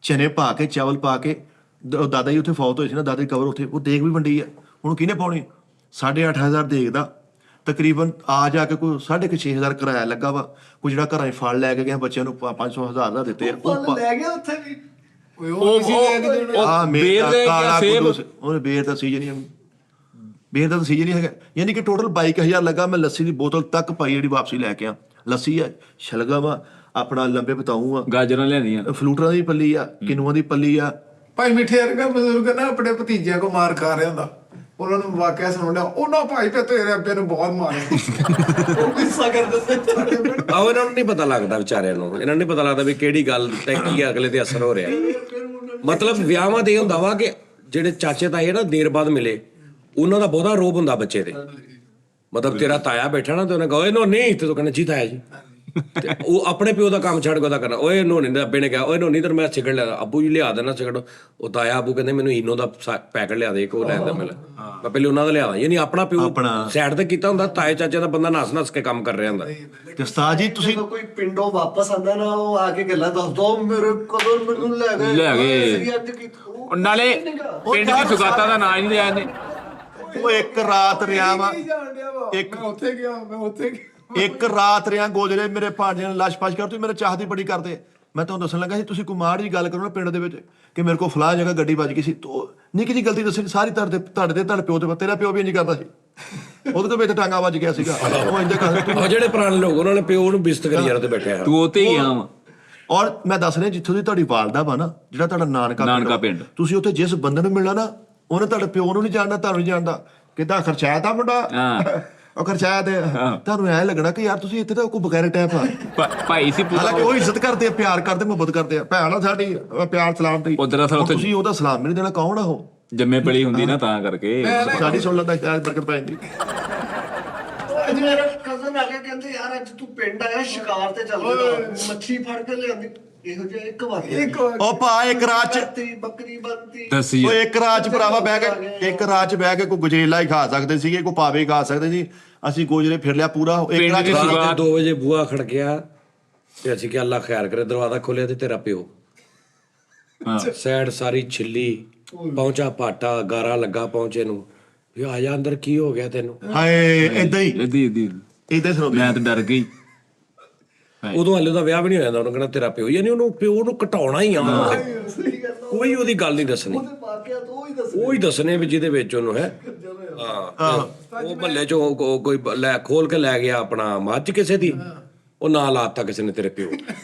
ਚਨੇ ਪਾ ਕੇ ਚਾਵਲ ਪਾ ਕੇ। ਦਾਦਾ ਜੀ ਉੱਥੇ ਫੌਤ ਹੋਏ ਸੀ ਨਾ, ਦਾਦਾ ਜੀ ਕਬਰ ਉੱਥੇ, ਉਹ ਦੇਖ ਵੀ ਵੰਡੀ ਆ। ਹੁਣ ਕਿਹਨੇ ਪਾਉਣੀ? 8,500 ਦੇਖਦਾ ਤਕਰੀਬਨ ਆ ਜਾ ਕੇ ਕੋਈ 6,500 ਕਿਰਾਇਆ ਲੱਗਾ ਵਾ। ਕੋਈ ਜਿਹੜਾ ਘਰਾਂ 'ਚ ਫਲ ਲੈ ਕੇ ਗਿਆ ਬੱਚਿਆਂ ਨੂੰ 500,000 ਦਾ ਦਿੱਤੇ ਆ। ਫਲ ਲੈ ਗਿਆ ਉੱਥੇ ਵੀ। ਉਹ ਕਿਸੇ ਲੈ ਕੇ ਦੇਣਾ। ਆ ਬੇਰ ਮੇਰਾ ਦੇ ਕਾਲਾ ਸੇਬ। ਕੁੱਦੂ ਉਹਨੇ ਬੇਰ ਦਾ ਸੀਜ਼ਨ ਹੀ ਬੇਰ ਦਾ ਸੀਜ਼ਨ ਹੀ ਹੈਗਾ। ਯਾਨੀ ਕਿ ਟੋਟਲ 22,000 ਲੱਗਾ। ਮੈਂ ਲੱਸੀ ਦੀ ਬੋਤਲ ਤੱਕ ਪਾਈ ਜਿਹੜੀ ਵਾਪਸੀ ਲੈ ਕੇ ਆ। ਲੱਸੀ ਆ, ਸ਼ਲਗਮ ਆ, ਆਪਣਾ ਲੰਬੇ ਬਤਾਊ ਆ, ਗਾਜਰਾਂ ਲਿਆਂਦੀਆਂ। ਫਲੂਟਰਾਂ ਦੀ ਪੱਲੀ ਆ, ਕਿਨੂਆਂ ਦੀ ਪੱਲੀ ਆ। ਭਾਈ ਮਿੱਠੇ ਵਰਗਾ ਬਜ਼ੁਰਗ ਨਾ ਆਪਣੇ ਭਤੀਜਿਆਂ ਕੋ ਮਾਰ ਖਾ ਰਿਹਾ ਹੁੰਦਾ, ਉਹਨਾਂ ਨੂੰ ਵਾਕਿਆ ਸੁਣਾਉਂਦਾ, ਉਹਨਾਂ ਭਾਈ ਤੇ ਤੇਰੇ ਅੱਬੇ ਨੂੰ ਬਹੁਤ ਮਾਰਿਆ। ਉਹ ਗੁੱਸਾ ਕਰਦੇ ਸੀ ਆਹ ਇਹਨਾਂ ਨੂੰ ਨਹੀਂ ਪਤਾ ਲੱਗਦਾ ਵਿਚਾਰਿਆਂ ਨੂੰ, ਇਹਨਾਂ ਨੂੰ ਨਹੀਂ ਪਤਾ ਲੱਗਦਾ ਵੀ ਕਿਹੜੀ ਗੱਲ ਤੇ ਕੀ ਅਗਲੇ ਤੇ ਅਸਰ ਹੋ ਰਿਹਾ। ਮਤਲਬ ਵਿਆਹਾਂ ਤੇ ਹੁੰਦਾ ਵਾ ਕਿ ਜਿਹੜੇ ਚਾਚੇ ਤਾਏ ਨਾ ਦੇਰ ਬਾਅਦ ਮਿਲੇ, ਉਹਨਾਂ ਦਾ ਬਹੁਤਾ ਰੋਬ ਹੁੰਦਾ ਬੱਚੇ ਤੇ। ਮਤਲਬ ਤੇਰਾ ਤਾਇਆ ਬੈਠਾ ਨਾ ਤੇ ਉਹਨੇ ਕਹਾ ਓਏ ਨੋ ਨਹੀਂ, ਤੇ ਤੂੰ ਕਹਿੰਦਾ ਜੀ ਤਾਇਆ ਜੀ। ਤੇ ਉਹ ਆਪਣੇ ਪਿਓ ਦਾ ਕੰਮ ਛੱਡ ਕੇ ਉਹਦਾ ਕਰਨਾ। ਓਏ ਨੋਨੀ ਦੇ ਅੱਬੇ ਨੇ ਕਿਹਾ ਓਏ ਨੋਨੀ ਤੇ ਮੈਂ ਸਿਗਰਟ ਲਿਆ, ਅੱਬੂ ਜੀ ਲਿਆ ਦੇਣਾ ਸਿਗਰਟ। ਉਹ ਤਾਇਆ ਅੱਬੂ ਕਹਿੰਦੇ ਮੈਨੂੰ ਇਨੋ ਦਾ ਪੈਕਟ ਲਿਆ ਦੇ, ਇੱਕ ਉਹ ਲੈਂਦਾ ਮੈਂ ਪਹਿਲੇ ਉਹਨਾਂ ਦਾ ਲਿਆਦਾ। ਯਾਨੀ ਆਪਣਾ ਪਿਓ ਸਾਈਡ ਤੇ ਕੀਤਾ ਹੁੰਦਾ, ਤਾਏ ਚਾਚੇ ਦਾ ਬੰਦਾ ਨੱਸ ਕੇ ਕੰਮ ਕਰ ਰਿਹਾ ਹੁੰਦਾ। ਤੇ ਉਸਤਾਦ ਜੀ ਤੁਸੀਂ ਜਦੋਂ ਕੋਈ ਪਿੰਡੋਂ ਵਾਪਸ ਆਂਦਾ ਨਾ, ਉਹ ਆ ਕੇ ਗੱਲਾਂ ਦੱਸਦਾ, ਮੇਰੇ ਕਦੋਂ ਮੈਨੂੰ ਲੈ ਗਏ ਅੱਜ ਕੀ ਉਹ ਨਾਲੇ ਪਿੰਡ ਦੀ ਸੁਗਾਤਾਂ ਦਾ ਨਾਂ ਹੀ ਨਹੀਂ ਲਿਆ ਇਹਨੇ। ਉਹ ਇੱਕ ਰਾਤ ਰਿਹਾ ਵਾ। ਮੈਂ ਉੱਥੇ ਗਿਆ ਇੱਕ ਰਾਤ ਰਿਆਂ ਗੋਜਰੇ ਮੇਰੇ ਭਾਂਜੇ ਨੇ ਲਾਸ਼-ਪਾਸ਼ ਕਰ, ਤੁਸੀਂ ਮੇਰੇ ਚਾਹਦੀ ਬੜੀ ਕਰਦੇ। ਮੈਂ ਤੁਹਾਨੂੰ ਦੱਸਣ ਲੱਗਾ ਸੀ ਤੁਸੀਂ ਕੋਈ ਮਾੜੀ ਜਿਹੀ ਗੱਲ ਕਰੋ ਨਾ ਪਿੰਡ ਦੇ ਵਿੱਚ ਕਿ ਮੇਰੇ ਕੋਲ ਫਲਾਹ ਜਗ੍ਹਾ ਗੱਡੀ ਵੱਜ ਗਈ ਸੀ, ਤੋ ਨਿੱਕੀ ਜਿਹੀ ਗਲਤੀ ਦੱਸਣੀ ਸਾਰੀ ਤੁਹਾਡੇ ਪਿਓ ਤੇ, ਤੇਰਾ ਪਿਓ ਵੀ ਇੰਜ ਕਰਦਾ ਸੀ, ਉਹਦੇ ਤੋਂ ਵਿੱਚ ਟਾਂਗਾ ਵੱਜ ਗਿਆ ਸੀਗਾ, ਉਹ ਇੰਜ ਕਰਦਾ। ਉਹ ਜਿਹੜੇ ਪੁਰਾਣੇ ਲੋਕ ਉਹਨਾਂ ਨੇ ਪਿਓ ਨੂੰ ਬਿਸਤ ਕਰੀ ਯਾਰ ਤੇ ਬੈਠਿਆ। ਤੂੰ ਉੱਥੇ ਹੀ ਆ ਵਾ। ਔਰ ਮੈਂ ਦੱਸ ਰਿਹਾ ਜਿੱਥੋਂ ਦੀ ਤੁਹਾਡੀ ਵਾਲਦਾ ਵਾ ਨਾ, ਜਿਹੜਾ ਤੁਹਾਡਾ ਨਾਨਕਾ ਪਿੰਡ, ਤੁਸੀਂ ਉੱਥੇ ਜਿਸ ਬੰਦੇ ਨੂੰ ਮਿਲਣਾ ਨਾ, ਉਹਨੇ ਤੁਹਾਡੇ ਪਿਓ ਨੂੰ ਨਹੀਂ ਜਾਣਦਾ, ਤੁਹਾਨੂੰ ਨਹੀਂ ਜਾਣਦਾ। ਕਿੱਦਾਂ ਖਰਚਾਇਆ ਤਾਂ ਮੁੰਡਾ, ਉਹ ਖਰਚਾਇਆ ਤੇ ਤੁਹਾਨੂੰ ਐ ਲੱਗਣਾ ਕਿ ਯਾਰ ਤੁਸੀਂ ਇੱਥੇ ਤਾਂ ਕੋਈ ਬਗੈਰ ਟੈਪ ਆ। ਭਾਈ ਸੀ ਪੂਰਾ। ਹਾਲਾਂਕਿ ਉਹ ਇੱਜ਼ਤ ਕਰਦੇ ਆ, ਪਿਆਰ ਕਰਦੇ, ਮੁਹੱਬਤ ਕਰਦੇ ਆ, ਭੈਣ ਆ ਸਾਡੀ, ਪਿਆਰ ਸਲਾਮ ਤੇ ਤੁਸੀਂ ਉਹਦਾ ਸਲਾਮ ਨਹੀਂ ਦੇਣਾ। ਕੌਣ ਆ ਉਹ? ਜੰਮੇ ਪਲੀ ਹੁੰਦੀ ਨਾ ਤਾਂ ਕਰਕੇ ਸਾਡੀ ਸੁਣ ਲੈਂਦਾ ਸ਼ਾਇਦ ਬਰਕਤ ਪੈ ਜਾਂਦੀ। ਅੱਜ ਮੇਰਾ ਕਜ਼ਨ ਆ ਗਿਆ, ਕਹਿੰਦੇ ਯਾਰ ਅੱਜ ਤੂੰ ਪਿੰਡ ਆਇਆ, ਸ਼ਿਕਾਰ ਤੇ ਚੱਲ ਜਾ, ਮੱਛੀ ਫੜ ਕੇ ਲਿਆਂਦੀ। ਇਹੋ ਜਿਹਾ ਇੱਕ ਵਾਰ ਉਹ ਭਾ ਇੱਕ ਰਾਤ ਚ ਬੱਕਰੀ ਬੰਦੀ ਦੱਸੀ ਉਹ ਇੱਕ ਰਾਤ ਚ ਭਰਾਵਾ ਬਹਿ ਕੇ, ਇੱਕ ਰਾਤ ਚ ਬਹਿ ਕੇ ਕੋਈ ਗੁਜਰੇਲਾ ਹੀ ਖਾ ਸਕਦੇ ਸੀਗੇ, ਕੋਈ ਪਾਵੇ ਖਾ ਸਕਦੇ ਸੀ। ਅਸੀਂ ਗੋਜਰੇ ਫਿਰ ਲਿਆ ਪੂਰਾ ਇੱਕ ਰਾਤ ਚ। 2 ਵਜੇ ਬੂਹਾ ਖੜਕਿਆ ਤੇ ਅਸੀਂ ਕਿਹਾ ਅੱਲਾ ਖੈਰ ਕਰੇ, ਦਰਵਾਜ਼ਾ ਖੋਲਿਆ ਤੇ ਤੇਰਾ ਪਿਓ ਸਾਈਡ ਸਾਰੀ ਛਿੱਲੀ, ਪਹੁੰਚਾ ਪਾਟਾ, ਗਾਰਾ ਲੱਗਾ ਪਹੁੰਚੇ ਨੂੰ, ਵੀ ਆ ਜਾ ਅੰਦਰ, ਕੀ ਹੋ ਗਿਆ ਤੈਨੂੰ? ਹਾਏ ਏਦਾਂ ਹੀ ਏਦਾਂ ਸੁਣੋ। ਮੈਂ ਤਾਂ ਡਰ ਗਈ। ਉਦੋਂ ਹਾਲੇ ਉਹਦਾ ਵਿਆਹ ਵੀ ਨਹੀਂ ਹੋਇਆ, ਉਹਨੂੰ ਕਹਿਣਾ ਤੇਰਾ ਪਿਓ, ਯਾਨੀ ਉਹਨੂੰ ਪਿਓ ਨੂੰ ਘਟਾਉਣਾ ਹੀ ਆ, ਕੋਈ ਉਹਦੀ ਗੱਲ ਨਹੀਂ ਦੱਸਣੀ, ਉਹ ਹੀ ਦੱਸਣੇ ਵੀ ਜਿਹਦੇ ਵਿੱਚ ਉਹਨੂੰ ਹੈ। ਹਾਂ, ਉਹ ਮਹੱਲੇ ਚੋਂ ਕੋਈ ਲੈ ਖੋਲ ਕੇ ਲੈ ਗਿਆ ਆਪਣਾ ਮੱਝ ਕਿਸੇ ਦੀ, ਉਹ ਨਾਲ ਲਾਤਾ ਕਿਸੇ ਨੇ ਤੇਰੇ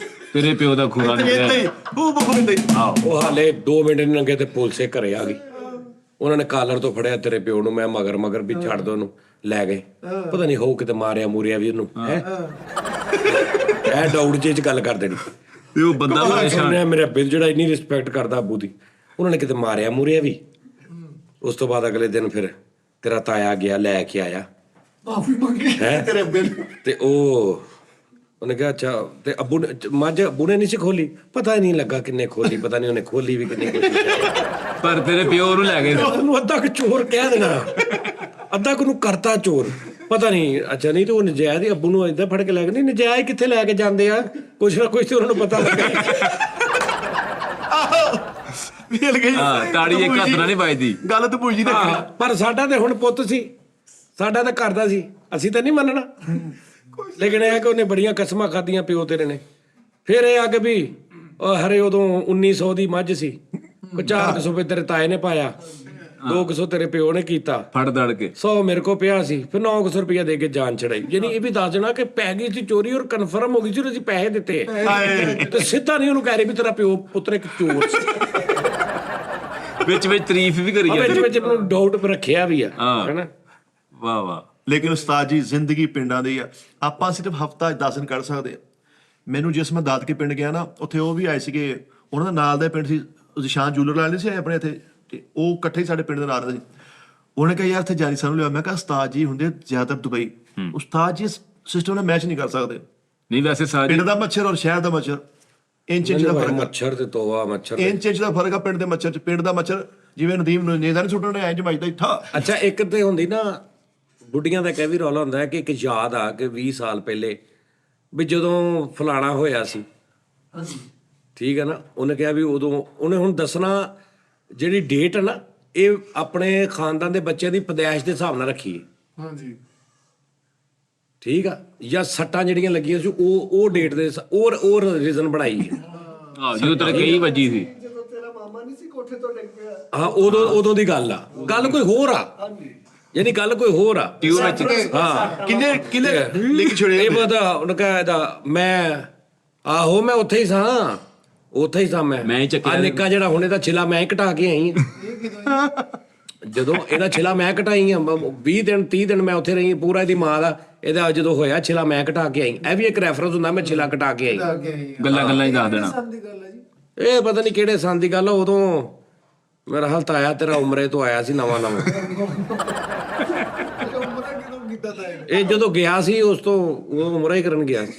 ਪਿਓ ਦਾ ਖੂਰਾ ਨਿਕਲਿਆ। ਉਹ ਹਾਲੇ 2 ਮਿੰਟ ਨਹੀਂ ਲੰਘੇ ਤੇ ਪੁਲਿਸੇ ਘਰੇ ਆ ਗਈ, ਉਹਨਾਂ ਨੇ ਕਾਲਰ ਤੋਂ ਫੜਿਆ ਤੇਰੇ ਪਿਓ ਨੂੰ, ਮੈਂ ਮਗਰ ਵੀ ਛੱਡ ਦੋ ਉਹਨੂੰ, ਲੈ ਗਏ। ਪਤਾ ਨਹੀਂ ਹੋ ਕਿਤੇ ਮਾਰਿਆ ਮੂਰਿਆ ਵੀ ਉਹਨੂੰ, ਹੈ ਇਹ ਡਾਊਟ ਚ ਗੱਲ ਕਰ ਦੇਣੀ। ਤੇ ਉਹ ਬੰਦਾ ਮੇਰੇ ਅੱਬੇ ਜਿਹੜਾ ਇੰਨੀ ਰਿਸਪੈਕਟ ਕਰਦਾ ਅੱਬੂ ਦੀ, ਉਹਨਾਂ ਨੇ ਕਿਤੇ ਮਾਰਿਆ ਮੂਰਿਆ ਵੀ। ਉਸ ਤੋਂ ਬਾਅਦ ਅਗਲੇ ਦਿਨ ਫਿਰ ਤੇਰਾ ਤਾਇਆ ਗਿਆ, ਲੈ ਕੇ ਆਇਆ ਤੇਰੇ ਅੱਬੇ ਤੇ ਉਹਨੇ ਕਿਹਾ ਅੱਛਾ, ਤੇ ਅੱਬੂ ਨੇ ਮੱਝ ਅੱਬੂ ਨੇ ਨਹੀਂ ਸੀ ਖੋਲੀ, ਪਤਾ ਹੀ ਨਹੀਂ ਲੱਗਾ ਕਿੰਨੇ ਖੋਲੀ, ਪਤਾ ਨਹੀਂ ਉਹਨੇ ਖੋਲੀ ਵੀ ਕਿੰਨੀ ਖੋਲੀ, ਪਰ ਤੇਰੇ ਪਿਓ ਨੂੰ ਲੈ ਗਏ। ਉਹਨੂੰ ਅੱਧਾ ਕੁ ਚੋਰ ਕਹਿ ਦੇਣਾ, ਅੱਧਾ ਕੁ ਨੂੰ ਕਰਤਾ ਚੋਰ, ਪਤਾ ਨਹੀਂ। ਅੱਛਾ ਨਹੀਂ ਤੇ ਉਹ ਨਜਾਇਜ਼ ਹੀ ਅੱਬੂ ਨੂੰ ਏਦਾਂ ਫੜ ਕੇ ਲੈ ਗਏ। ਨਹੀਂ ਨਜਾਇਜ਼ ਕਿੱਥੇ ਲੈ ਕੇ ਜਾਂਦੇ ਆ, ਕੁਛ ਨਾ ਕੁਛ ਤੇ ਉਹਨਾਂ ਨੂੰ ਪਤਾ ਲੱਗਾ। ਤਾੜੀ ਇੱਕ ਹੱਥ ਨਾਲ ਨਹੀਂ ਵੱਜਦੀ, ਗੱਲ ਤਾਂ ਪੁੱਛਦੀ ਰੱਖਣੀ। ਪਰ ਸਾਡਾ ਤੇ ਹੁਣ ਪੁੱਤ ਸੀ, ਸਾਡਾ ਤਾਂ ਕਰਦਾ ਸੀ, ਅਸੀਂ ਤਾਂ ਨਹੀਂ ਮੰਨਣਾ। ਲੇਕਿਨ ਇਹ ਕਿ ਉਹਨੇ ਬੜੀਆਂ ਕਸਮਾਂ ਖਾਧੀਆਂ ਪਿਓ ਤੇਰੇ ਨੇ। ਫਿਰ ਇਹ ਆ ਕਿ ਵੀ ਹਰੇ ਉਦੋਂ 1900 ਦੀ ਮੱਝ ਸੀ, 400 ਰੁਪਏ ਤੇਰੇ ਤਾਏ ਨੇ ਪਾਇਆ, 200 ਤੇਰੇ ਪਿਓ ਨੇ ਕੀਤਾ, ਫੜ ਦੜ ਕੇ 100 ਮੇਰੇ ਕੋ ਪਿਆ ਸੀ, ਫਿਰ 900 ਰੁਪਇਆ ਦੇ ਕੇ ਜਾਨ ਛੜਾਈ। ਯਾਨੀ ਇਹ ਵੀ ਦੱਸ ਦੇਣਾ ਕਿ ਪੈ ਗਈ ਸੀ ਚੋਰੀ ਔਰ ਕਨਫਰਮ ਹੋ ਗਈ ਸੀ, ਅਸੀਂ ਪੈਸੇ ਦਿੱਤੇ ਤੇ ਸਿੱਧਾ ਨਹੀਂ ਉਹਨੂੰ ਕਹਿ ਰਹੇ ਵੀ ਤੇਰਾ ਪਿਓ ਪੁੱਤਰ ਇੱਕ ਚੋਰ ਸੀ। ਵਿੱਚ ਤਾਰੀਫ ਵੀ ਕਰੀ ਜਾਂਦੇ, ਵਿੱਚ ਡਾਊਟ ਰੱਖਿਆ ਵੀ ਆ, ਹੈਨਾ। ਵਾਹ ਵਾਹ। ਲੇਕਿਨ ਉਸਤਾਦ ਜੀ ਜ਼ਿੰਦਗੀ ਪਿੰਡਾਂ ਦੀ ਆ, ਆਪਾਂ ਸਿਰਫ ਹਫਤਾ 10 ਦਿਨ ਕੱਢ ਸਕਦੇ ਆ। ਮੈਨੂੰ ਜਿਸ ਮੈਂ ਦਾਦਕੇ ਪਿੰਡ ਗਿਆ ਨਾ, ਉੱਥੇ ਉਹ ਵੀ ਆਏ ਸੀਗੇ, ਉਹਨਾਂ ਦਾ ਨਾਲ ਦਾ ਪਿੰਡ ਸੀ, ਜਿਸ਼ਾਨ ਜੂਲਰ ਵਾਲੇ ਨਹੀਂ ਸੀ ਆਪਣੇ ਇੱਥੇ, ਤੇ ਉਹ ਇਕੱਠੇ ਹੀ ਸਾਡੇ ਪਿੰਡ ਦੇ ਨਾਲ ਰਹਿੰਦੇ ਸੀ। ਉਹਨੇ ਕਿਹਾ ਯਾਰ ਇੱਥੇ ਜਾਰੀ ਸਾਨੂੰ ਲਿਆ। ਮੈਂ ਕਿਹਾ ਉਸਤਾਦ ਜੀ ਹੁੰਦੇ ਜ਼ਿਆਦਾਤਰ ਦੁਬਈ, ਉਸਤਾਦ ਜੀ ਸਿਸਟਮ ਨਾਲ ਮੈਚ ਨਹੀਂ ਕਰ ਸਕਦੇ। ਨਹੀਂ ਵੈਸੇ ਸਾਰੀ ਪਿੰਡ ਦਾ ਮੱਛਰ ਔਰ ਸ਼ਹਿਰ ਦਾ ਮੱਛਰ ਇੰਚ ਦਾ ਫਰਕ, ਮੱਛਰ ਤੇ ਤੋਵਾ ਮੱਛਰ ਇੰਚ ਦਾ ਫਰਕ ਆ ਪਿੰਡ ਦੇ ਮੱਛਰ ਚ। ਪਿੰਡ ਦਾ ਮੱਛਰ ਜਿਵੇਂ ਨਦੀਮ ਨੂੰ ਨੇਜ਼ਾ ਨਹੀਂ ਸੁੱਟਣ ਇੰਜ ਵੱਜਦਾ ਇੱਥਾ। ਅੱਛਾ ਇੱਕ ਤੇ ਹੁੰਦੀ ਨਾ ਬੁੱਢੀਆਂ ਦਾ ਕਹਿ ਵੀ ਰੌਲਾ ਹੁੰਦਾ ਹੈ ਕਿ ਇੱਕ ਯਾਦ ਆ ਕਿ 20 ਸਾਲ ਪਹਿਲੇ ਵੀ ਜਦੋਂ ਫਲਾਣਾ ਹੋਇਆ ਸੀ, ਠੀਕ ਹੈ ਨਾ, ਉਹਨੇ ਕਿਹਾ ਵੀ ਉਦੋਂ ਉਹਨੇ ਹੁਣ ਦੱਸਣਾ ਜਿਹੜੀ ਡੇਟ ਹੈ ਨਾ, ਇਹ ਆਪਣੇ ਖਾਨਦਾਨ ਦੇ ਬੱਚਿਆਂ ਦੀ ਪੈਦਾਇਸ਼ ਦੇ ਹਿਸਾਬ ਨਾਲ ਰੱਖੀ ਹੈ। ਹਾਂਜੀ ਠੀਕ ਆ, ਜਾਂ ਸੱਟਾਂ ਜਿਹੜੀਆਂ ਲੱਗੀਆਂ ਸੀ ਉਹ ਡੇਟ ਦੇ ਉਹ ਰੀਜ਼ਨ ਬਣਾਈ ਹੈ। ਜਦੋਂ ਤੇਰੇ ਕਈ ਵੱਜੀ ਸੀ, ਜਦੋਂ ਤੇਰਾ ਮਾਮਾ ਨਹੀਂ ਸੀ ਕੋਠੇ ਤੋਂ ਡਿੱਗ ਪਿਆ। ਹਾਂ ਉਦੋਂ ਦੀ ਗੱਲ ਆ, ਗੱਲ ਕੋਈ ਹੋਰ ਆ, ਯਾਨੀ ਗੱਲ ਕੋਈ ਹੋਰ ਆ। ਹਾਂ ਕਿੰਨੇ ਲਿਖ ਛੜੇ ਇਹ ਪਤਾ ਉਹਨੇ ਕਿਹਾ ਇਹਦਾ ਮੈਂ ਉੱਥੇ ਹੀ ਸਾਂ ਮੈਂ ਚੱਕਿਆ ਆ ਨਿੱਕਾ ਜਿਹੜਾ ਹੁਣ ਇਹਦਾ ਛਿਲਾ ਮੈਂ ਘਟਾ ਕੇ ਆਈ ਹਾਂ। ਜਦੋਂ ਇਹਦਾ ਛਿਲਾ ਮੈਂ ਘਟਾਈ ਆ 20 ਦਿਨ 30 ਦਿਨ ਮੈਂ ਉੱਥੇ ਰਹੀ, ਪੂਰਾ ਇਹਦੀ ਮਾਂ ਦਾ ਇਹਦਾ ਜਦੋਂ ਹੋਇਆ ਛਿਲਾ ਮੈਂ ਘਟਾ ਕੇ ਆਈ। ਇਹ ਵੀ ਇੱਕ ਰੈਫਰੈਂਸ ਹੁੰਦਾ, ਮੈਂ ਛਿਲਾ ਘਟਾ ਕੇ ਆਈ। ਗੱਲਾਂ ਹੀ ਦੱਸ ਦੇਣਾ। ਇਹ ਪਤਾ ਨਹੀਂ ਕਿਹੜੇ ਸੰਨ ਦੀ ਗੱਲ ਆ, ਉਦੋਂ ਮੇਰਾ ਹਾਲ ਤਾਇਆ ਤੇਰਾ ਉਮਰੇ ਤੋਂ ਆਇਆ ਸੀ ਨਵਾਂ ਇਹ ਜਦੋਂ ਗਿਆ ਸੀ ਉਸ ਤੋਂ ਉਹ ਉਮਰਾ ਹੀ ਕਰਨ ਗਿਆ ਸੀ।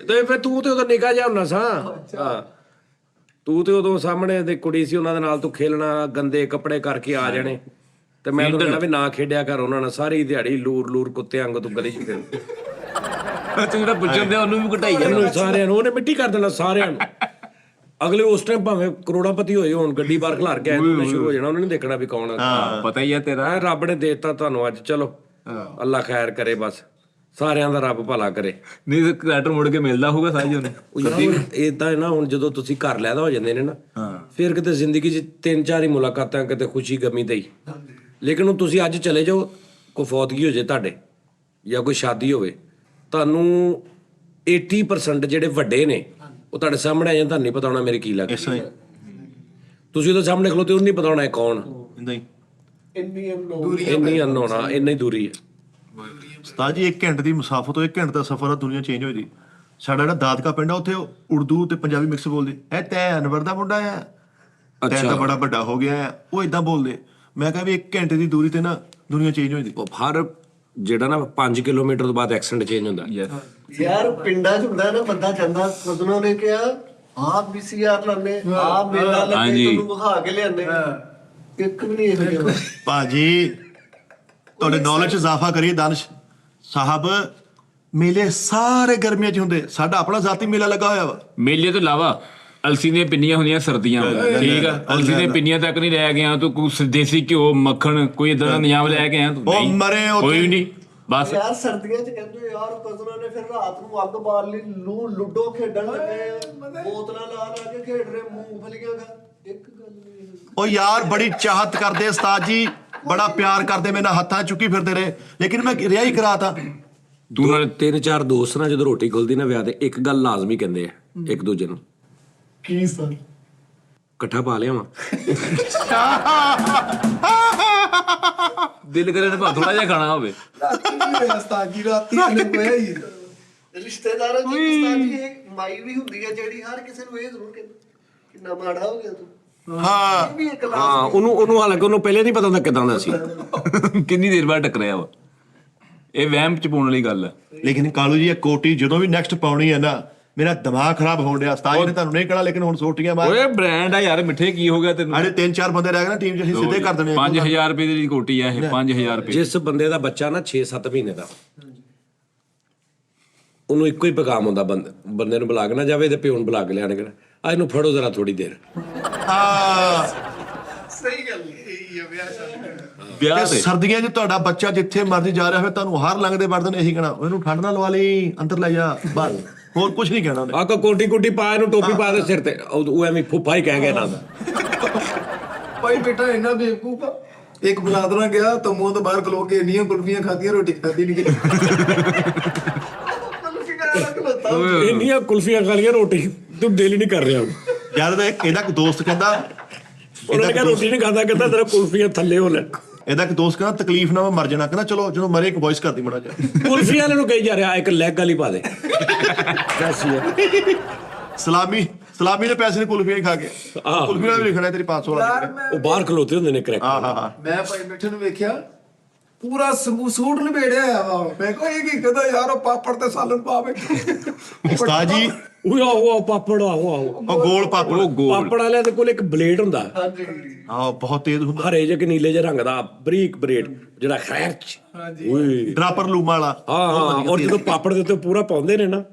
ਤੇ ਫਿਰ ਤੂੰ ਤੇ ਉਦੋਂ ਨਿਕਾ ਜਾ ਹੁੰਦਾ ਸਾਂ। ਹਾਂ ਤੂੰ ਤੇ ਉਦੋਂ ਸਾਹਮਣੇ ਦੇ ਕੁੜੀ ਸੀ, ਉਹਨਾਂ ਦੇ ਨਾਲ ਤੂੰ ਖੇਲਣਾ, ਗੰਦੇ ਕੱਪੜੇ ਕਰਕੇ ਆ ਜਾਣੇ, ਤੇ ਮੈਂ ਉਹਨੂੰ ਕਹਿਣਾ ਵੀ ਨਾ ਖੇਡਿਆ ਕਰ ਉਹਨਾਂ ਨਾਲ, ਸਾਰੀ ਦਿਹਾੜੀ ਲੂਰ ਕੁੱਤੇ ਵਾਂਗ ਤੂੰ ਗਲੀ 'ਚ ਫਿਰ ਤੂੰ ਜਿਹੜਾ ਪੁੱਛਣ ਦੇ ਉਹਨੂੰ ਵੀ ਘਟਾਈ ਜਾਂਦਾ ਸਾਰਿਆਂ ਨੂੰ, ਉਹਨੇ ਮਿੱਟੀ ਕਰ ਦੇਣਾ ਸਾਰਿਆਂ ਨੂੰ। ਅਗਲੇ ਉਸ ਟਾਈਮ ਭਾਵੇਂ ਕਰੋੜਾਪਤੀ ਹੋਏ ਹੋਣ, ਗੱਡੀ ਬਾਹਰ ਖਿਲਾਰ ਕੇ ਆਏ ਸ਼ੁਰੂ ਹੋ ਜਾਣਾ, ਉਹਨਾਂ ਨੇ ਦੇਖਣਾ ਵੀ ਕੌਣ ਆ। ਪਤਾ ਹੀ ਆ ਤੇਰਾ। ਰੱਬ ਨੇ ਦੇਤਾ ਤੁਹਾਨੂੰ ਅੱਜ, ਚਲੋ ਅੱਲਾ ਖੈਰ ਕਰੇ, ਬਸ ਸਾਰਿਆਂ ਦਾ ਰੱਬ ਭਲਾ ਕਰੇ। ਨਹੀਂ ਤੇ ਕਰੈਕਟਰ ਮੁੜ ਕੇ ਮਿਲਦਾ ਹੋਊਗਾ ਸਾਜੀ ਉਹਨੇ। ਇਦਾਂ ਹੈ ਨਾ, ਹੁਣ ਜਦੋਂ ਤੁਸੀਂ ਘਰ ਲੈਦਾ ਹੋ ਜਾਂਦੇ ਨੇ ਨਾ, ਫਿਰ ਕਿਤੇ ਜ਼ਿੰਦਗੀ 'ਚ 3-4 ਹੀ ਮੁਲਾਕਾਤਾਂ, ਕਿਤੇ ਖੁਸ਼ੀ ਗਮੀ ਤੇ ਹੀ। ਲੇਕਿਨ ਹੁਣ ਤੁਸੀਂ ਅੱਜ ਚਲੇ ਜਾਓ, ਕੋਈ ਫੌਤਗੀ ਹੋ ਜੇ ਤੁਹਾਡੇ ਜਾਂ ਕੋਈ ਸ਼ਾਦੀ ਹੋਵੇ, ਤੁਹਾਨੂੰ 80% ਜਿਹੜੇ ਵੱਡੇ ਨੇ ਉਹ ਤੁਹਾਡੇ ਸਾਹਮਣੇ ਆ ਜਾਣ, ਤੁਹਾਨੂੰ ਨਹੀਂ ਪਤਾ ਹੋਣਾ ਮੇਰੇ ਕੀ ਲੱਗਦਾ। ਇਸ ਤਰ੍ਹਾਂ ਤੁਸੀਂ ਉਹਦੇ ਸਾਹਮਣੇ ਖਲੋਤੇ, ਉਹਨੂੰ ਨਹੀਂ ਪਤਾ ਹੋਣਾ ਇਹ ਕੌਣ। ਨਹੀਂ ਇੰਨੀ ਇੰਨੀ ਅਨਨੋਨ ਆ, ਇੰਨੀ ਦੂਰੀ ਹੈ। ਉਸਤਾਦ ਜੀ 1 ਘੰਟੇ ਦੀ ਮੁਸਾਫਤ ਤੋਂ 1 ਘੰਟੇ ਦਾ ਸਫ਼ਰ ਆ, ਦੁਨੀਆ ਚੇਂਜ ਹੋਈ ਦੀ। ਸਾਡਾ ਜਿਹੜਾ ਦਾਦਕਾ ਪਿੰਡ ਆ, ਉੱਥੇ ਉਰਦੂ ਤੇ ਪੰਜਾਬੀ ਮਿਕਸ ਬੋਲਦੇ। ਇਹ ਤੈ ਅਨਵਰ ਦਾ ਮੁੰਡਾ ਆ, ਤੈ ਤਾਂ ਬੜਾ ਵੱਡਾ ਹੋ ਗਿਆ ਆ, ਉਹ ਇਦਾਂ ਬੋਲਦੇ। ਮੈਂ ਕਿਹਾ ਵੀ 1 ਘੰਟੇ ਦੀ ਦੂਰੀ ਤੇ ਨਾ ਦੁਨੀਆ ਚੇਂਜ ਹੋਈ ਦੀ। ਉਹ ਹਰ ਜਿਹੜਾ ਨਾ 5 ਕਿਲੋਮੀਟਰ ਤੋਂ ਬਾਅਦ ਐਕਸੈਂਟ ਚੇਂਜ ਹੁੰਦਾ। ਯਾਰ ਪਿੰਡਾਂ 'ਚ ਹੁੰਦਾ ਨਾ, ਬੰਦਾ ਜਾਂਦਾ, ਕਦੋਂ ਨੇ ਕਿਹਾ ਆਪ VCR ਲਾਣੇ, ਆਪ ਮੇਲਾ ਲੱਗੇ, ਤੁਹਾਨੂੰ ਵਿਖਾ ਕੇ ਲਿਆਣੇ, ਇੱਕ ਵੀ ਨਹੀਂ ਇਹੋ ਜਿਹਾ। ਭਾਜੀ ਤੁਹਾਡੇ ਨੌਲੇਜ 'ਚ ਇਜ਼ਾਫਾ ਕਰੀਏ ਦਾਨਿਸ਼ ਸਾਹਿਬ। ਮੇਲੇ ਸਾਰੇ ਗਰਮੀਆਂ 'ਚ ਹੁੰਦੇ, ਸਾਡਾ ਆਪਣਾ ਜ਼ਾਤੀ ਮੇਲਾ ਲੱਗਾ ਹੋਇਆ ਵਾ। ਮੇਲੇ ਤੋਂ ਇਲਾਵਾ ਅਲਸੀ ਦੀਆਂ ਪਿੰਨੀਆਂ ਹੁੰਦੀਆਂ ਸਰਦੀਆਂ, ਠੀਕ ਆ। ਅਲਸੀ ਦੀਆਂ ਪਿੰਨੀਆਂ ਤੱਕ ਨਹੀਂ ਲੈ ਗਿਆ ਤੂੰ, ਕੋਈ ਦੇਸੀ ਘਿਓ, ਮੱਖਣ, ਕੋਈ ਇਦਾਂ ਦਾ ਨਿਯਾਮ ਲੈ ਕੇ ਆਇਆ ਤੂੰ? ਉਹ ਮਰੇ ਉੱਥੇ। ਕੋਈ ਨਹੀਂ, ਬਸ ਯਾਰ ਸਰਦੀਆਂ 'ਚ ਕਹਿੰਦੇ ਯਾਰ ਕਜ਼ਨਾਂ ਨੇ ਫਿਰ ਰਾਤ ਨੂੰ ਅੱਗ ਬਾਲ ਲਈ, ਲੁੱਡੋ ਖੇਡਣ ਲੱਗੇ, ਬੋਤਲਾਂ ਲਾ ਲਾ ਕੇ ਖੇਡ ਰਹੇ, ਮੂੰਗਫਲੀਆਂ ਖਾ। ਇੱਕ ਗੱਲ ਨਹੀਂ। ਉਹ ਯਾਰ ਬੜੀ ਚਾਹਤ ਕਰਦੇ ਉਸਤਾਦ ਜੀ, ਬੜਾ ਪਿਆਰ ਕਰਦੇ, ਮੇਰੇ ਨਾਲ ਹੱਥਾਂ ਚੁੱਕੀ ਫਿਰਦੇ ਰਹੇ, ਲੇਕਿਨ ਮੈਂ ਰਿਹਾ ਹੀ ਕਰਾਤਾ। ਤੂੰ ਨਾਲ 3-4 ਦੋਸਤ ਨਾ ਜਦੋਂ ਰੋਟੀ ਖੁੱਲਦੀ ਨਾ ਵਿਆਹ ਤੇ, ਇੱਕ ਗੱਲ ਲਾਜ਼ਮੀ ਕਹਿੰਦੇ ਆ ਇੱਕ ਦੂਜੇ ਨੂੰ, ਕੀ ਸਰ? ਇਕੱਠਾ ਪਾ ਲਿਆ ਵਾ। ਦਿਲ ਕਰੇ ਨਾ ਥੋੜਾ ਜਿਹਾ ਖਾਣਾ ਹੋਵੇ। ਉਸਤਾਦ ਜੀ ਰਾਤੀ ਇਹਨੇ ਕੋਇਆ ਹੀ ਰਿਸ਼ਤੇਦਾਰਾਂ 'ਚ ਉਸਤਾਦ ਜੀ ਇਹ ਮਾਈ ਵੀ ਹੁੰਦੀ ਹੈ ਜਿਹੜੀ ਹਰ ਕਿਸੇ ਨੂੰ ਇਹ ਜ਼ਰੂਰ ਕਹਿੰਦੀ ਕਿੰਨਾ ਮਾੜਾ ਹੋ ਗਿਆ ਤੂੰ। ਹਾਂ ਇਹ ਵੀ ਇੱਕ ਹਾਂ, ਉਹਨੂੰ ਹਾਲਾਂਕਿ ਉਹਨੂੰ ਪਹਿਲੇ ਨਹੀਂ ਪਤਾ ਹੁੰਦਾ ਕਿਦਾਂ ਦਾ ਸੀ। ਕਿੰਨੀ ਦੇਰ ਬਾਅਦ ਟਕਰਿਆ ਵਾ। ਇਹ ਵਹਿਮ ਚ ਪਾਉਣ ਵਾਲੀ ਗੱਲ ਹੈ। ਲੇਕਿਨ ਕਾਲੂ ਜੀ ਇਹ ਕੋਟੀ ਜਦੋਂ ਵੀ ਨੈਕਸਟ ਪਾਉਣੀ ਹੈ ਨਾ, ਮੇਰਾ ਦਿਮਾਗ ਖਰਾਬ ਹੋਣ ਡਿਆ। ਉਸਤਾਦ ਜੀ ਨੇ ਤੁਹਾਨੂੰ ਨਹੀਂ ਕਹਣਾ, ਲੇਕਿਨ ਹੁਣ ਸੋਟੀਆਂ ਮਾਰ। ਓਏ ਬ੍ਰਾਂਡ ਆ ਯਾਰ, ਮਿੱਠੇ ਕੀ ਹੋ ਗਿਆ ਤੈਨੂੰ? ਸਾਡੇ 3-4 ਬੰਦੇ ਰਹਿ ਗਏ ਨਾ ਟੀਮ 'ਚ, ਅਸੀਂ ਸਿੱਧੇ ਕਰ ਦੇਣੇ ਆ। 5000 ਰੁਪਏ ਦੀ ਕੋਟੀ ਆ ਇਹ, 5000 ਰੁਪਏ। ਜਿਸ ਬੰਦੇ ਦਾ ਬੱਚਾ ਨਾ 6-7 ਮਹੀਨੇ ਦਾ, ਉਹਨੂੰ ਇੱਕੋ ਹੀ ਪੈਗਾਮ ਹੁੰਦਾ, ਬੰਦੇ ਨੂੰ ਬੁਲਾ ਕੇ ਨਾ ਜਾਵੇ ਤੇ ਪਿਓ ਨੂੰ ਬੁਲਾ ਕੇ ਲਿਆਣ ਕੇ, ਆ ਇਹਨੂੰ ਫੜੋ ਜ਼ਰਾ ਥੋੜੀ ਦੇਰ। ਹਾਂ ਸਹੀ ਗੱਲ ਇਹ ਹੈ ਵਿਆਹ ਸ਼ਾਦੀ। ਵਿਆਹ ਤੇ ਤੇ ਸਰਦੀਆਂ 'ਚ ਤੁਹਾਡਾ ਬੱਚਾ ਜਿੱਥੇ ਮਰਜ਼ੀ ਜਾ ਰਿਹਾ ਹੋਵੇ, ਤੁਹਾਨੂੰ ਹਰ ਲੰਘਦੇ ਵੜਦੇ ਨੇ ਇਹੀ ਕਹਿਣਾ, ਉਹਨੂੰ ਠੰਡ ਨਾਲ ਲਵਾ ਲਈ, ਅੰਦਰ ਲੈ ਜਾ, ਬਸ ਹੋਰ ਕੁਝ ਨਹੀਂ ਕਹਿਣਾ ਉਹਨੇ। ਆ ਕੋ ਕੋਟੀ ਪਾ, ਇਹਨੂੰ ਟੋਪੀ ਪਾ ਦੇ ਸਿਰ ਤੇ, ਉਹ ਐਵੇਂ ਫੁੱਫਾ ਹੀ ਕਹਿ ਗਿਆ ਨਾ। ਭਾਈ ਬੇਟਾ ਇੰਨਾ ਬੇਵਕੂਫ ਆ। ਇੱਕ ਬਰਾਦਰਾ ਗਿਆ ਤਮੂਆਂ ਤੋਂ ਬਾਹਰ ਖਲੋ ਕੇ ਇੰਨੀਆਂ ਕੁਲਫੀਆਂ ਖਾਧੀਆਂ, ਰੋਟੀ ਖਾਧੀ ਨਹੀਂ ਗਈ। ਇੰਨੀਆਂ ਕੁਲਫੀਆਂ ਖਾ ਲਈਆਂ, ਰੋਟੀ ਤੂੰ ਦਿਲ ਹੀ ਨਹੀਂ ਕਰ ਰਿਹਾ। ਯਾਰ ਇਹਦਾ ਇੱਕ ਦੋਸਤ ਕਹਿੰਦਾ, ਉਹਨਾਂ ਨੇ ਕਿਹਾ ਰੋਟੀ ਨਹੀਂ ਖਾਂਦਾ, ਕਹਿੰਦਾ ਤੇਰਾ ਕੁਲਫੀਆਂ ਥੱਲੇ ਹੋ ਲੈ। ਇਹਦਾ ਇੱਕ ਦੋਸਤ ਕਹਿੰਦਾ ਤਕਲੀਫ ਨਾਲ ਮੈਂ ਮਰ ਜਾਣਾ, ਕਹਿੰਦਾ ਚਲੋ ਜਦੋਂ ਮਰੇ ਇੱਕ ਵੌਇਸ ਕਰਦੀ ਮੜਾ ਜਾ। ਕੁਲਫੀਆਂ ਵਾਲੇ ਨੂੰ ਕਹੀ ਜਾ ਰਿਹਾ ਇੱਕ ਲੈਗ ਵਾਲੀ ਪਾ ਦੇ। ਸਲਾਮੀ ਨੇ ਪੈਸੇ ਨੇ ਕੁਲਫੀਆਂ ਹੀ ਖਾ ਕੇ, ਕੁਲਫੀਆਂ ਵੀ ਲਿਖਣਾ ਤੇਰੀ 500 ਵਾਲੀ। ਉਹ ਬਾਹਰ ਖਲੋਤੇ ਹੁੰਦੇ ਨੇ ਕਰੈਕਟਰ। ਹਾਂ ਮੈਂ ਭਾਈ ਬੈਠੇ ਨੂੰ ਵੇਖਿਆ, ਪੂਰਾ ਸੂਟ ਲਪੇੜਿਆ ਆ ਵਾ। ਮੈਂ ਕਿਹਾ ਇਹ ਕੀ ਕਹਿੰਦਾ ਯਾਰ, ਉਹ ਪਾਪੜ ਤੇ ਸਾਲਨ ਪਾ ਬੈਠੇ। ਉਸਤਾਦ ਜੀ ਉਹ ਆਹੋ ਪਾਪੜ, ਆਹੋ ਉਹ ਗੋਲ ਪਾਪੜ, ਪਾਪੜ ਵਾਲਿਆਂ ਦੇ ਕੋਲ ਇੱਕ ਬਲੇਡ ਹੁੰਦਾ, ਹਾਂ ਬਹੁਤ ਤੇਜ਼ ਹੁੰਦਾ, ਹਰੇ ਜਿਹੇ ਨੀਲੇ ਜਿਹੇ ਰੰਗ ਦਾ ਬਰੀਕ ਬਲੇਡ, ਜਿਹੜਾ ਖੈਰ ਚ ਡਰਾਪਰ ਲੂਮਾ ਵਾਲਾ। ਹਾਂ, ਔਰ ਜਦੋਂ ਪਾਪੜ ਦੇ ਉੱਤੇ ਪੂਰਾ ਪਾਉਂਦੇ ਨੇ ਨਾ,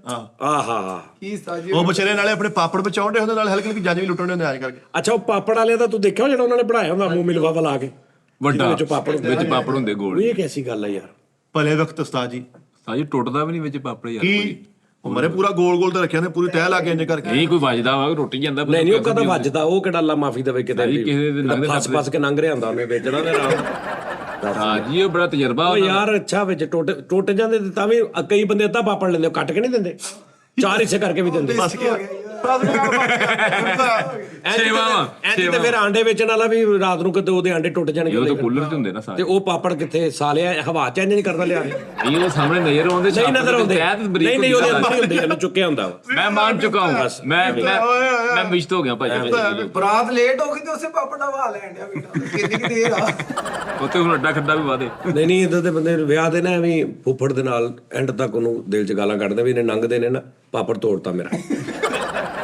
ਆਹਾ। ਕੀ ਉਸਤਾਦ ਜੀ ਉਹ ਵਿਚਾਰੇ ਨਾਲੇ ਆਪਣੇ ਪਾਪੜ ਬਚਾਉਂਦੇ ਹੁੰਦੇ, ਨਾਲ ਹਲਕੀ ਹਲਕੀ ਜੰਜ ਵੀ ਲੁੱਟਣੇ ਹੁੰਦੇ ਆਜ ਕਰਕੇ। ਅੱਛਾ, ਉਹ ਪਾਪੜ ਵਾਲਿਆਂ ਦਾ ਤੂੰ ਦੇਖਿਆ ਜਿਹੜਾ ਉਹਨਾਂ ਨੇ ਬਣਾਇਆ ਹੁੰਦਾ ਮੂੰਹ ਮਿਲਵਾ ਲਾ ਕੇ, ਵੱਡਾ ਵਿੱਚ ਪਾਪੜ ਹੁੰਦੇ ਗੋਲ। ਇਹ ਕੈਸੀ ਗੱਲ ਹੈ ਯਾਰ। ਭਲੇ ਵਕਤ ਉਸਤਾਦ ਜੀ, ਸਾਜੀ ਟੁੱਟਦਾ ਵੀ ਨਹੀਂ ਵਿੱਚ ਪਾਪੜ ਯਾਰ। ਕੀ ਉਹ ਮਰੇ ਪੂਰਾ ਗੋਲ ਗੋਲ ਤੇ ਰੱਖਿਆ ਨੇ, ਪੂਰੀ ਤਹਿ ਲਾ ਕੇ ਇੰਜ ਕਰਕੇ। ਨਹੀਂ ਕੋਈ ਵੱਜਦਾ ਵਾ, ਰੋਟੀ ਜਾਂਦਾ। ਨਹੀਂ ਉਹ ਕਦਾ ਵੱਜਦਾ, ਉਹ ਕਿਹੜਾ ਅੱਲਾ ਮਾਫੀ ਦੇਵੇ ਕਿਤੇ ਕਿਸੇ ਦੇ ਲੰਘਦੇ ਫਸ ਕੇ ਲੰਘ ਰਿਹਾ ਹੁੰਦਾ ਉਹਨੇ ਵੇਚਣਾ ਦੇ ਨਾਲ। ਹਾਂ ਜੀ, ਉਹ ਬੜਾ ਤਜਰਬਾ ਉਹ ਯਾਰ ਅੱਛਾ, ਵਿੱਚ ਟੁੱਟ ਜਾਂਦੇ ਤੇ ਤਾਂ ਵੀ ਕਈ ਬੰਦੇ ਅੱਧਾ ਪਾਪੜ ਲੈਂਦੇ, ਉਹ ਕੱਟ ਕੇ ਨਹੀਂ ਦਿੰਦੇ, 4 ਹਿੱਸੇ ਕਰਕੇ ਵੀ ਦਿੰਦੇ। ਐਂ ਤੇ ਫਿਰ ਆਂਡੇ ਵੇਚਣ ਵਾਲਾ ਵੀ ਰਾਤ ਨੂੰ ਕਿਤੇ ਉਹਦੇ ਆਂਡੇ ਟੁੱਟ ਜਾਣਗੇ, ਉਹ ਤਾਂ ਕੂਲਰ ਚ ਹੁੰਦੇ ਨਾ ਤੇ ਸਾਰੇ। ਉਹ ਪਾਪੜ ਕਿੱਥੇ ਸਾਲਿਆ ਹਵਾ ਚ ਇੰਜ ਨਹੀਂ ਕਰਦਾ ਲਿਆ ਕੇ। ਇਹ ਉਹ ਸਾਹਮਣੇ ਨਜ਼ਰ ਆਉਂਦੇ, ਨਹੀਂ ਨਜ਼ਰ ਆਉਂਦੇ, ਨਹੀਂ ਉਹਦੇ ਅੰਦਰ ਹੀ ਹੁੰਦੇ, ਇਹਨੂੰ ਚੁੱਕਿਆ ਹੁੰਦਾ। ਮੈਂ ਮਾਨ ਚੁੱਕਾ ਹੂੰ, ਮੈਂ ਮਿਸ਼ਤ ਹੋ ਗਿਆ ਭਾਜੀ। ਬਰਾਤ ਲੇਟ ਹੋ ਗਈ ਤੇ ਉਸੇ ਪਾਪੜ ਦਾ ਵਾ ਲੈਣ ਡਿਆ ਬੇਟਾ, ਕਿੰਨੀ ਕਿ ਦੇਰ ਆ। ਉੱਥੇ ਹੁਣ ਅੱਡਾ ਖੱਡਾ ਵੀ ਵਾਦੇ। ਨਹੀਂ ਇਦਾਂ ਦੇ ਬੰਦੇ ਵਿਆਹ ਦੇ ਨਾ ਐਵੇਂ ਫੁੱਫੜ ਦੇ ਨਾਲ ਐਂਡ ਤੱਕ ਉਹਨੂੰ ਦਿਲ 'ਚ ਗਾਲਾਂ ਕੱਢਦੇ ਵੀ ਇਹਨੇ ਨੰਗਦੇ ਨੇ ਨਾ ਪਾਪੜ ਤੋੜਤਾ ਮੇਰਾ।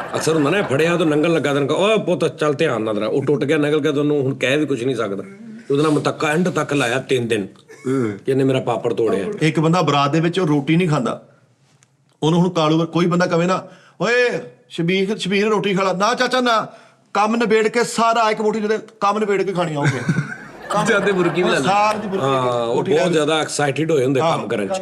ਅਕਸਰ ਹੁੰਦਾ ਨਾ ਫੜਿਆ ਤਾਂ ਨੰਗਲ ਲੱਗਾ ਤੈਨੂੰ ਓਏ ਪੁੱਤ ਚੱਲ ਧਿਆਨ ਨਾਲ, ਉਹ ਟੁੱਟ ਗਿਆ ਨਿਕਲ ਗਿਆ, ਤੁਹਾਨੂੰ ਹੁਣ ਕਹਿ ਵੀ ਕੁਝ ਨਹੀਂ ਸਕਦਾ। ਉਹਦੇ ਨਾਲ ਮਤੱਕਾ ਐਂਡ ਤੱਕ ਲਾਇਆ 3 ਦਿਨ ਕਿ ਇਹਨੇ ਮੇਰਾ ਪਾਪੜ ਤੋੜਿਆ। ਇੱਕ ਬੰਦਾ ਬਰਾਤ ਦੇ ਵਿੱਚ ਉਹ ਰੋਟੀ ਨਹੀਂ ਖਾਂਦਾ, ਉਹਨੂੰ ਹੁਣ ਕਾਲੂ ਕੋਈ ਬੰਦਾ ਕਵੇ ਨਾ ਓਏ ਸ਼ਬੀਰ ਰੋਟੀ ਖਾ ਲਾ ਨਾ ਚਾਚਾ ਨਾ, ਕੰਮ ਨਿਬੇੜ ਕੇ ਸਾਰਾ ਇੱਕ ਮੁੱਠੀ ਜਿਹੜੇ ਕੰਮ ਨਿਬੇੜ ਕੇ ਖਾਣੀ ਆਉਂਗੇ ਜਾਂਦੇ ਮੁਰਗੀ ਵੀ ਲੈ ਲੈ। ਸਾਰ ਦੀ ਹਾਂ ਉਹ ਬਹੁਤ ਜ਼ਿਆਦਾ ਐਕਸਾਈਟਿਡ ਹੋਏ ਹੁੰਦੇ ਕੰਮ ਕਰਨ ਚ,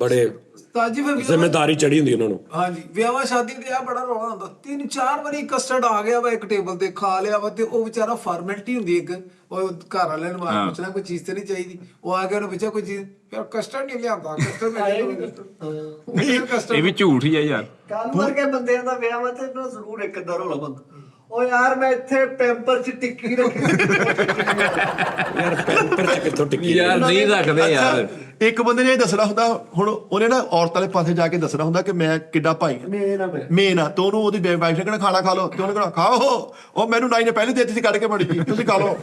ਬੜੇ ਉਸਤਾਦ ਜੀ ਫਿਰ ਜ਼ਿੰਮੇਵਾਰੀ ਚੜੀ ਹੁੰਦੀ ਉਹਨਾਂ ਨੂੰ। ਹਾਂਜੀ ਵਿਆਹਾਂ ਸ਼ਾਦੀ ਤੇ ਆ ਬੜਾ ਰੌਲਾ ਹੁੰਦਾ, 3-4 ਵਾਰੀ ਕਸਟਰਡ ਆ ਗਿਆ ਵਾ ਇੱਕ ਟੇਬਲ ਤੇ ਖਾ ਲਿਆ ਵਾ, ਤੇ ਉਹ ਵਿਚਾਰਾ ਫਾਰਮੈਲਿਟੀ ਹੁੰਦੀ ਇੱਕ, ਉਹ ਘਰ ਵਾਲਿਆਂ ਨੂੰ ਆ ਪੁੱਛਣਾ ਕੋਈ ਚੀਜ਼ ਤੇ ਨਹੀਂ ਚਾਹੀਦੀ, ਉਹ ਆ ਕੇ ਉਹਨੂੰ ਪੁੱਛਿਆ ਕੋਈ ਚੀਜ਼, ਫਿਰ ਕਸਟਰਡ ਨਹੀਂ ਲਿਆਂਦਾ, ਕਸਟਰਡ ਇਹ ਵੀ ਝੂਠ ਹੀ ਆ ਯਾਰ। ਕੱਲ ਵਰਗੇ ਬੰਦਿਆਂ ਦਾ ਵਿਆਹ ਵਾ ਤੇ ਨਾ ਜ਼ਰੂਰ ਇੱਕ ਅੱਧਾ ਰੌਲਾ ਬੰਦਾ, ਓ ਯਾਰ ਮੈਂ ਇੱਥੇ ਪੈਂਪਰ ਚ ਟਿੱਕੀ ਰੱਖੀ ਯਾਰ ਪੈਂਪਰ ਚ ਕਿੱਥੋਂ ਟਿੱਕੀ ਯਾਰ ਨਹੀਂ ਰੱਖਦੇ ਯਾਰ। ਇੱਕ ਬੰਦੇ ਨੇ ਇਹ ਦੱਸਣਾ ਹੁੰਦਾ, ਹੁਣ ਉਹਨੇ ਨਾ ਔਰਤ ਵਾਲੇ ਪਾਸੇ ਜਾ ਕੇ ਦੱਸਣਾ ਹੁੰਦਾ ਕਿ ਮੈਂ ਕਿੱਡਾ ਭਾਈ ਮੇਨ ਆ, ਤੇ ਉਹਨੂੰ ਉਹਦੀ ਵਾਈਫ ਨੇ ਕਹਿਣਾ ਖਾਣਾ ਖਾ ਲਓ, ਤੇ ਉਹਨੇ ਕਹਿਣਾ ਖਾਓ, ਉਹ ਮੈਨੂੰ ਨਾਈ ਨੇ ਪਹਿਲੇ ਦੇਤੀ ਸੀ ਕੱਢ ਕੇ ਬੜੀ ਤੁਸੀਂ ਖਾ ਲਓ।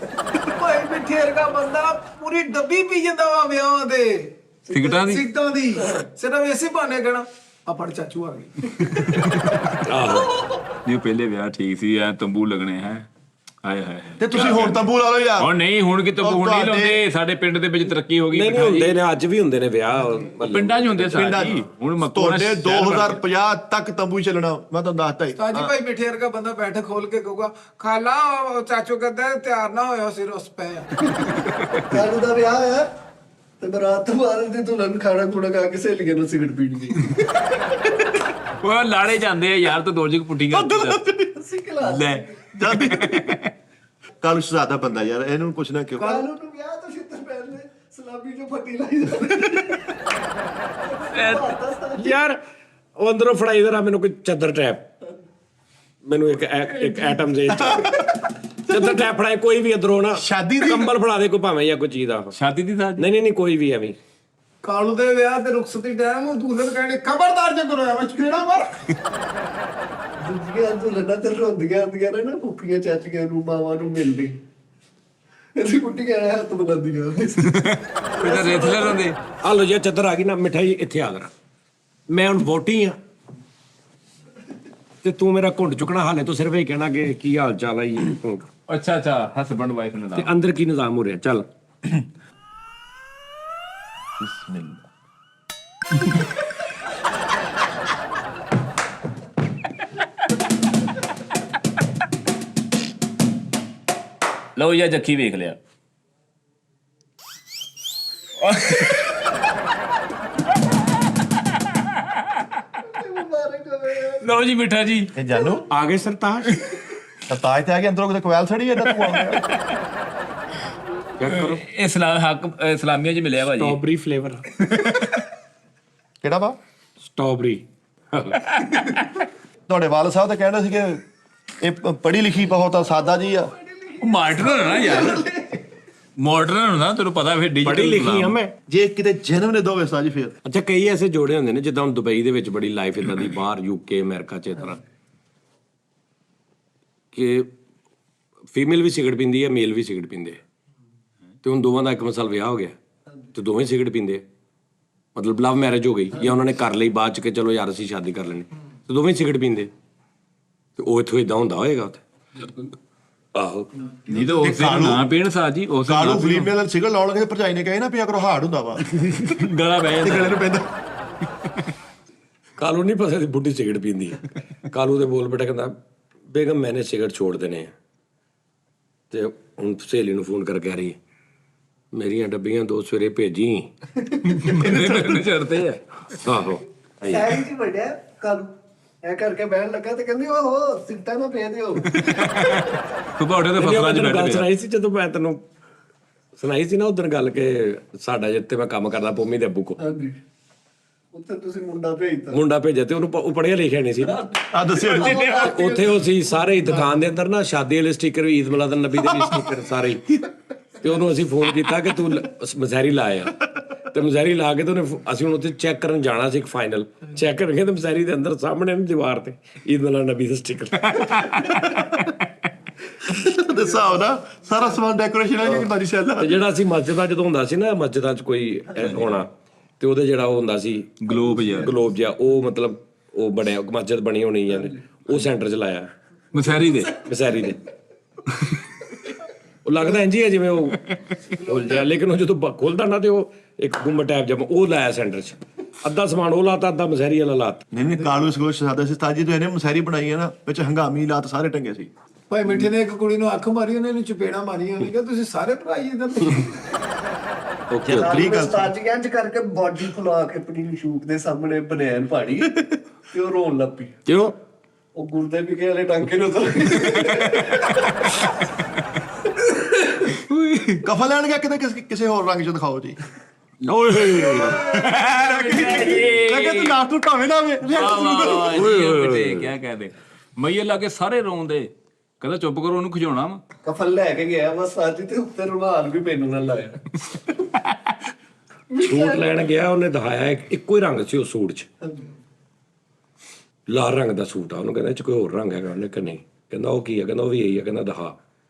ਭਾਈ ਮਿੱਠੇ ਵਰਗਾ ਬੰਦਾ ਪੂਰੀ ਡੱਬੀ ਪੀ ਜਾਂਦਾ ਵਾ ਵਿਆਹਾਂ ਦੇ ਸਿਗਰਟਾਂ ਦੀ? ਸਿਗਰਟਾਂ ਦੀ, ਸਿਰਫ ਇਸੇ ਬਹਾਨੇ ਕਹਿਣਾ ਆ ਫੜ ਚਾਚੂ ਆ ਗਏ। ਜੇ ਪਹਿਲੇ ਵਿਆਹ ਠੀਕ ਸੀ, ਐ ਤੰਬੂ ਲੱਗਣੇ ਹੈ, ਆਏ ਹਾਏ। ਤੇ ਤੁਸੀਂ ਹੁਣ ਤੰਬੂ ਲਾ ਲਓ ਯਾਰ। ਹੁਣ ਨਹੀਂ, ਹੁਣ ਕਿਤੇ ਹੁਣ ਨਹੀਂ ਲਾਉਂਦੇ, ਸਾਡੇ ਪਿੰਡ ਦੇ ਵਿੱਚ ਤਰੱਕੀ ਹੋ ਗਈ। ਨਹੀਂ ਹੁੰਦੇ ਨੇ, ਅੱਜ ਵੀ ਹੁੰਦੇ ਨੇ ਵਿਆਹ ਪਿੰਡਾਂ 'ਚ ਹੁੰਦੇ ਸਾਰੇ। ਹੁਣ ਮੱਕੋੜਾ ਤੁਹਾਡੇ 2050 ਤੱਕ ਤੰਬੂ ਚੱਲਣਾ, ਮੈਂ ਤੁਹਾਨੂੰ ਦੱਸਤਾ ਹੀ। ਉਸਤਾਦ ਜੀ ਭਾਈ ਮਿੱਠੇ ਵਰਗਾ ਬੰਦਾ ਬੈਠ ਖੋਲ ਕੇ ਕਹੂਗਾ ਖਾਲਾ ਚਾਚੂ ਕਹਿੰਦਾ ਤਿਆਰ ਨਾ ਹੋਇਆ ਸਿਰ ਉਸ ਪੈ ਕੱਲ ਦਾ ਵਿਆਹ ਹੈ ਤੇ ਬਰਾਤ ਤੋਂ ਬਾਅਦ ਦੀ ਦੁਲਹਨ ਖਾਣਾ ਖੁਣਾ ਖਾ ਕੇ ਸਹੇਲੀਆਂ ਨਾਲ ਸਿਗਰਟ ਪੀਣ ਗਈ। ਉਹ ਲਾੜੇ ਜਾਂਦੇ ਆ ਯਾਰ, ਤੂੰ ਦੋਜਕ ਪੁੱਟੀ ਕਰ ਅਸੀਂ ਖਿਲਾ ਲੈ ਜਾਂਦੀ ਕਾਲੂ ਸ਼ਹਜ਼ਾਦਾ ਬੰਦਾ ਯਾਰ, ਇਹਨੂੰ ਕੁਛ ਨਾ ਕਿਉਂ। ਕੱਲ ਨੂੰ ਵਿਆਹ ਤੋਂ ਛਿੱਤਰ ਪਹਿਲੇ ਸਲਾਬੀ ਜੋ ਫੱਟੀ ਲਾਈ ਜਾਂਦੀ। ਯਾਰ ਉਹ ਅੰਦਰੋਂ ਫੜਾਈ ਜਰਾ ਮੈਨੂੰ ਕੋਈ ਚੱਦਰ ਟੈਪ, ਮੈਨੂੰ ਇੱਕ ਐਟਮ ਦੇ ਚੱਦਰ ਟੈਪ ਫੜਾਏ ਕੋਈ ਵੀ ਅੰਦਰੋਂ ਨਾ, ਸ਼ਾਦੀ ਦੀ ਕੰਬਲ ਫੜਾ ਦੇ ਕੋਈ ਭਾਵੇਂ ਜਾਂ ਕੋਈ ਚੀਜ਼ ਦਾ। ਸ਼ਾਦੀ ਦੀ ਸਾਜ। ਨਹੀਂ ਕੋਈ ਵੀ ਐਵੇਂ। ਕਾਲੂ ਦੇ ਵਿਆਹ ਤੇ ਰੁਖਸਤੀ ਟਾਈਮ ਉਹ ਦੁਲਹਨ ਕਹਿੰਦੇ ਖਬਰਦਾਰ ਜੇ ਕਰੋ ਐਵੇਂ ਚਪੇੜਾ ਮਾਰ। ਦੂਜੀਆਂ ਦੁਲਹਨਾਂ ਤੇ ਰੋਂਦੀਆਂ ਆਉਂਦੀਆਂ ਨੇ ਨਾ, ਫੁੱਫੀਆਂ ਚਾਚੀਆਂ ਨੂੰ ਮਾਵਾਂ ਨੂੰ ਮਿਲਦੀ, ਇਹਦੀ ਕੁੱਟੀਆਂ ਹੱਥ ਬੁਲਾਉਂਦੀਆਂ। ਇਹਦਾ ਰੇਥਲਰ ਹੁੰਦੇ। ਆ ਲੋ ਜੀ ਚੱਦਰ ਆ ਗਈ ਨਾ, ਮਿਠਾਈ ਇੱਥੇ ਆ ਜਰਾ, ਮੈਂ ਹੁਣ ਵੋਟੀ ਆ ਤੇ ਤੂੰ ਮੇਰਾ ਘੁੰਡ ਚੁੱਕਣਾ, ਹਾਲੇ ਤੂੰ ਸਿਰਫ ਇਹ ਕਹਿਣਾ ਕਿ ਕੀ ਹਾਲ ਚਾਲ ਹੈ ਜੀ। ਅੱਛਾ ਹਸਬੰਡ ਵਾਈਫ ਨੇ ਤੇ ਅੰਦਰ ਕੀ ਨਿਜ਼ਾਮ ਹੋ ਰਿਹਾ, ਚੱਲ। ਲਓ ਯਾ ਜੱਖੀ ਵੇਖ ਲਿਆ। ਲਓ ਜੀ ਮਿੱਠਾ ਜੀ, ਇਹ ਜਾਨੂ ਆ ਗਏ ਸਰਤਾਜ। ਸਰਤਾਜ ਤੇ ਆ ਗਿਆ, ਅੰਦਰੋਂ ਕਿਤੇ ਕੋਇਲ ਸੜੀ ਏਦਾਂ ਤੂੰ ਆ ਗਿਆ। ਚੈੱਕ ਕਰੋ, ਇਸਲਾਮੀਆਂ 'ਚ ਮਿਲਿਆ ਭਾਜੀ। Strawberry flavour. ਕਿਹੜਾ ਵਾ? ਸਟ੍ਰਾਬੇਰੀ। ਤੁਹਾਡੇ ਵਾਲ ਸਾਹਿਬ ਤਾਂ ਕਹਿੰਦੇ ਸੀ ਕਿ ਇਹ ਪੜ੍ਹੀ ਲਿਖੀ ਬਹੁਤ ਆ, ਸਾਦਾ ਜੀ ਆ। ਉਹ ਮਾਡਰਨ ਨਾ ਯਾਰ, ਮਾਡਰਨ ਨਾ, ਤੈਨੂੰ ਪਤਾ ਫਿਰ ਡਿਜੀਟਲ ਪੜ੍ਹੀ ਲਿਖੀ ਆ ਮੈਂ। ਜੇ ਕਿਤੇ ਜਨਮ ਨੇ ਦੋਵੇਂ ਸਾਜੀ ਫਿਰ ਅੱਛਾ ਕਈ ਐਸੇ ਜੋੜੇ ਹੁੰਦੇ ਨੇ, ਜਿੱਦਾਂ ਹੁਣ ਦੁਬਈ ਦੇ ਵਿੱਚ ਬੜੀ ਲਾਈਫ ਇਦਾਂ ਦੀ, ਬਾਹਰ ਯੂਕੇ ਅਮਰੀਕਾ 'ਚ ਇਸ ਤਰ੍ਹਾਂ ਕਿ ਫੀਮੇਲ ਵੀ ਸਿਗਰਟ ਪੀਂਦੀ ਹੈ, ਮੇਲ ਵੀ ਸਿਗਰਟ ਪੀਂਦੇ, ਤੇ ਹੁਣ ਦੋਵਾਂ ਦਾ ਇੱਕ ਮਸਲ ਵਿਆਹ ਹੋ ਗਿਆ ਤੇ ਦੋਵੇਂ ਸਿਗਰਟ ਪੀਂਦੇ, ਮਤਲਬ ਲਵ ਮੈਰਿਜ ਹੋ ਗਈ ਜਾਂ ਉਹਨਾਂ ਨੇ ਕਰ ਲਈ ਬਾਅਦ 'ਚ ਕਿ ਚਲੋ ਯਾਰ ਅਸੀਂ ਸ਼ਾਦੀ ਕਰ ਲੈਣੀ, ਤੇ ਦੋਵੇਂ ਸਿਗਰਟ ਪੀਂਦੇ, ਤੇ ਉਹ ਇੱਥੋਂ ਇਦਾਂ ਹੁੰਦਾ ਹੋਏਗਾ ਉੱਥੇ। ਆਹੋ ਨਹੀਂ ਤਾਂ ਉਸ ਦਿਨ ਨਾ ਪੀਣ ਸਾਜੀ, ਉਸ ਦਿਨ ਕਾਲੂ ਫੀਮੇਲ ਸਿਗਰਟ ਲਾਉਣ ਲੱਗੇ, ਭਰਜਾਈ ਨੇ ਕਹੇ ਨਾ ਪਿਆ ਕਰੋ, ਹਾਰਡ ਹੁੰਦਾ ਵਾ ਗਲਾ ਬਹਿ ਤੇ ਜਾਂਦਾ। ਗਲੇ ਨੂੰ ਪੈਂਦਾ। ਕਾਲੂ ਨਹੀਂ ਪਤਾ ਸੀ ਬੁੱਢੀ ਸਿਗਰਟ ਪੀਂਦੀ ਹੈ। ਕਾਲੂ ਦੇ ਬੋਲ ਬੇਟਾ ਕਹਿੰਦਾ ਬੇਗਮ ਮੈਨੇ ਸਿਗਰਟ ਛੋੜ ਦੇਣੇ ਆ, ਤੇ ਹੁਣ ਸਹੇਲੀ ਨੂੰ ਫੋਨ ਕਰਕੇ ਕਹਿ ਰਹੀ ਹੈ ਮੇਰੀਆਂ ਡੱਬੀਆਂ 2 ਸਵੇਰੇ ਭੇਜੀ। ਮੈਨੂੰ ਛੱਡਦੇ ਆ। ਆਹੋ ਸੈਰੀ ਚ ਵੱਡਿਆ ਕੱਲ ਇਹ ਕਰਕੇ ਬਹਿਣ ਲੱਗਾ ਤੇ ਕਹਿੰਦੀ ਓਹੋ ਸਿੱਟਾ ਨਾ ਪੇ ਦਿਓ। ਤੂੰ ਬਾੜੇ ਦੇ ਫਸਲਾਂ 'ਚ ਗੱਲ ਬੈਠੇ ਸੁਣਾਈ ਸੀ ਜਦੋਂ ਮੈਂ ਤੈਨੂੰ ਸੁਣਾਈ ਸੀ ਨਾ ਉਦੋਂ ਗੱਲ ਕਿ ਸਾਡਾ ਜਿੱਥੇ ਮੈਂ ਕੰਮ ਕਰਦਾ ਪੰਮੀ ਦੇ ਅੱਬੂ ਕੋ, ਹਾਂਜੀ ਉੱਥੇ ਤੁਸੀਂ ਮੁੰਡਾ ਭੇਜਤਾ, ਮੁੰਡਾ ਭੇਜਿਆ ਤੇ ਉਹਨੂੰ ਉਹ ਪੜ੍ਹਿਆ ਲਿਖਿਆ ਨਹੀਂ ਸੀ ਨਾ। ਆ ਦੱਸਿਓ ਉੱਥੇ ਉਹ ਸੀ ਸਾਰੇ ਹੀ ਦੁਕਾਨ ਦੇ ਅੰਦਰ ਨਾ ਸ਼ਾਦੀ ਵਾਲੇ ਸਟicker ਵੀ, ਈਦ ਮਿਲਾਦ ਨਬੀ ਦੇ ਵੀ ਸਟicker ਸਾਰੇ ਹੀ, ਤੇ ਉਹਨੂੰ ਅਸੀਂ ਫੋਨ ਕੀਤਾ ਕਿ ਤੂੰ ਮਜ਼ਹਿਰੀ ਲਾਇਆ, ਤੇ ਮਜ਼ਹਿਰੀ ਲਾ ਕੇ ਤੇ ਉਹਨੇ ਅਸੀਂ ਹੁਣ ਉੱਥੇ ਚੈੱਕ ਕਰਨ ਜਾਣਾ ਸੀ, ਇੱਕ ਫਾਈਨਲ ਚੈੱਕ ਕਰਕੇ, ਤੇ ਮਜ਼ਹਿਰੀ ਦੇ ਅੰਦਰ ਸਾਹਮਣੇ ਨੂੰ ਦੀਵਾਰ ਤੇ ਈਦ ਮਿਲਾਦ ਨਬੀ ਦਾ ਸਟicker। ਦੱਸਾਓ ਨਾ ਸਾਰਾ ਸਮਾਨ ਡੈਕੋਰੇਸ਼ਨ ਹੈ ਕਿ ਬਾਜੀ ਸੈੱਲ ਤੇ ਜਿਹੜਾ ਅਸੀਂ ਮਸਜਿਦਾਂ ਜਦੋਂ ਹੁੰਦਾ ਸੀ ਨਾ, ਮਸਜਿਦਾਂ 'ਚ ਕੋਈ ਹੋਣਾ, ਤੇ ਉਹਦੇ ਜਿਹੜਾ ਉਹ ਹੁੰਦਾ ਸੀ ਗਲੋਬ ਯਾਰ, ਗਲੋਬ ਜਿਹਾ, ਉਹ ਮਤਲਬ ਉਹ ਬਣਿਆ ਮਸਜਿਦ ਬਣੀ ਹੋਣੀ ਜਾਂ ਉਹ ਸੈਂਟਰ 'ਚ ਲਾਇਆ ਮਸਹਿਰੀ ਦੇ ਮਸਹਿਰੀ ਦੇ। ਉਹ ਲੱਗਦਾ ਇੰਝ ਹੀ ਹੈ ਜਿਵੇਂ ਉਹ ਖੁੱਲ ਜਾ, ਲੇਕਿਨ ਉਹ ਜਦੋਂ ਖੁੱਲਦਾ ਨਾ ਤੇ ਉਹ ਇੱਕ ਗੁੰਮਟ ਟਾਈਪ ਜਿਹਾ ਉਹ ਲਾਇਆ ਸੈਂਟਰ 'ਚ। ਅੱਧਾ ਸਮਾਨ ਉਹ ਲਾਤਾ, ਅੱਧਾ ਮਸਹਿਰੀ ਵਾਲਾ ਲਾਤਾ। ਨਹੀਂ ਕਾਲੂ ਸਕੂਲ ਸਾਦਾ ਸੀ ਉਸਤਾਦ ਜੀ ਤੋਂ ਇਹਨੇ ਮਸਹਿਰੀ ਬਣਾਈ ਹੈ ਨਾ, ਵਿੱਚ ਹੰਗਾਮੀ ਲਾਤ ਸਾਰੇ ਟੰਗੇ ਸੀ। ਭਾਈ ਮਿੱਠੇ ਨੇ ਇੱਕ ਕੁੜੀ ਨੂੰ ਅੱਖ ਮਾਰੀ, ਉਹਨੇ ਇਹਨੂੰ ਚਪੇੜਾ ਮਾਰੀਆਂ, ਉਹਨੇ ਕਿਹਾ ਤੁਸੀਂ ਸਾਰੇ ਭਰਾ ਹੀ ਇਦਾਂ ਓਕੇ ਠੀਕ ਗੱਲ ਸੀ। ਉਸਤਾਦ ਜੀ ਇੰਜ ਕਰਕੇ ਬਾਡੀ ਫੁਲਾ ਕੇ ਆਪਣੀ ਸ਼ੂਕ ਦੇ ਸਾਹਮਣੇ ਬਨੈਣ ਪਾੜੀ ਤੇ ਉਹ ਰੋਣ ਲੱਗ ਪਈ। ਕਿਉਂ? ਉਹ ਗੁਰਦੇ ਵੀ ਵਾਲੇ ਟਾਂਕੇ ਨੂੰ ਉਤਰ ਕਫਾ ਲੈਣ ਗਿਆ ਕਿਤੇ ਕਿਸੇ ਹੋਰ ਰੰਗ ਚ ਦਿਖਾਓ ਜੀ। ਓਏ ਹੋਏ ਲੱਗੇ ਤੂੰ ਨਾ ਤੂੰ ਢਾਵੇਂ ਨਾ ਵੇ ਕਿਆ ਕਹਦੇ ਮਈਏ ਲਾ ਕੇ ਸਾਰੇ ਰੋਂਦੇ, ਕਹਿੰਦਾ ਚੁੱਪ ਕਰੋ ਉਹਨੂੰ ਖਿਜਾਉਣਾ ਵਾ। ਕਫਲ ਲੈ ਕੇ ਗਿਆ ਬਸ ਅੱਜ ਤੇ ਉੱਤੇ ਰੁਮਾਲ ਵੀ ਮੈਨੂੰ ਨਾਲ ਲਾਇਆ। ਸੂਟ ਲੈਣ ਗਿਆ, ਉਹਨੇ ਦਿਖਾਇਆ ਇੱਕੋ ਹੀ ਰੰਗ ਸੀ ਉਹ ਸੂਟ 'ਚ, ਲਾਲ ਰੰਗ ਦਾ ਸੂਟ ਆ। ਉਹਨੂੰ ਕਹਿੰਦਾ ਇਹ 'ਚ ਕੋਈ ਹੋਰ ਰੰਗ ਹੈਗਾ? ਉਹਨੇ ਕਿ ਨਹੀਂ। ਕਹਿੰਦਾ ਉਹ ਕੀ ਆ? ਕਹਿੰਦਾ ਉਹ ਵੀ ਇਹੀ ਆ। ਕਹਿੰਦਾ ਦਿਖਾ।